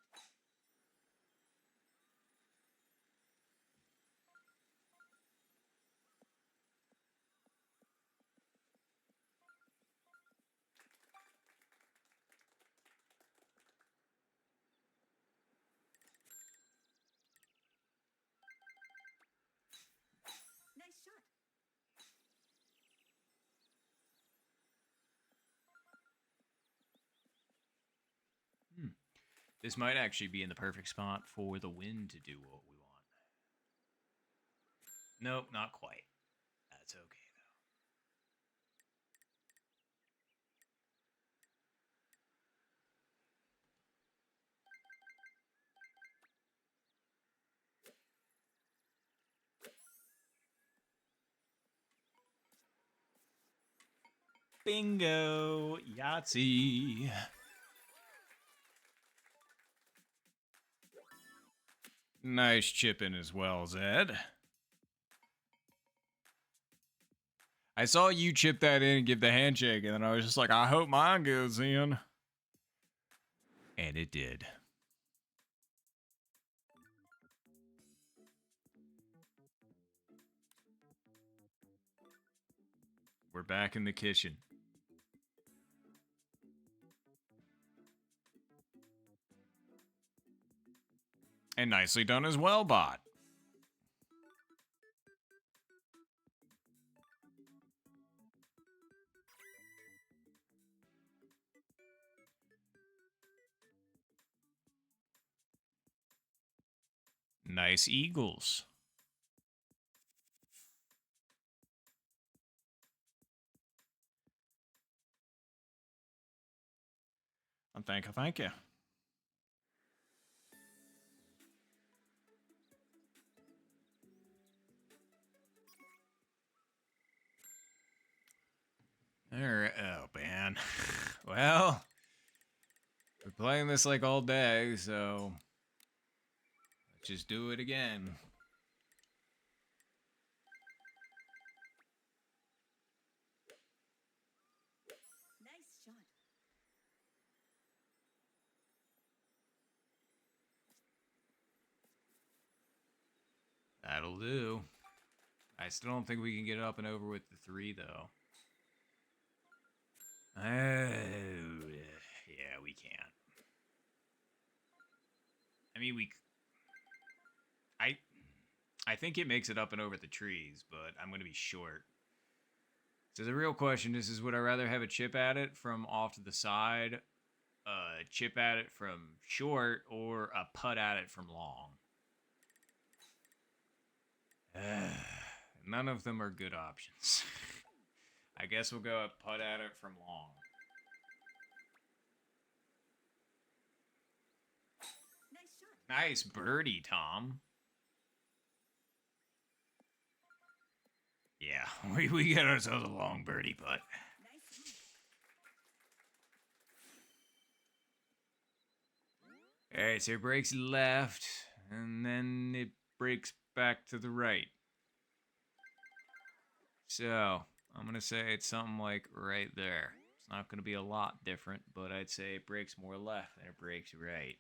Nice shot. This might actually be in the perfect spot for the wind to do what we want. Nope, not quite. That's okay, though. Bingo! Yahtzee! Nice chipping as well, Zed. I saw you chip that in and give the handshake, and then I was just like, I hope mine goes in. And it did. We're back in the kitchen. And nicely done as well, bot. Nice eagles. Thank you. All right. Oh, man. Well, we're playing this like all day, so let's just do it again. Nice shot. That'll do. I still don't think we can get up and over with the 3, though. Oh, yeah, we can't. I mean, I think it makes it up and over the trees, but I'm going to be short. So the real question is would I rather have a chip at it from off to the side, a chip at it from short, or a putt at it from long? None of them are good options. I guess we'll go a putt at it from long. Nice shot. Nice birdie, Tom. Yeah, we get ourselves a long birdie putt. Nice one. Alright, so it breaks left, and then it breaks back to the right. So, I'm going to say it's something like right there. It's not going to be a lot different, but I'd say it breaks more left than it breaks right.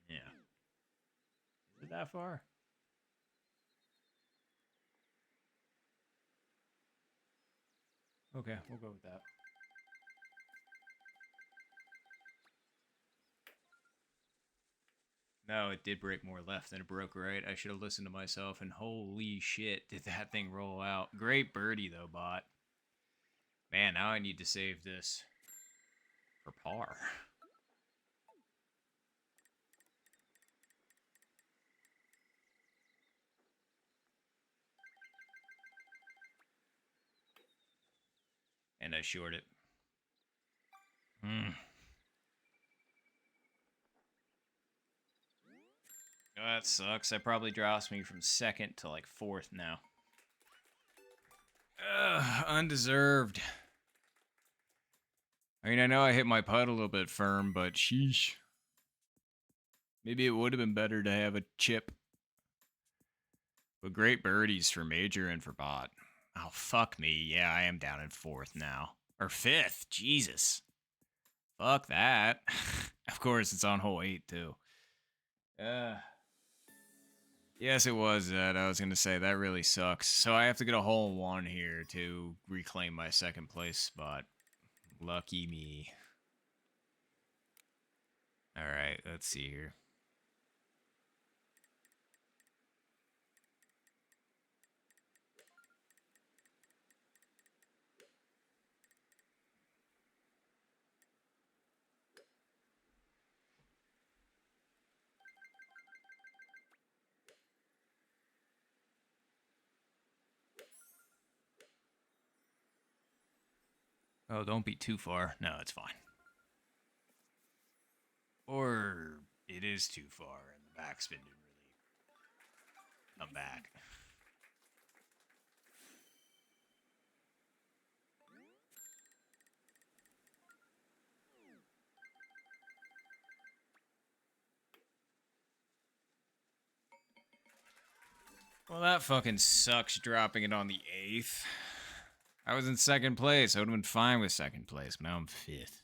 Yeah. Is it that far? Okay, we'll go with that. No, it did break more left than it broke right. I should have listened to myself, and holy shit, did that thing roll out. Great birdie, though, bot. Man, now I need to save this for par. And I short it. Oh, that sucks. That probably drops me from second to like fourth now. Undeserved. I mean, I know I hit my putt a little bit firm, but sheesh. Maybe it would have been better to have a chip. But great birdies for Major and for Bot. Oh, fuck me. Yeah, I am down in fourth now. Or fifth. Jesus. Fuck that. Of course, it's on hole 8, too. Yes, it was that. I was going to say, that really sucks. So I have to get a hole in 1 here to reclaim my second place spot. Lucky me. Alright, let's see here. Oh, don't be too far. No, it's fine. Or it is too far and the backspin didn't really come back. Well, that fucking sucks dropping it on the 8th. I was in second place. I would have been fine with second place, but now I'm 5th.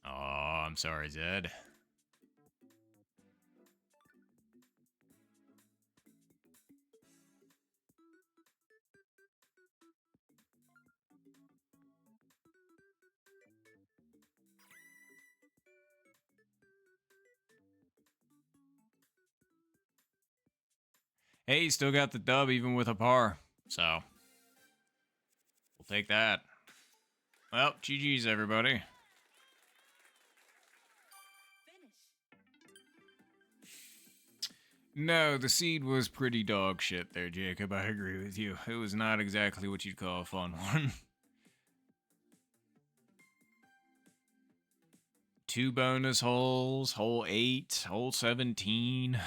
Oh, I'm sorry, Zed. Hey, you still got the dub even with a par. So, we'll take that. Well, GG's, everybody. No, the seed was pretty dog shit there, Jacob. I agree with you. It was not exactly what you'd call a fun one. 2 bonus holes, hole 8, hole 17.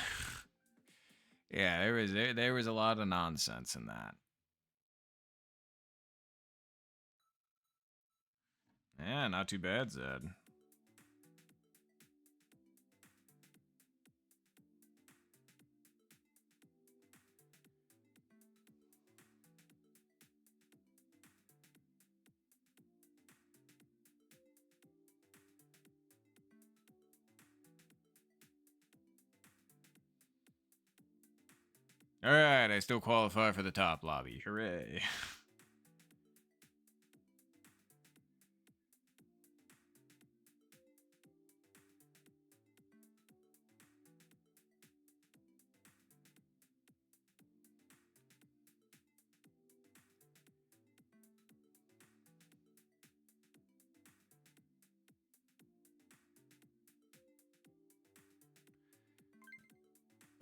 Yeah, there was a lot of nonsense in that. Yeah, not too bad, Zed. Alright, I still qualify for the top lobby. Hooray.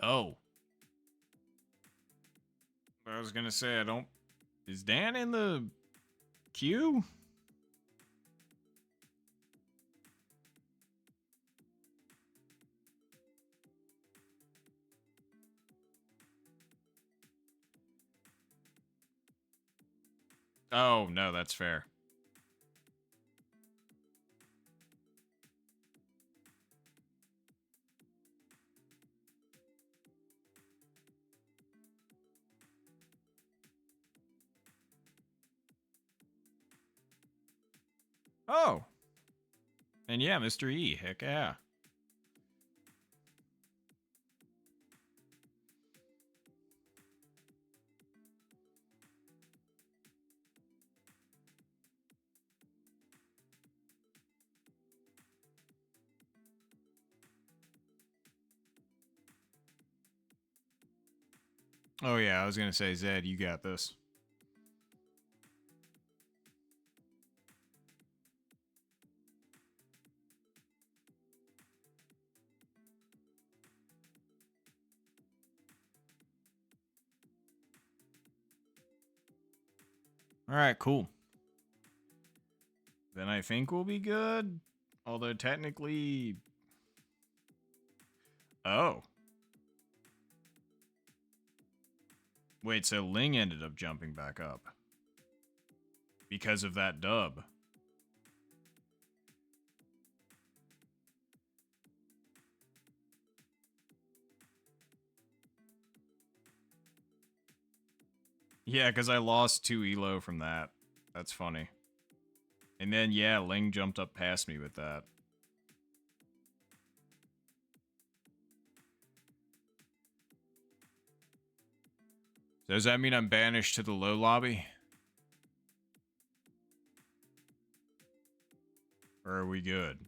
Oh. I was gonna say, I don't... Is Dan in the queue? Oh, no, that's fair. Oh. And yeah, Mr. E, heck yeah. Oh yeah, I was gonna say, Zed, you got this. Alright, cool. Then I think we'll be good. Although technically... Oh. Wait, so Ling ended up jumping back up. Because of that dub. Yeah, because I lost 2 elo from that. That's funny. And then, yeah, Ling jumped up past me with that. So does that mean I'm banished to the low lobby? Or are we good?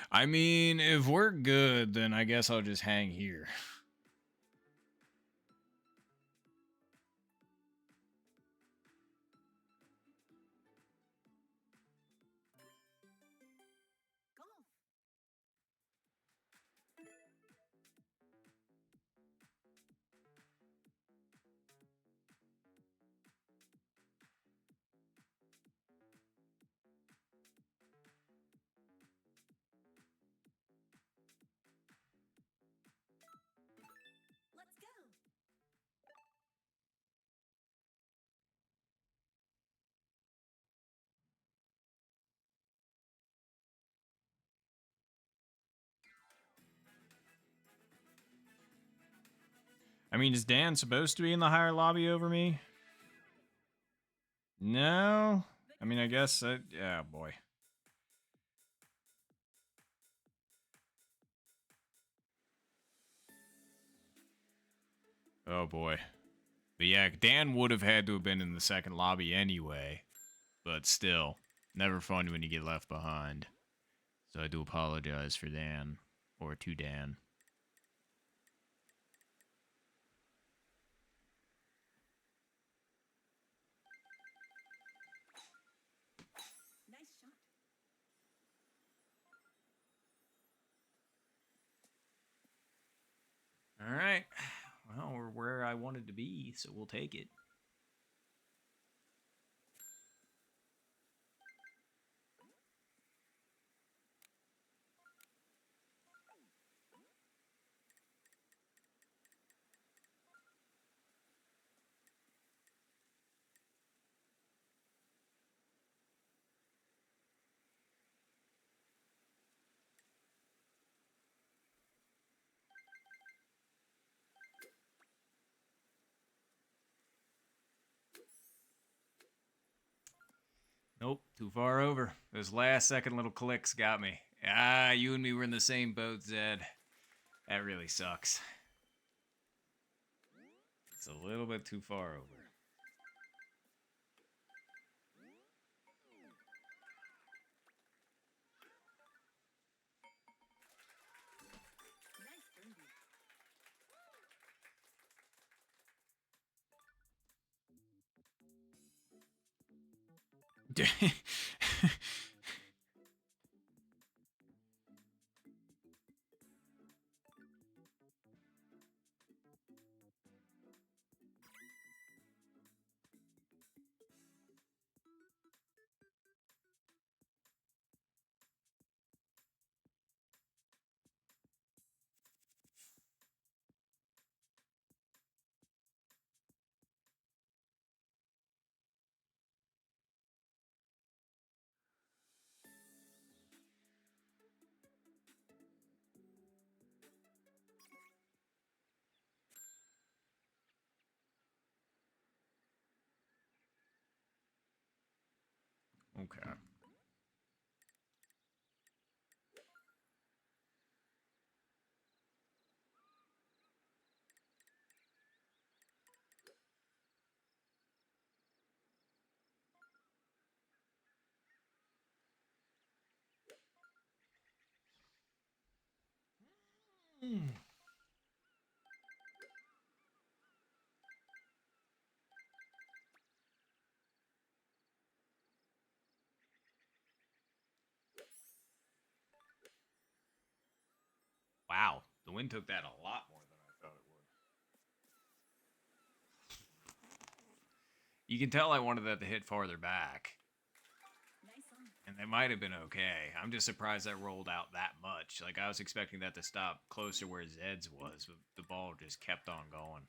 I mean, if we're good, then I guess I'll just hang here. Golf. Let's go. I mean, is Dan supposed to be in the higher lobby over me? No? I mean, I guess... yeah, boy. Oh, boy. But yeah, Dan would have had to have been in the second lobby anyway. But still, never fun when you get left behind. So I do apologize for Dan. Or to Dan. Nice shot. Alright. Well, we're where I wanted to be, so we'll take it. Nope, too far over. Those last second little clicks got me. Ah, you and me were in the same boat, Zed. That really sucks. It's a little bit too far over. Nice Okay. Hmm. Wow, the wind took that a lot more than I thought it would. You can tell I wanted that to hit farther back, Nice on. and they might have been okay. I'm just surprised that rolled out that much. Like, I was expecting that to stop closer where Zed's was, but the ball just kept on going.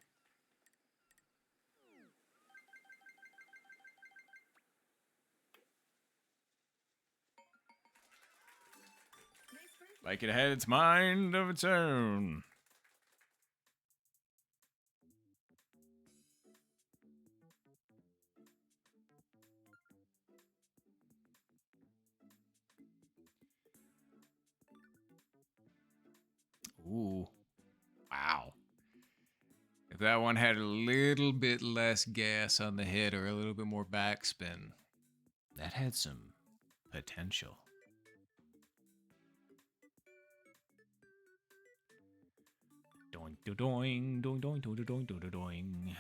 Nice birdie. Like it had its mind of its own. Ooh. Wow. If that one had a little bit less gas on the head or a little bit more backspin, that had some potential. Doing, doing, doing, doing, doing, doing, doing, doing.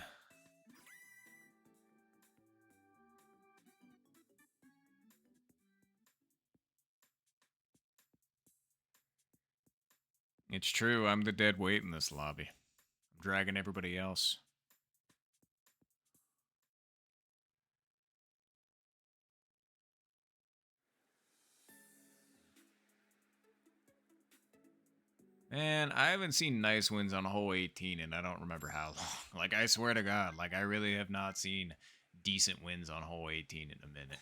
It's true, I'm the dead weight in this lobby. I'm dragging everybody else. Man, I haven't seen nice wins on hole 18 and I don't remember how long. Like, I swear to God, like, I really have not seen decent wins on hole 18 in a minute.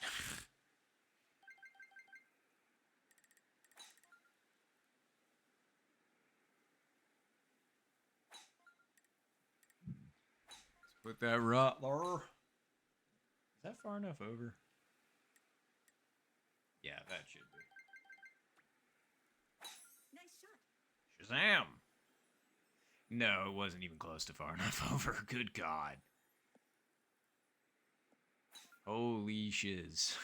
Let's put that Rottler. Is that far enough over? Yeah, that should be. Nice shot. Shazam! No, it wasn't even close to far enough over. Good God. Holy shiz.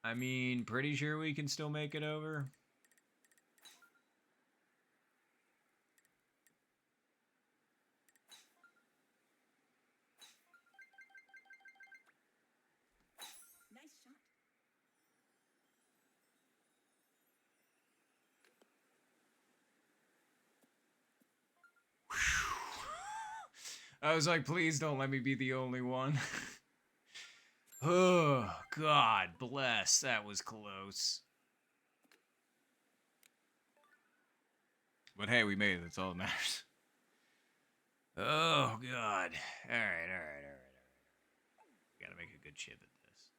I mean, pretty sure we can still make it over. Nice shot. I was like, please don't let me be the only one. Oh, God bless. That was close. But hey, we made it. That's all that matters. Oh, God. All right. We gotta make a good chip at this.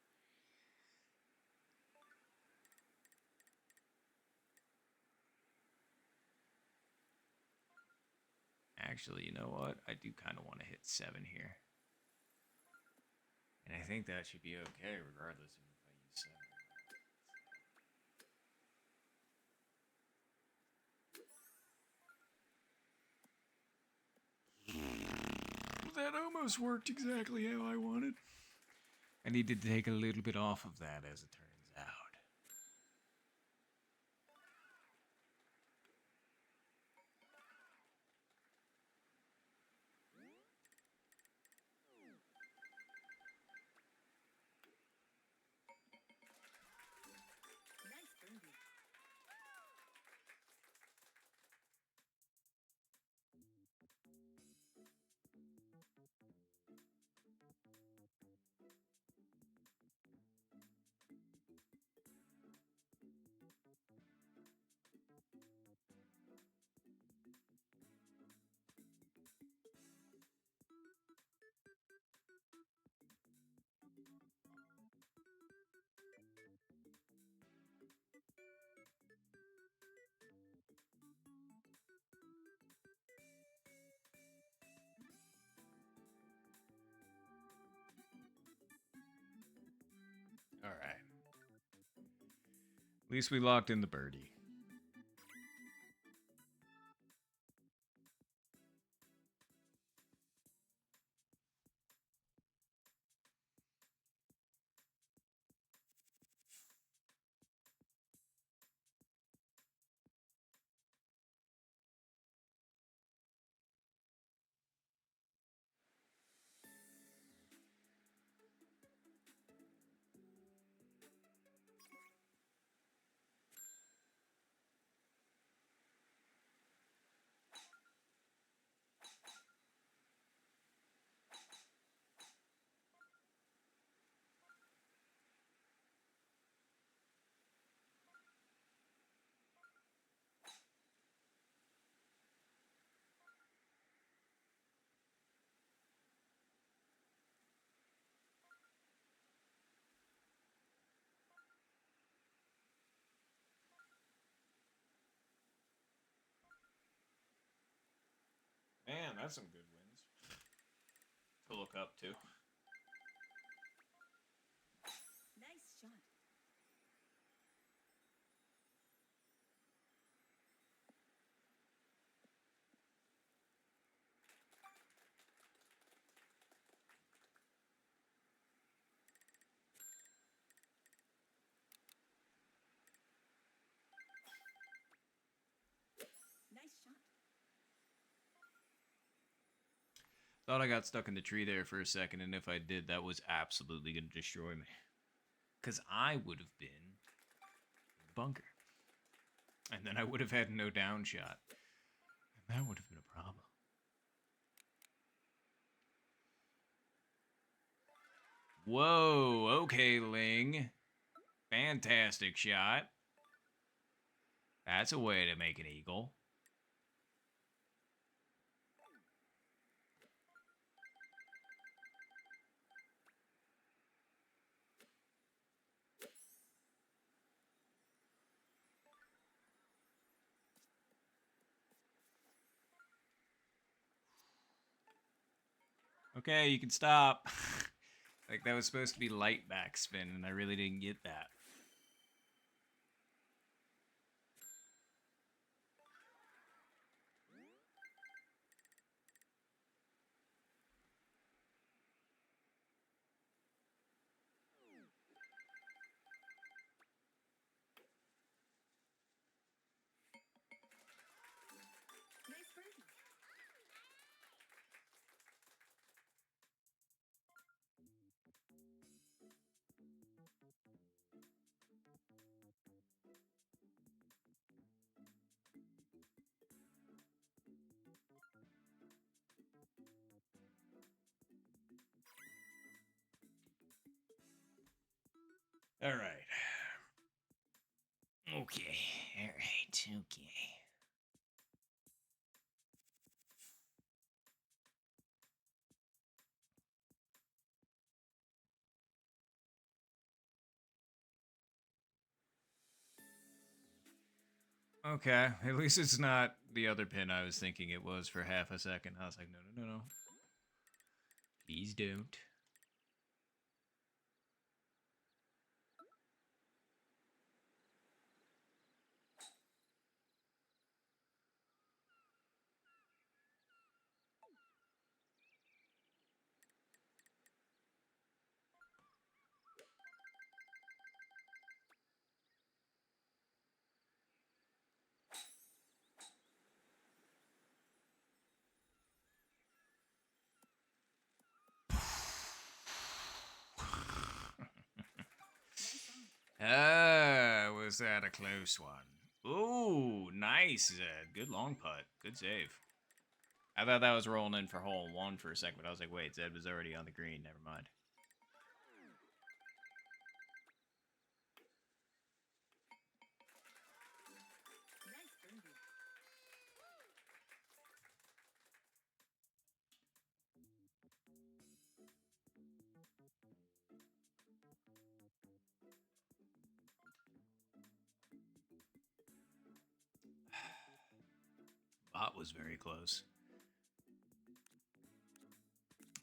Actually, you know what? I do kind of want to hit 7 here. And I think that should be okay, regardless of if I use 7. That almost worked exactly how I wanted. I need to take a little bit off of that, as it turns out. All right. At least we locked in the birdie. Man, that's some good wins to look up to. Nice shot. Nice shot. Thought I got stuck in the tree there for a second, and if I did, that was absolutely going to destroy me. Because I would have been in the bunker. And then I would have had no down shot. And that would have been a problem. Whoa, okay, Ling. Fantastic shot. That's a way to make an eagle. Okay, you can stop. Like, that was supposed to be light backspin, and I really didn't get that. Nice birdie. All right. Okay. All right. Okay. Okay. At least it's not the other pin I was thinking it was for half a second. I was like, no, no, no, no. Please don't. Nice on. Was that a close one? Ooh, nice, Zed. Good long putt. Good save. I thought that was rolling in for hole one for a second, but I was like, wait, Zed was already on the green. Never mind. Nice Bot was very close.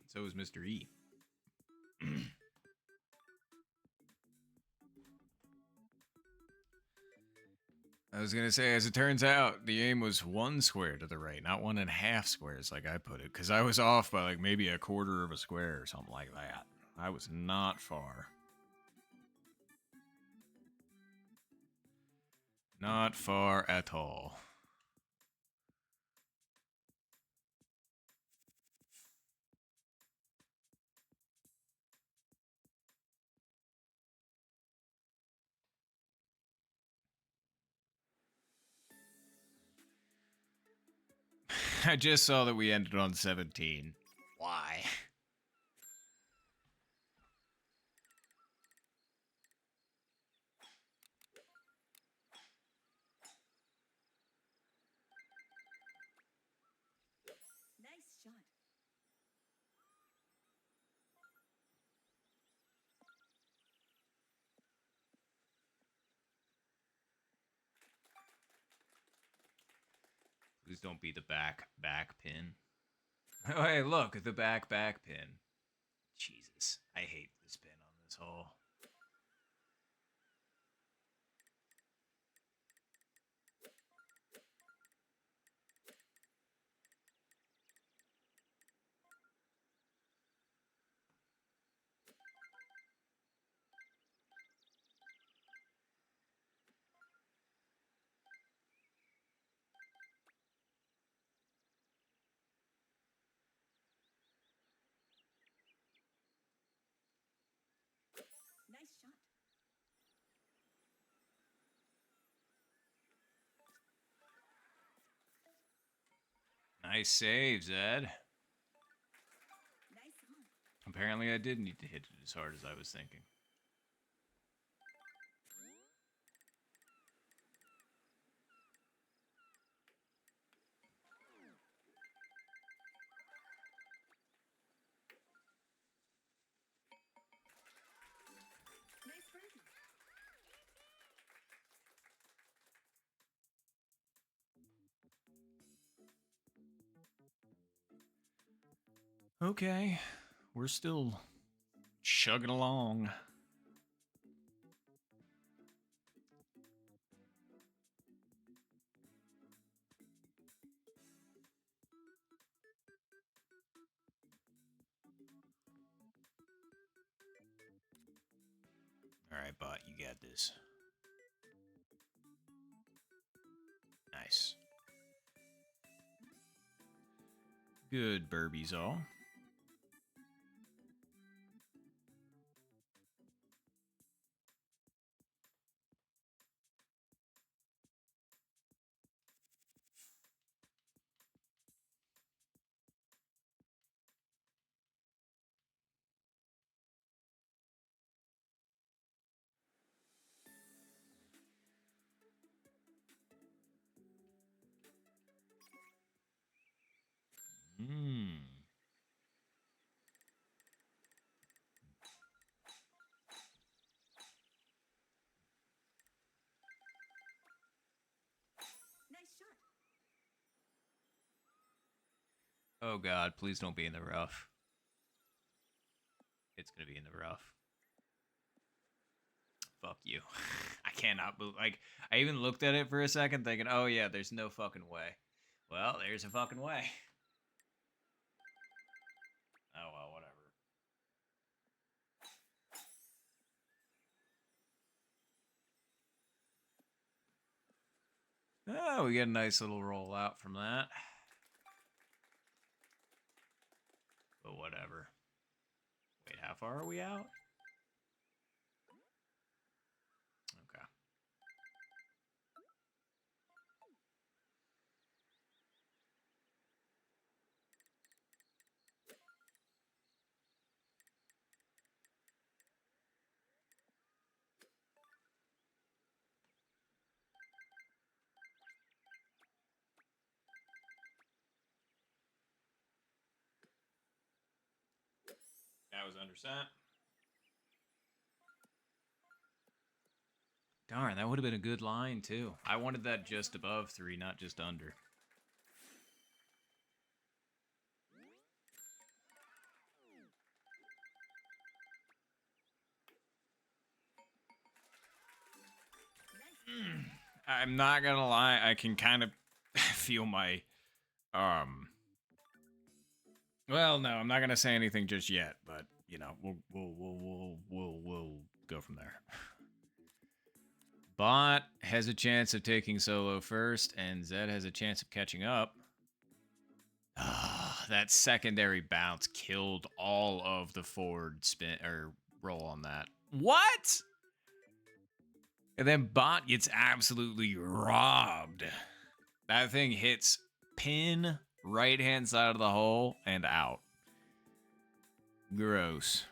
So was Mr. E. I was gonna say, as it turns out, the aim was 1 square to the right, not 1.5 squares like I put it, because I was off by like maybe a quarter of a square or something like that. I was not far. Not far at all. I just saw that we ended on 17. Why? Nice shot. Please don't be the back pin. Oh, hey, look, the back pin. Jesus, I hate this pin on this hole. Nice shot. Nice save, Zed. Nice home. Apparently, I did need to hit it as hard as I was thinking. Nice birdie. Okay, we're still chugging along. All right, bot, you got this. Nice. Good burbies all. Hmm. Nice shot. Oh God, please don't be in the rough. It's gonna be in the rough. Fuck you. I cannot believe. Like, I even looked at it for a second, thinking, "Oh yeah, there's no fucking way." Well, there's a fucking way. Oh well, whatever. Oh, we get a nice little roll out from that. But whatever. Wait, how far are we out? Okay. That was under cent. Darn, that would have been a good line, too. I wanted that just above 3, not just under. I'm not gonna lie, I can kind of feel my well, no, I'm not gonna say anything just yet, but you know, we'll go from there. Bot has a chance of taking solo first, and Zed has a chance of catching up. That secondary bounce killed all of the forward spin or roll on that. What? And then Bot gets absolutely robbed. That thing hits pin right hand side of the hole and out. Gross.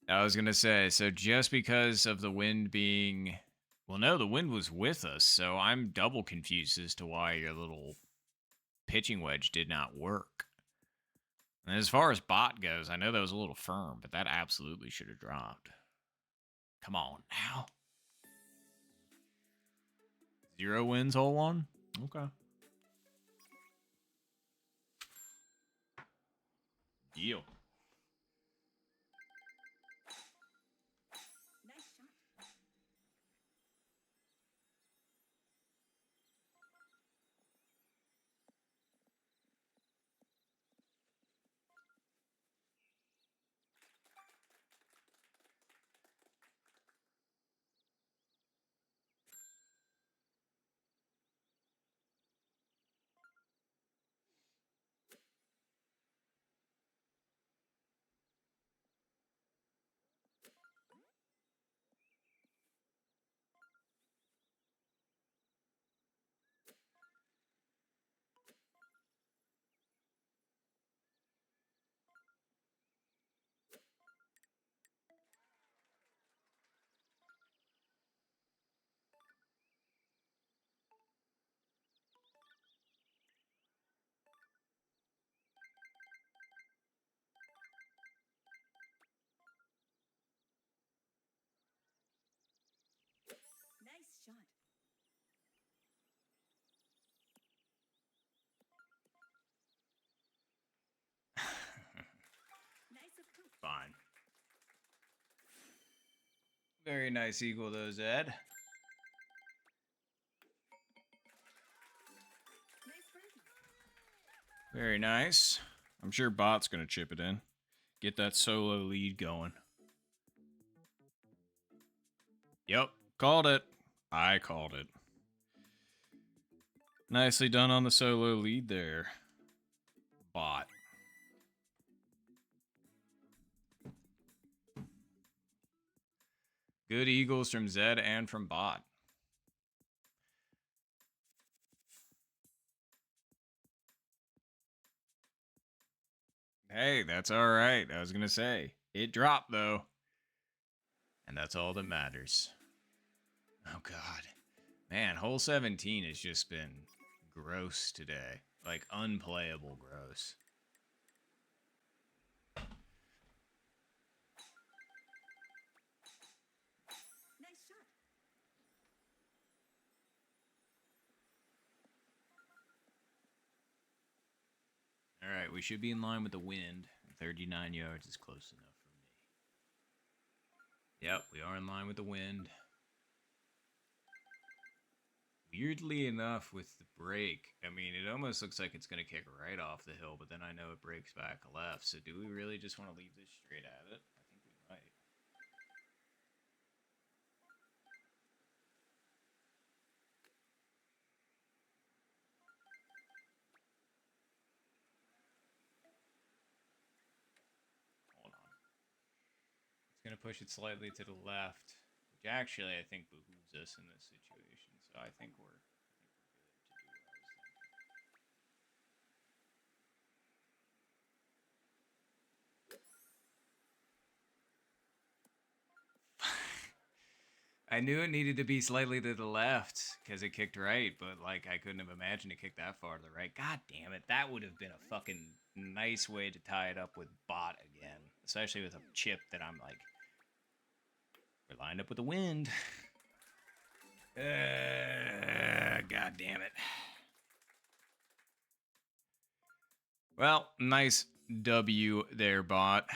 I was going to say, so just because of the wind being. Well, no, the wind was with us, so I'm double confused as to why your little pitching wedge did not work. And as far as Bot goes, I know that was a little firm, but that absolutely should have dropped. Come on now. 0 wins, hole 1? Okay. Deal. Nice shot. Nice shot. Nice approach. Fine. Very nice eagle, though, Zed. Nice birdie. Very nice. I'm sure Bot's going to chip it in. Get that solo lead going. Yep, called it. I called it. Nicely done on the solo lead there, Bot. Good eagles from Zed and from Bot. Hey, that's all right. I was going to say. It dropped, though. And that's all that matters. Oh, God. Man, hole 17 has just been gross today. Like, unplayable gross. Nice shot. All right, we should be in line with the wind. 39 yards is close enough for me. Yep, we are in line with the wind. Weirdly enough, with the break, I mean, it almost looks like it's going to kick right off the hill, but then I know it breaks back left. So do we really just want to leave this straight at it? I think we might. Hold on. It's going to push it slightly to the left, which actually I think behooves us in this situation. So I think we're good to do what I was thinking. I knew it needed to be slightly to the left because it kicked right, but like I couldn't have imagined it kicked that far to the right. God damn it. That would have been a fucking nice way to tie it up with Bot again, especially with a chip that I'm like, we're lined up with the wind. God damn it. Well, nice W there, Bot.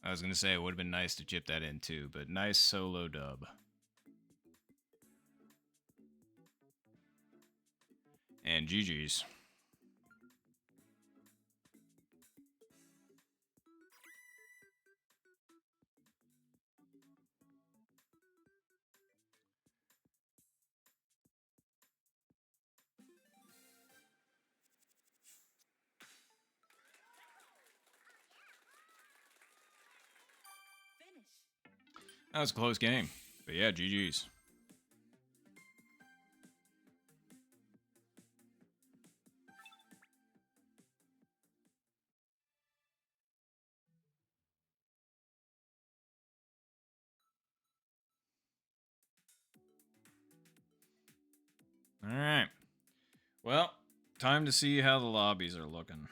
I was going to say it would have been nice to chip that in too, but nice solo dub. And GG's. Finish. That was a close game. But yeah, GG's. Alright. Well, time to see how the lobbies are looking.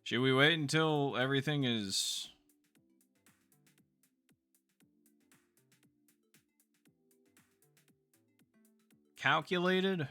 Should we wait until everything is calculated?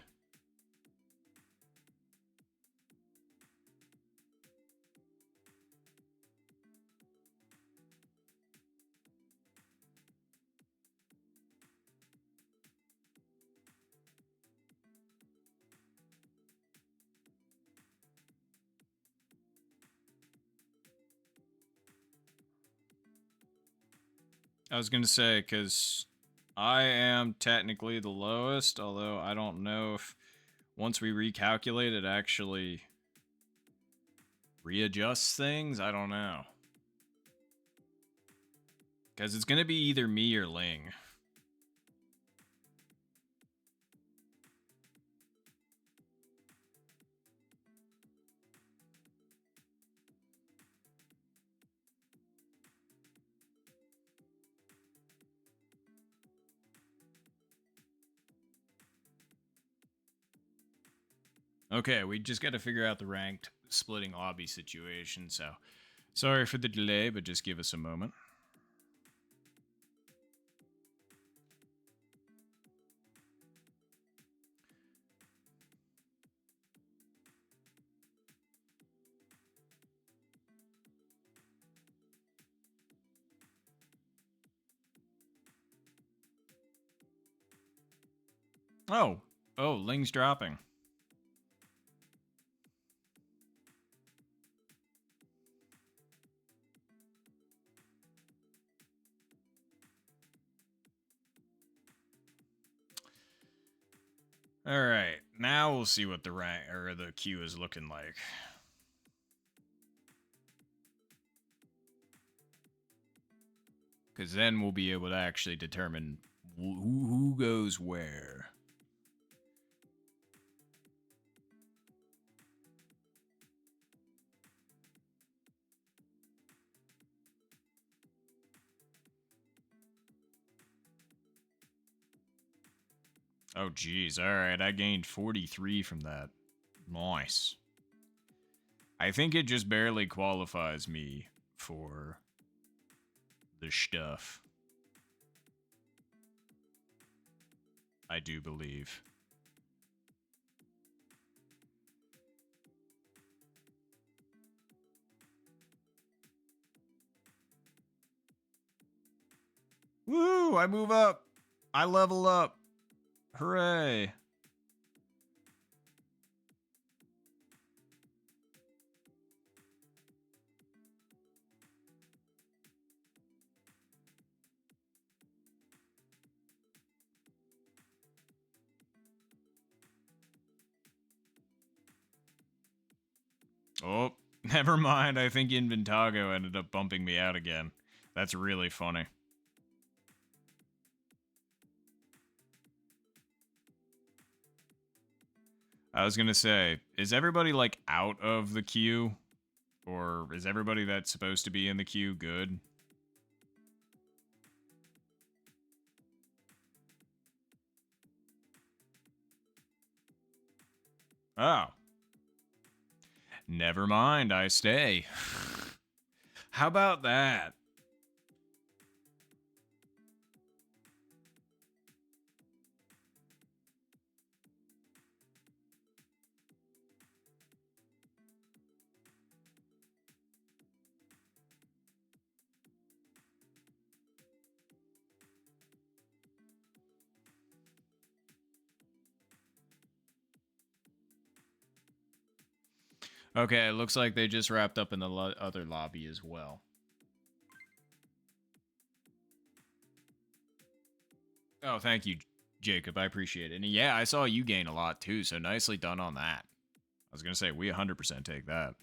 I was going to say, because I am technically the lowest, although I don't know if once we recalculate it actually readjusts things. I don't know. Because it's going to be either me or Ling. Okay, we just got to figure out the ranked splitting lobby situation, so sorry for the delay, but just give us a moment. Oh, Ling's dropping. All right, now we'll see what the rank or the queue is looking like. Because then we'll be able to actually determine who goes where. Oh, geez. All right, I gained 43 from that. Nice. I think it just barely qualifies me for the stuff. I do believe. Woo! I move up. I level up. Hooray. Oh, never mind. I think Inventago ended up bumping me out again. That's really funny. I was gonna say, is everybody like out of the queue? Or is everybody that's supposed to be in the queue good? Oh. Never mind, I stay. How about that? Okay, it looks like they just wrapped up in the other lobby as well. Oh, thank you, Jacob. I appreciate it. And yeah, I saw you gain a lot too, so nicely done on that. I was going to say, we 100% take that.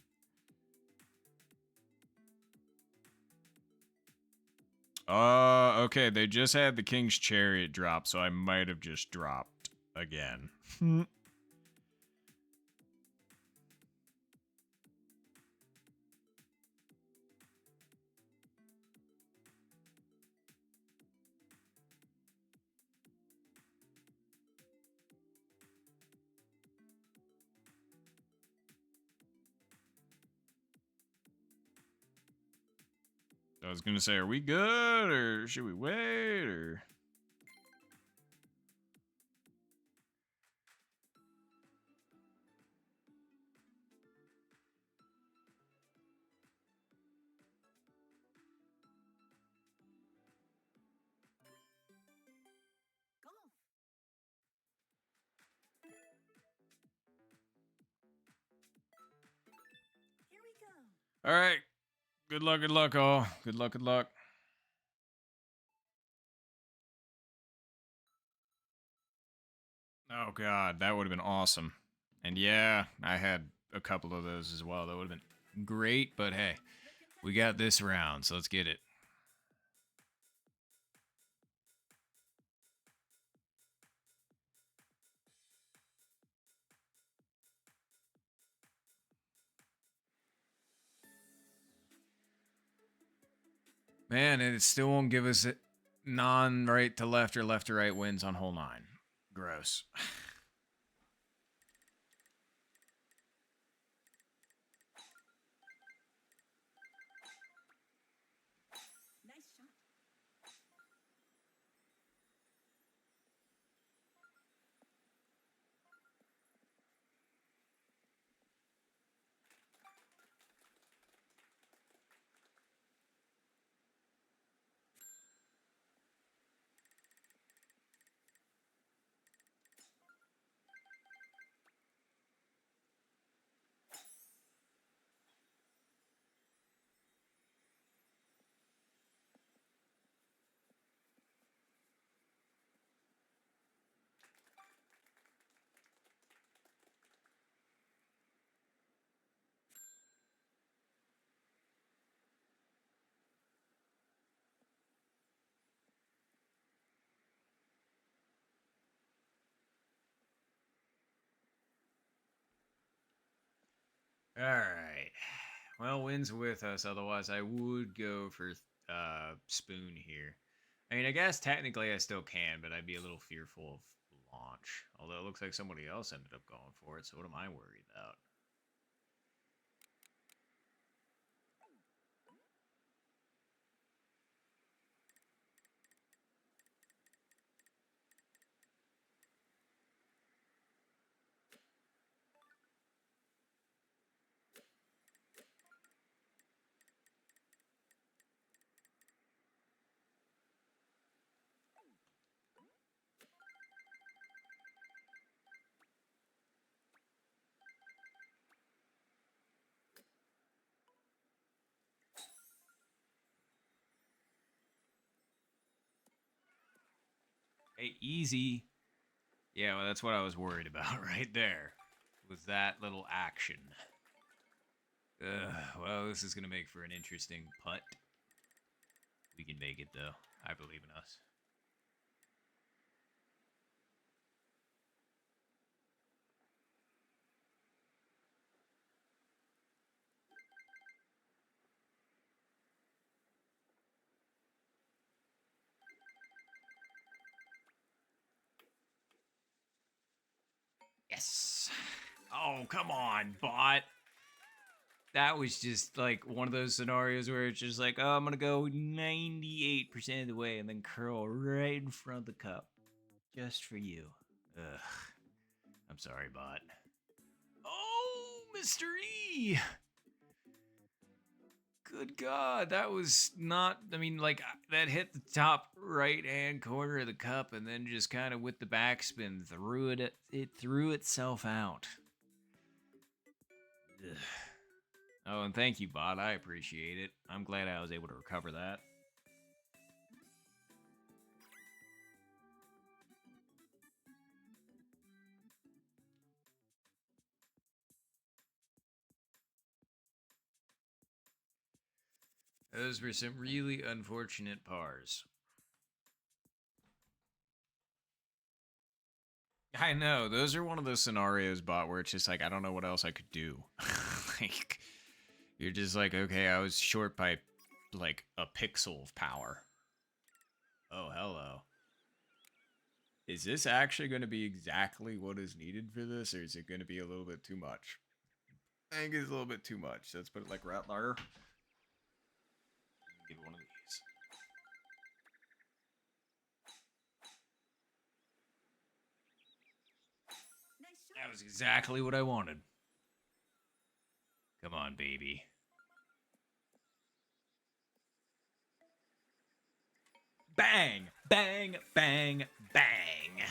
Okay, they just had the King's Chariot drop, so I might have just dropped again. I was gonna say, are we good, or should we wait, or... Golf. Here we go. Alright. Good luck, all. Good luck. Oh god, that would have been awesome. And yeah, I had a couple of those as well. That would have been great, but hey, we got this round, so let's get it. Man, and it still won't give us non-right to left or left to right wins on hole 9. Gross. Nice shot. All right. Well, wins with us. Otherwise, I would go for spoon here. I mean, I guess technically I still can, but I'd be a little fearful of launch. Although it looks like somebody else ended up going for it, so what am I worried about? Hey, easy. Yeah, well, that's what I was worried about right there. Was that little action. Well, this is going to make for an interesting putt. We can make it, though. I believe in us. Yes. Oh, come on, bot. That was just like one of those scenarios where it's just like, oh, I'm going to go 98% of the way and then curl right in front of the cup. Just for you. Ugh. I'm sorry, bot. Oh, Mr. E! Good God, that was not. I mean, like, that hit the top right hand corner of the cup and then just kind of with the backspin threw it threw itself out. Ugh. Oh, and thank you, bot. I appreciate it. I'm glad I was able to recover that. Those were some really unfortunate pars. I know. Those are one of those scenarios, bot, where it's just like, I don't know what else I could do. Like, you're just like, okay, I was short by, like, a pixel of power. Oh, hello. Is this actually going to be exactly what is needed for this, or is it going to be a little bit too much? I think it's a little bit too much. Let's put it like Rattler. Give it one of these. Nice shot. That was exactly what I wanted. Come on, baby. Bang! Bang! Bang! Bang!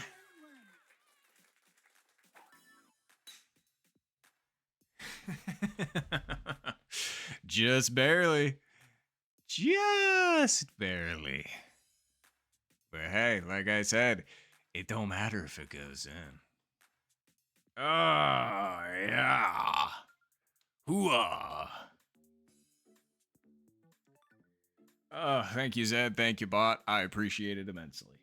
Just barely. Just barely. But hey, like I said, it don't matter if it goes in. Oh, yeah. Hooah. Oh, thank you, Zed. Thank you, bot. I appreciate it immensely.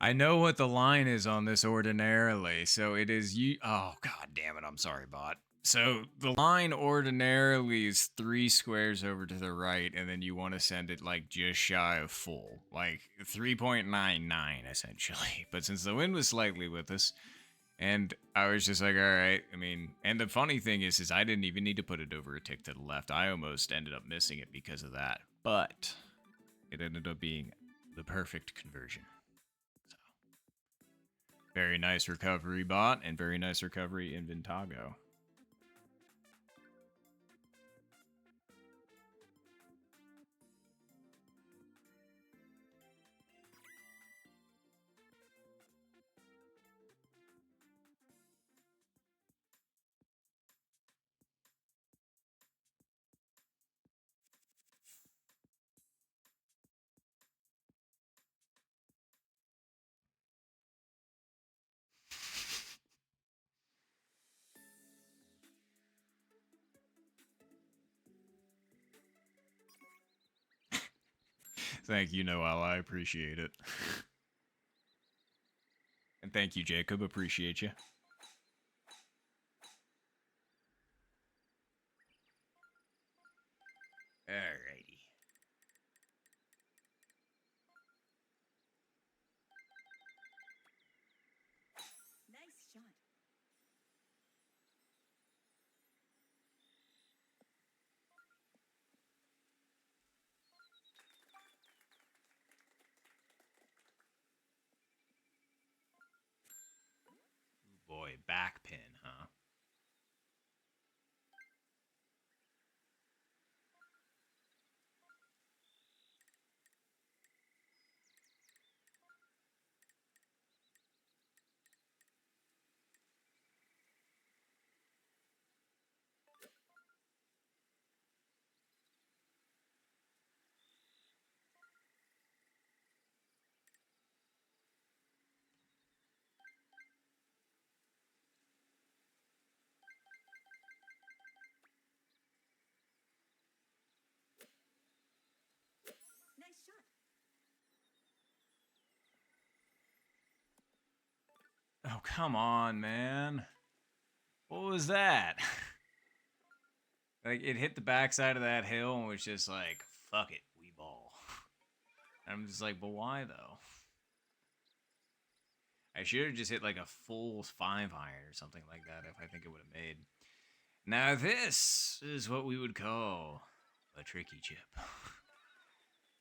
I know what the line is on this ordinarily, so it is you. Oh, god damn it. I'm sorry, bot. So the line ordinarily is 3 squares over to the right, and then you want to send it like just shy of full, like 3.99 essentially. But since the wind was slightly with us, and I was just like, all right. I mean, and the funny thing is I didn't even need to put it over a tick to the left. I almost ended up missing it because of that, but it ended up being the perfect conversion. So very nice recovery, bot, and very nice recovery in Vintago. Thank you, Noel. I appreciate it. And thank you, Jacob. Appreciate you. Alrighty. Nice shot. Boy, back pin, huh? Nice shot. Oh, come on, man. What was that? Like, it hit the backside of that hill and was just like, fuck it, we ball. And I'm just like, but why though? I should have just hit like a full 5 iron or something like that if I think it would have made. Now, this is what we would call a tricky chip.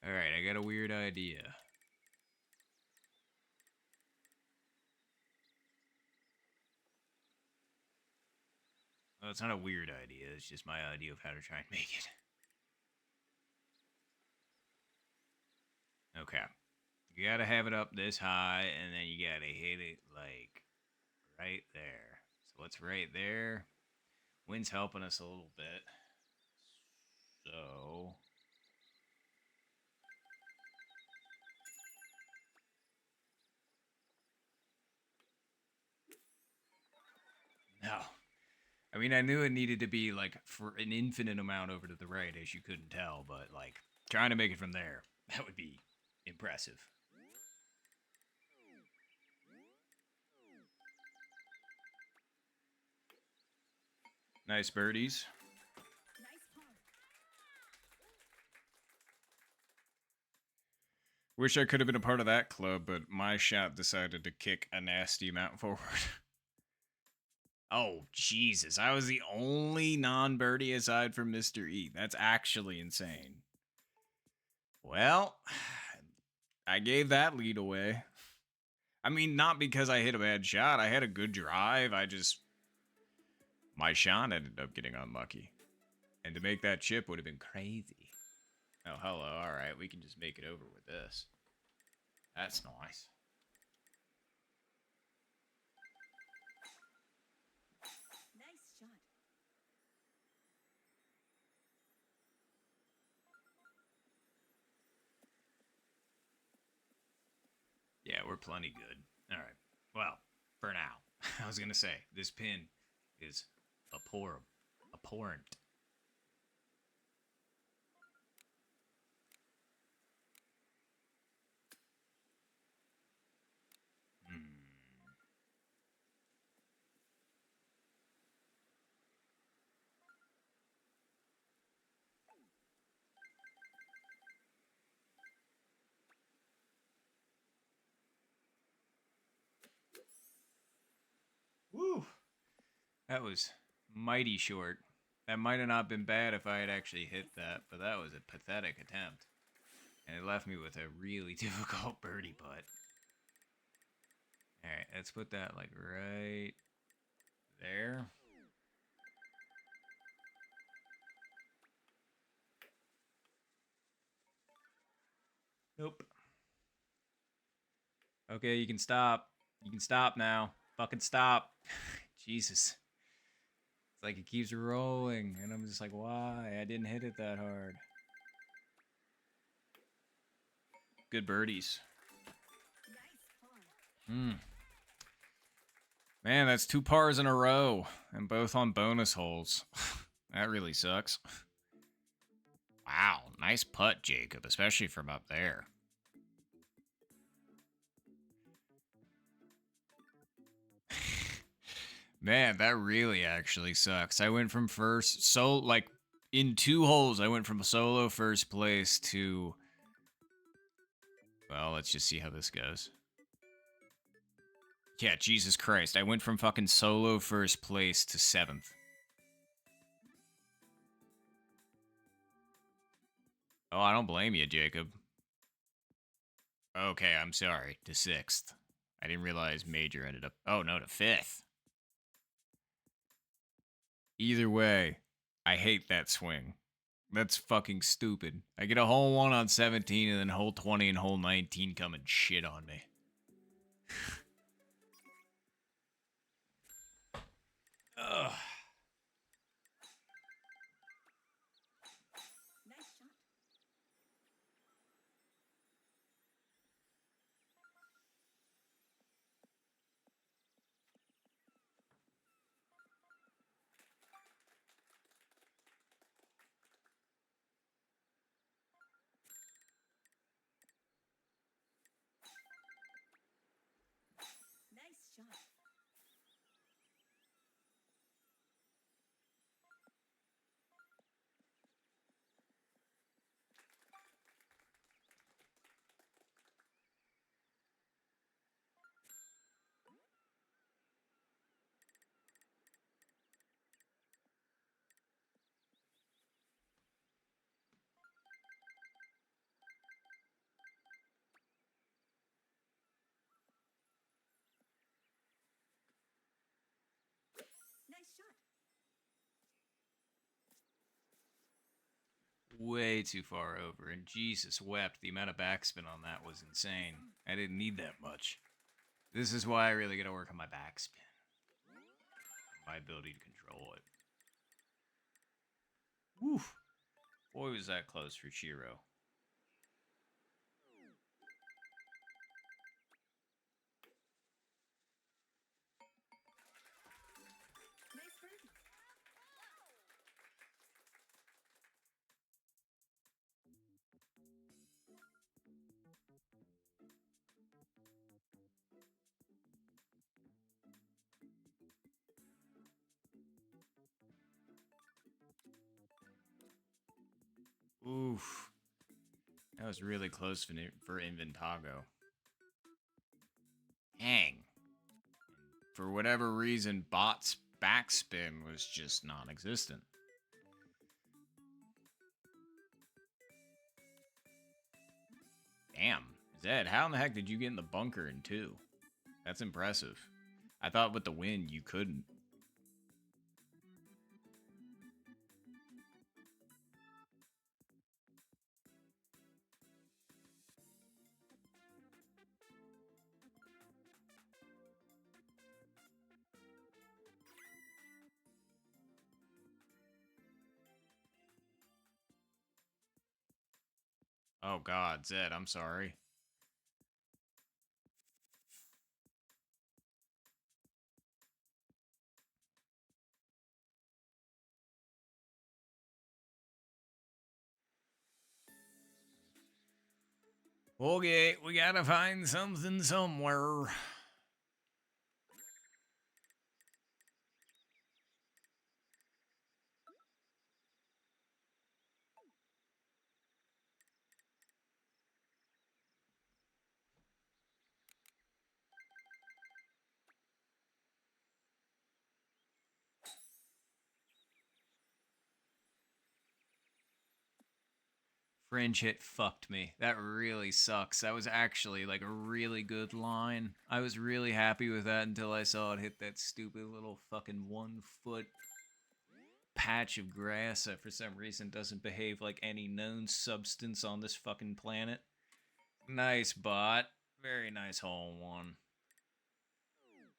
Alright, I got a weird idea. Well, it's not a weird idea, it's just my idea of how to try and make it. Okay. You gotta have it up this high, and then you gotta hit it like right there. So what's right there? Wind's helping us a little bit. So no. I mean, I knew it needed to be like for an infinite amount over to the right, as you couldn't tell, but like trying to make it from there, that would be impressive. Nice birdies. Nice par. Wish I could have been a part of that club, but my shot decided to kick a nasty amount forward. Oh, Jesus. I was the only non birdie aside from Mr. E. That's actually insane. Well, I gave that lead away. I mean, not because I hit a bad shot. I had a good drive. My shot ended up getting unlucky. And to make that chip would have been crazy. Oh, hello. All right. We can just make it over with this. That's nice. Nice shot. Yeah, we're plenty good. All right. Well, for now. I was going to say, this pin is abhorrent. Hmm. Woo! That was mighty short. That might have not been bad if I had actually hit that, but that was a pathetic attempt. And it left me with a really difficult birdie putt. Alright, let's put that like right there. Nope. Okay, you can stop. You can stop now. Fucking stop. Jesus. It's like it keeps rolling, and I'm just like, why? I didn't hit it that hard. Good birdies. Nice par. Hmm. Man, that's 2 pars in a row, and both on bonus holes. That really sucks. Wow, nice putt, Jacob, especially from up there. Man, that really actually sucks. I went from in 2 holes, I went from solo first place to, well, let's just see how this goes. Yeah, Jesus Christ. I went from fucking solo first place to 7th. Oh, I don't blame you, Jacob. Okay, I'm sorry. To 6th. I didn't realize Major ended up... Oh, no, to 5th. Either way, I hate that swing. That's fucking stupid. I get a hole 1 on 17 and then hole 20 and hole 19 come and shit on me. Ugh. Nice shot. way too far over, and Jesus wept. The amount of backspin on that was insane. I didn't need that much. This is why I really gotta work on my backspin. My ability to control it. Woof. Boy, was that close for Shiro. Nice birdie. Oof. That was really close for Inventago. Dang. For whatever reason, Bot's backspin was just non-existent. Damn. Zed, how in the heck did you get in the bunker in 2? That's impressive. I thought with the wind you couldn't. Oh god, Zed, I'm sorry. Okay, we gotta find something somewhere. Fringe hit fucked me. That really sucks. That was actually like a really good line. I was really happy with that until I saw it hit that stupid little fucking 1 foot patch of grass that for some reason doesn't behave like any known substance on this fucking planet. Nice bot. Very nice hole in one. Nice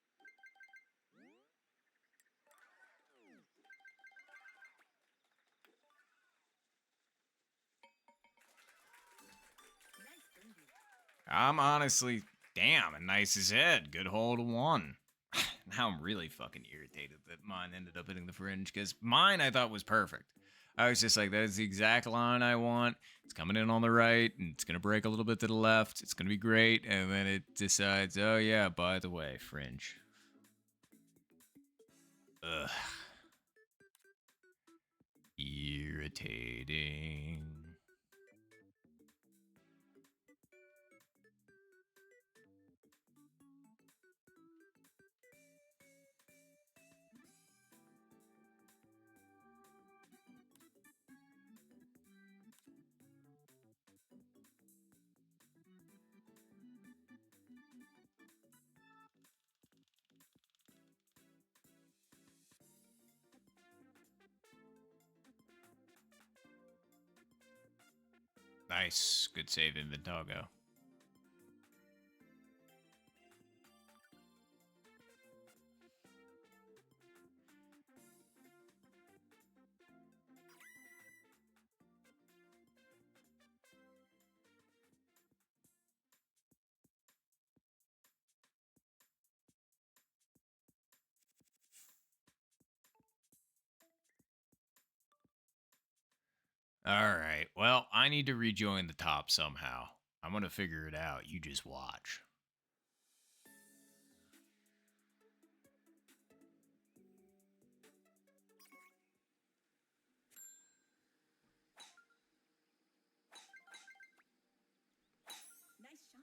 birdie. I'm honestly, damn, a nice as head. Good hole to 1. Now I'm really fucking irritated that mine ended up hitting the fringe, because mine I thought was perfect. I was just like, that is the exact line I want. It's coming in on the right, and it's going to break a little bit to the left. It's going to be great. And then it decides, oh yeah, by the way, fringe. Ugh. Irritating. Nice. Good save, Inventago. Alright, well, I need to rejoin the top somehow. I'm gonna figure it out. You just watch. Nice shot.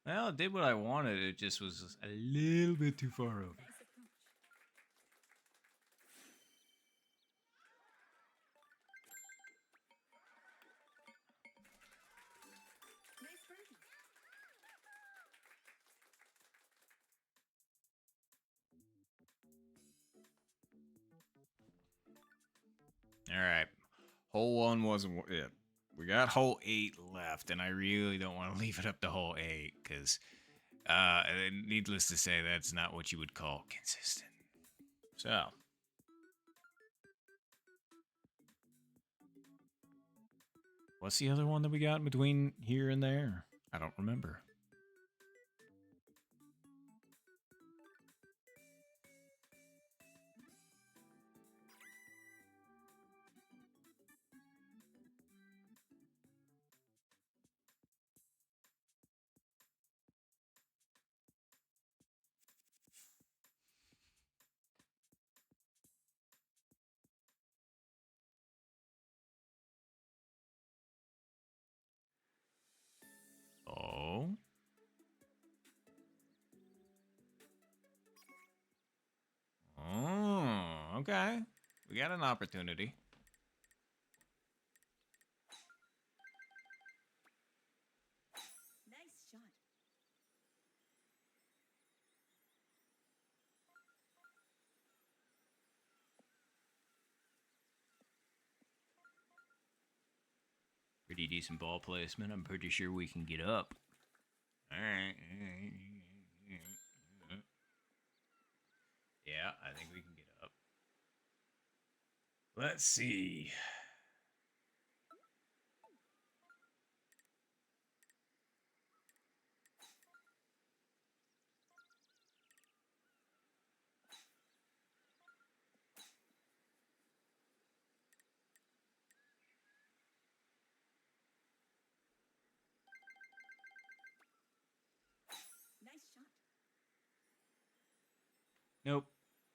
Well, it did what I wanted. It just was a little bit too far over. Nice approach. Nice birdie. All right. Hole 1 wasn't it. We got hole 8 left, and I really don't want to leave it up to hole 8 because, needless to say, that's not what you would call consistent. So, what's the other one that we got in between here and there? I don't remember. Oh. Oh, okay. We got an opportunity. Nice shot. Pretty decent ball placement. I'm pretty sure we can get up. All right. Yeah, I think we can get up. Let's see. Nice shot. Nope.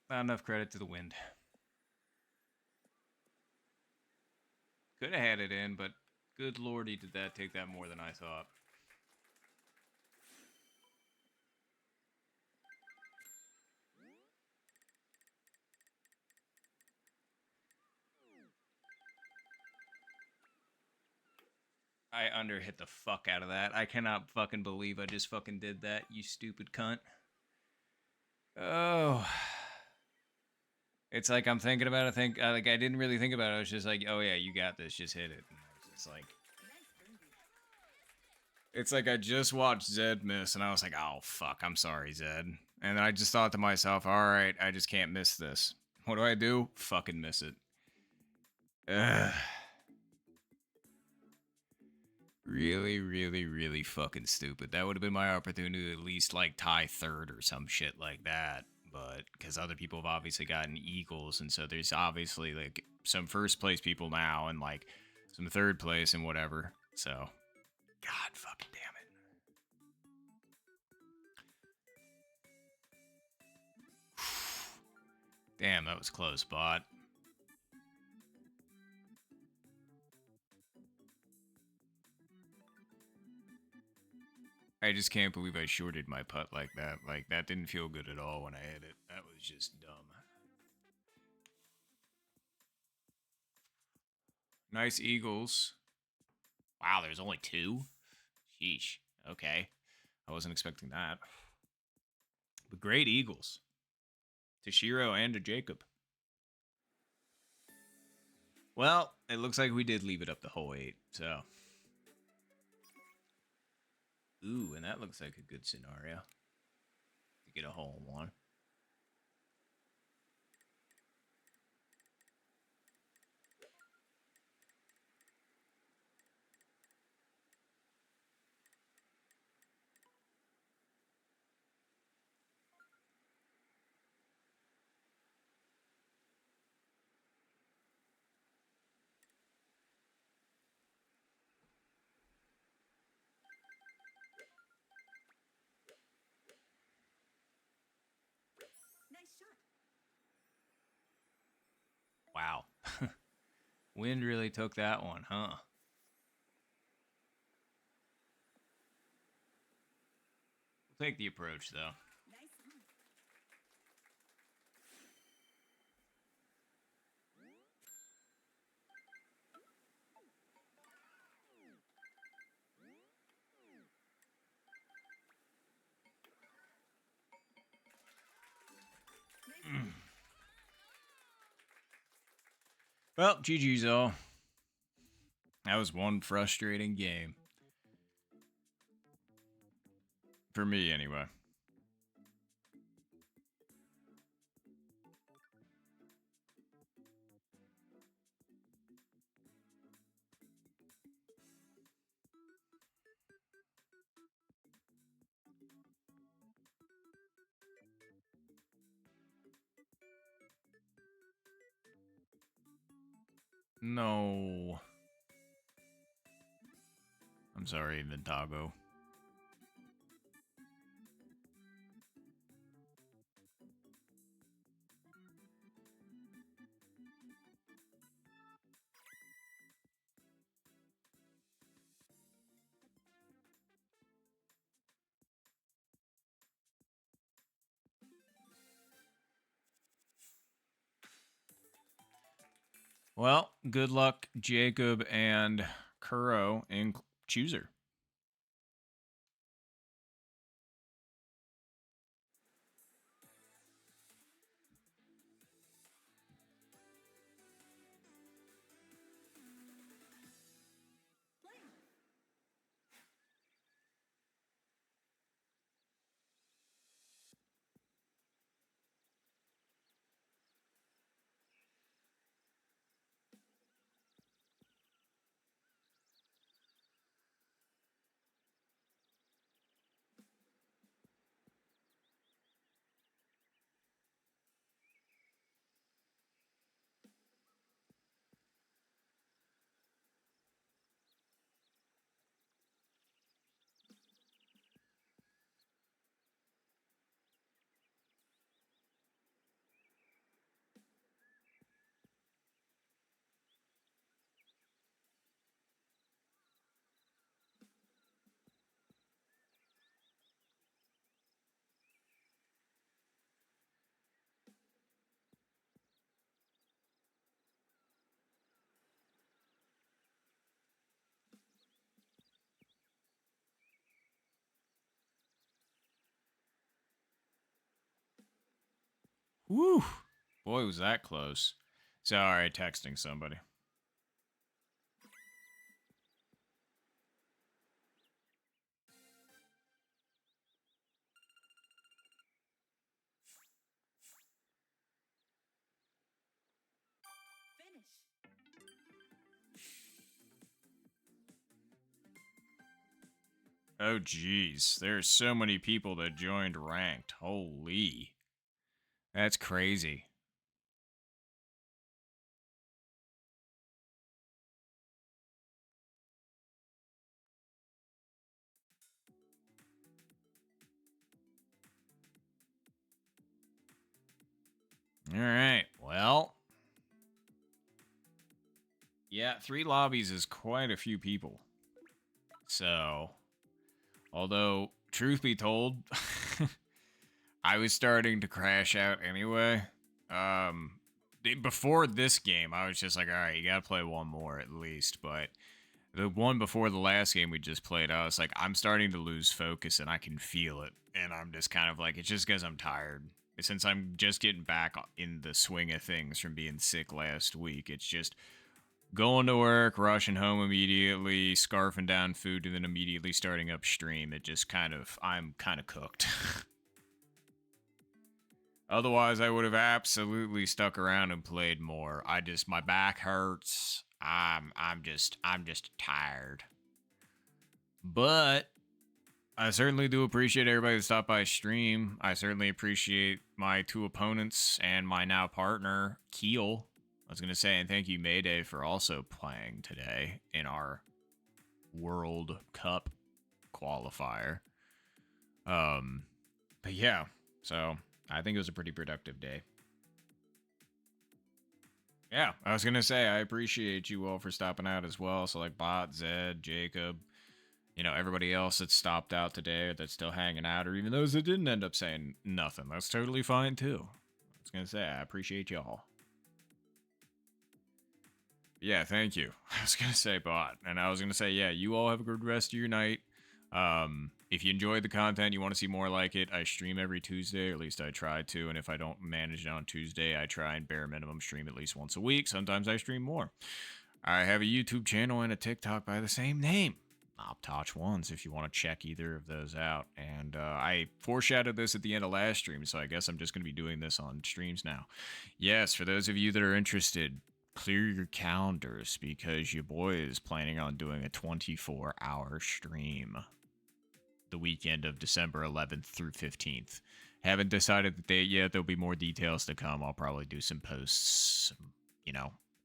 Not enough credit to the wind. Could have had it in, but good lordy, did that take that more than I thought. I underhit the fuck out of that. I cannot fucking believe I just fucking did that, you stupid cunt. Oh. It's like I'm thinking about it. Like I didn't really think about it. I was just like, oh yeah, you got this. Just hit it. And I was just like, Nice birdie. it's like I just watched Zed miss, and I was like, oh fuck, I'm sorry, Zed. And then I just thought to myself, all right, I just can't miss this. What do I do? Fucking miss it. Ugh. Really, really, really fucking stupid. That would have been my opportunity to at least like tie third or some shit like that. But because other people have obviously gotten eagles, and so there's obviously like some first place people now and like some third place and whatever. So, God fucking damn it. Damn, that was close, bot. I just can't believe I shorted my putt like that. Like, that didn't feel good at all when I hit it. That was just dumb. Nice eagles. Wow, there's only 2? Sheesh. Okay. I wasn't expecting that. But great eagles. To Shiro and to Jacob. Well, it looks like we did leave it up to hole 8, so. Ooh, and that looks like a good scenario. To get a hole in 1. Nice shot. Wow. Wind really took that one, huh? Take the approach, though. Nice one. Nice birdie. Well, GG's all. That was one frustrating game. For me, anyway. No. I'm sorry, Nintago. Well, good luck, Jacob and Kuro in Chooser. Play. Woo! Boy, was that close. Sorry, texting somebody. Finish. Oh, geez. There's so many people that joined ranked. Holy. That's crazy. All right. Well. Yeah, 3 lobbies is quite a few people. So, although, truth be told, I was starting to crash out anyway. Before this game, I was just like, all right, you gotta play one more at least. But the one before the last game we just played, I was like, I'm starting to lose focus and I can feel it. And I'm just kind of like, it's just because I'm tired. Since I'm just getting back in the swing of things from being sick last week, it's just going to work, rushing home immediately, scarfing down food, and then immediately starting upstream. It just I'm kind of cooked. Otherwise, I would have absolutely stuck around and played more. My back hurts. I'm just tired. But I certainly do appreciate everybody that stopped by stream. I certainly appreciate my 2 opponents and my now partner, Keel. I was going to say, and thank you, Mayday, for also playing today in our World Cup qualifier. But yeah, so I think it was a pretty productive day. Yeah, I was going to say, I appreciate you all for stopping out as well. So, like, Bot, Zed, Jacob, everybody else that stopped out today or that's still hanging out, or even those that didn't end up saying nothing. That's totally fine too. I was gonna say I appreciate y'all. Yeah, thank you. I was gonna say bot, and I was gonna say, yeah, you all have a good rest of your night. If you enjoyed the content, you want to see more like it, I stream every Tuesday, or at least I try to, and if I don't manage it on Tuesday, I try and bare minimum stream at least once a week. Sometimes I stream more. I have a YouTube channel and a TikTok by the same name, Optouch Ones, if you want to check either of those out. And I foreshadowed this at the end of last stream, so I guess I'm just going to be doing this on streams now. Yes, for those of you that are interested, clear your calendars because your boy is planning on doing a 24-hour stream the weekend of December 11th through 15th. Haven't decided the date yet. There'll be more details to come. I'll probably do some posts,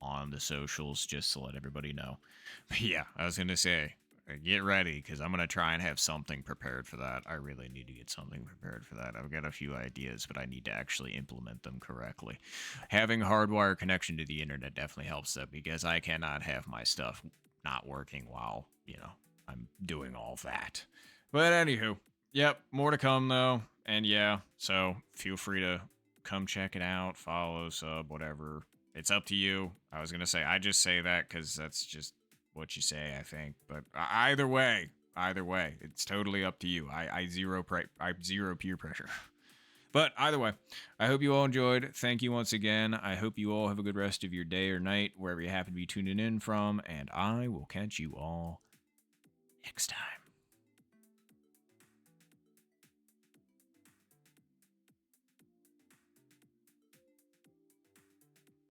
on the socials just to let everybody know. But yeah, I was going to say, get ready because I'm going to try and have something prepared for that. I really need to get something prepared for that. I've got a few ideas, but I need to actually implement them correctly. Having a hardwired connection to the internet definitely helps that because I cannot have my stuff not working while, I'm doing all that. But anywho, yep, more to come though. And yeah, so feel free to come check it out, follow, sub, whatever. It's up to you. I was going to say, I just say that because that's just what you say, I think. But either way, it's totally up to you. I zero peer pressure. But either way, I hope you all enjoyed. Thank you once again. I hope you all have a good rest of your day or night, wherever you happen to be tuning in from. And I will catch you all next time.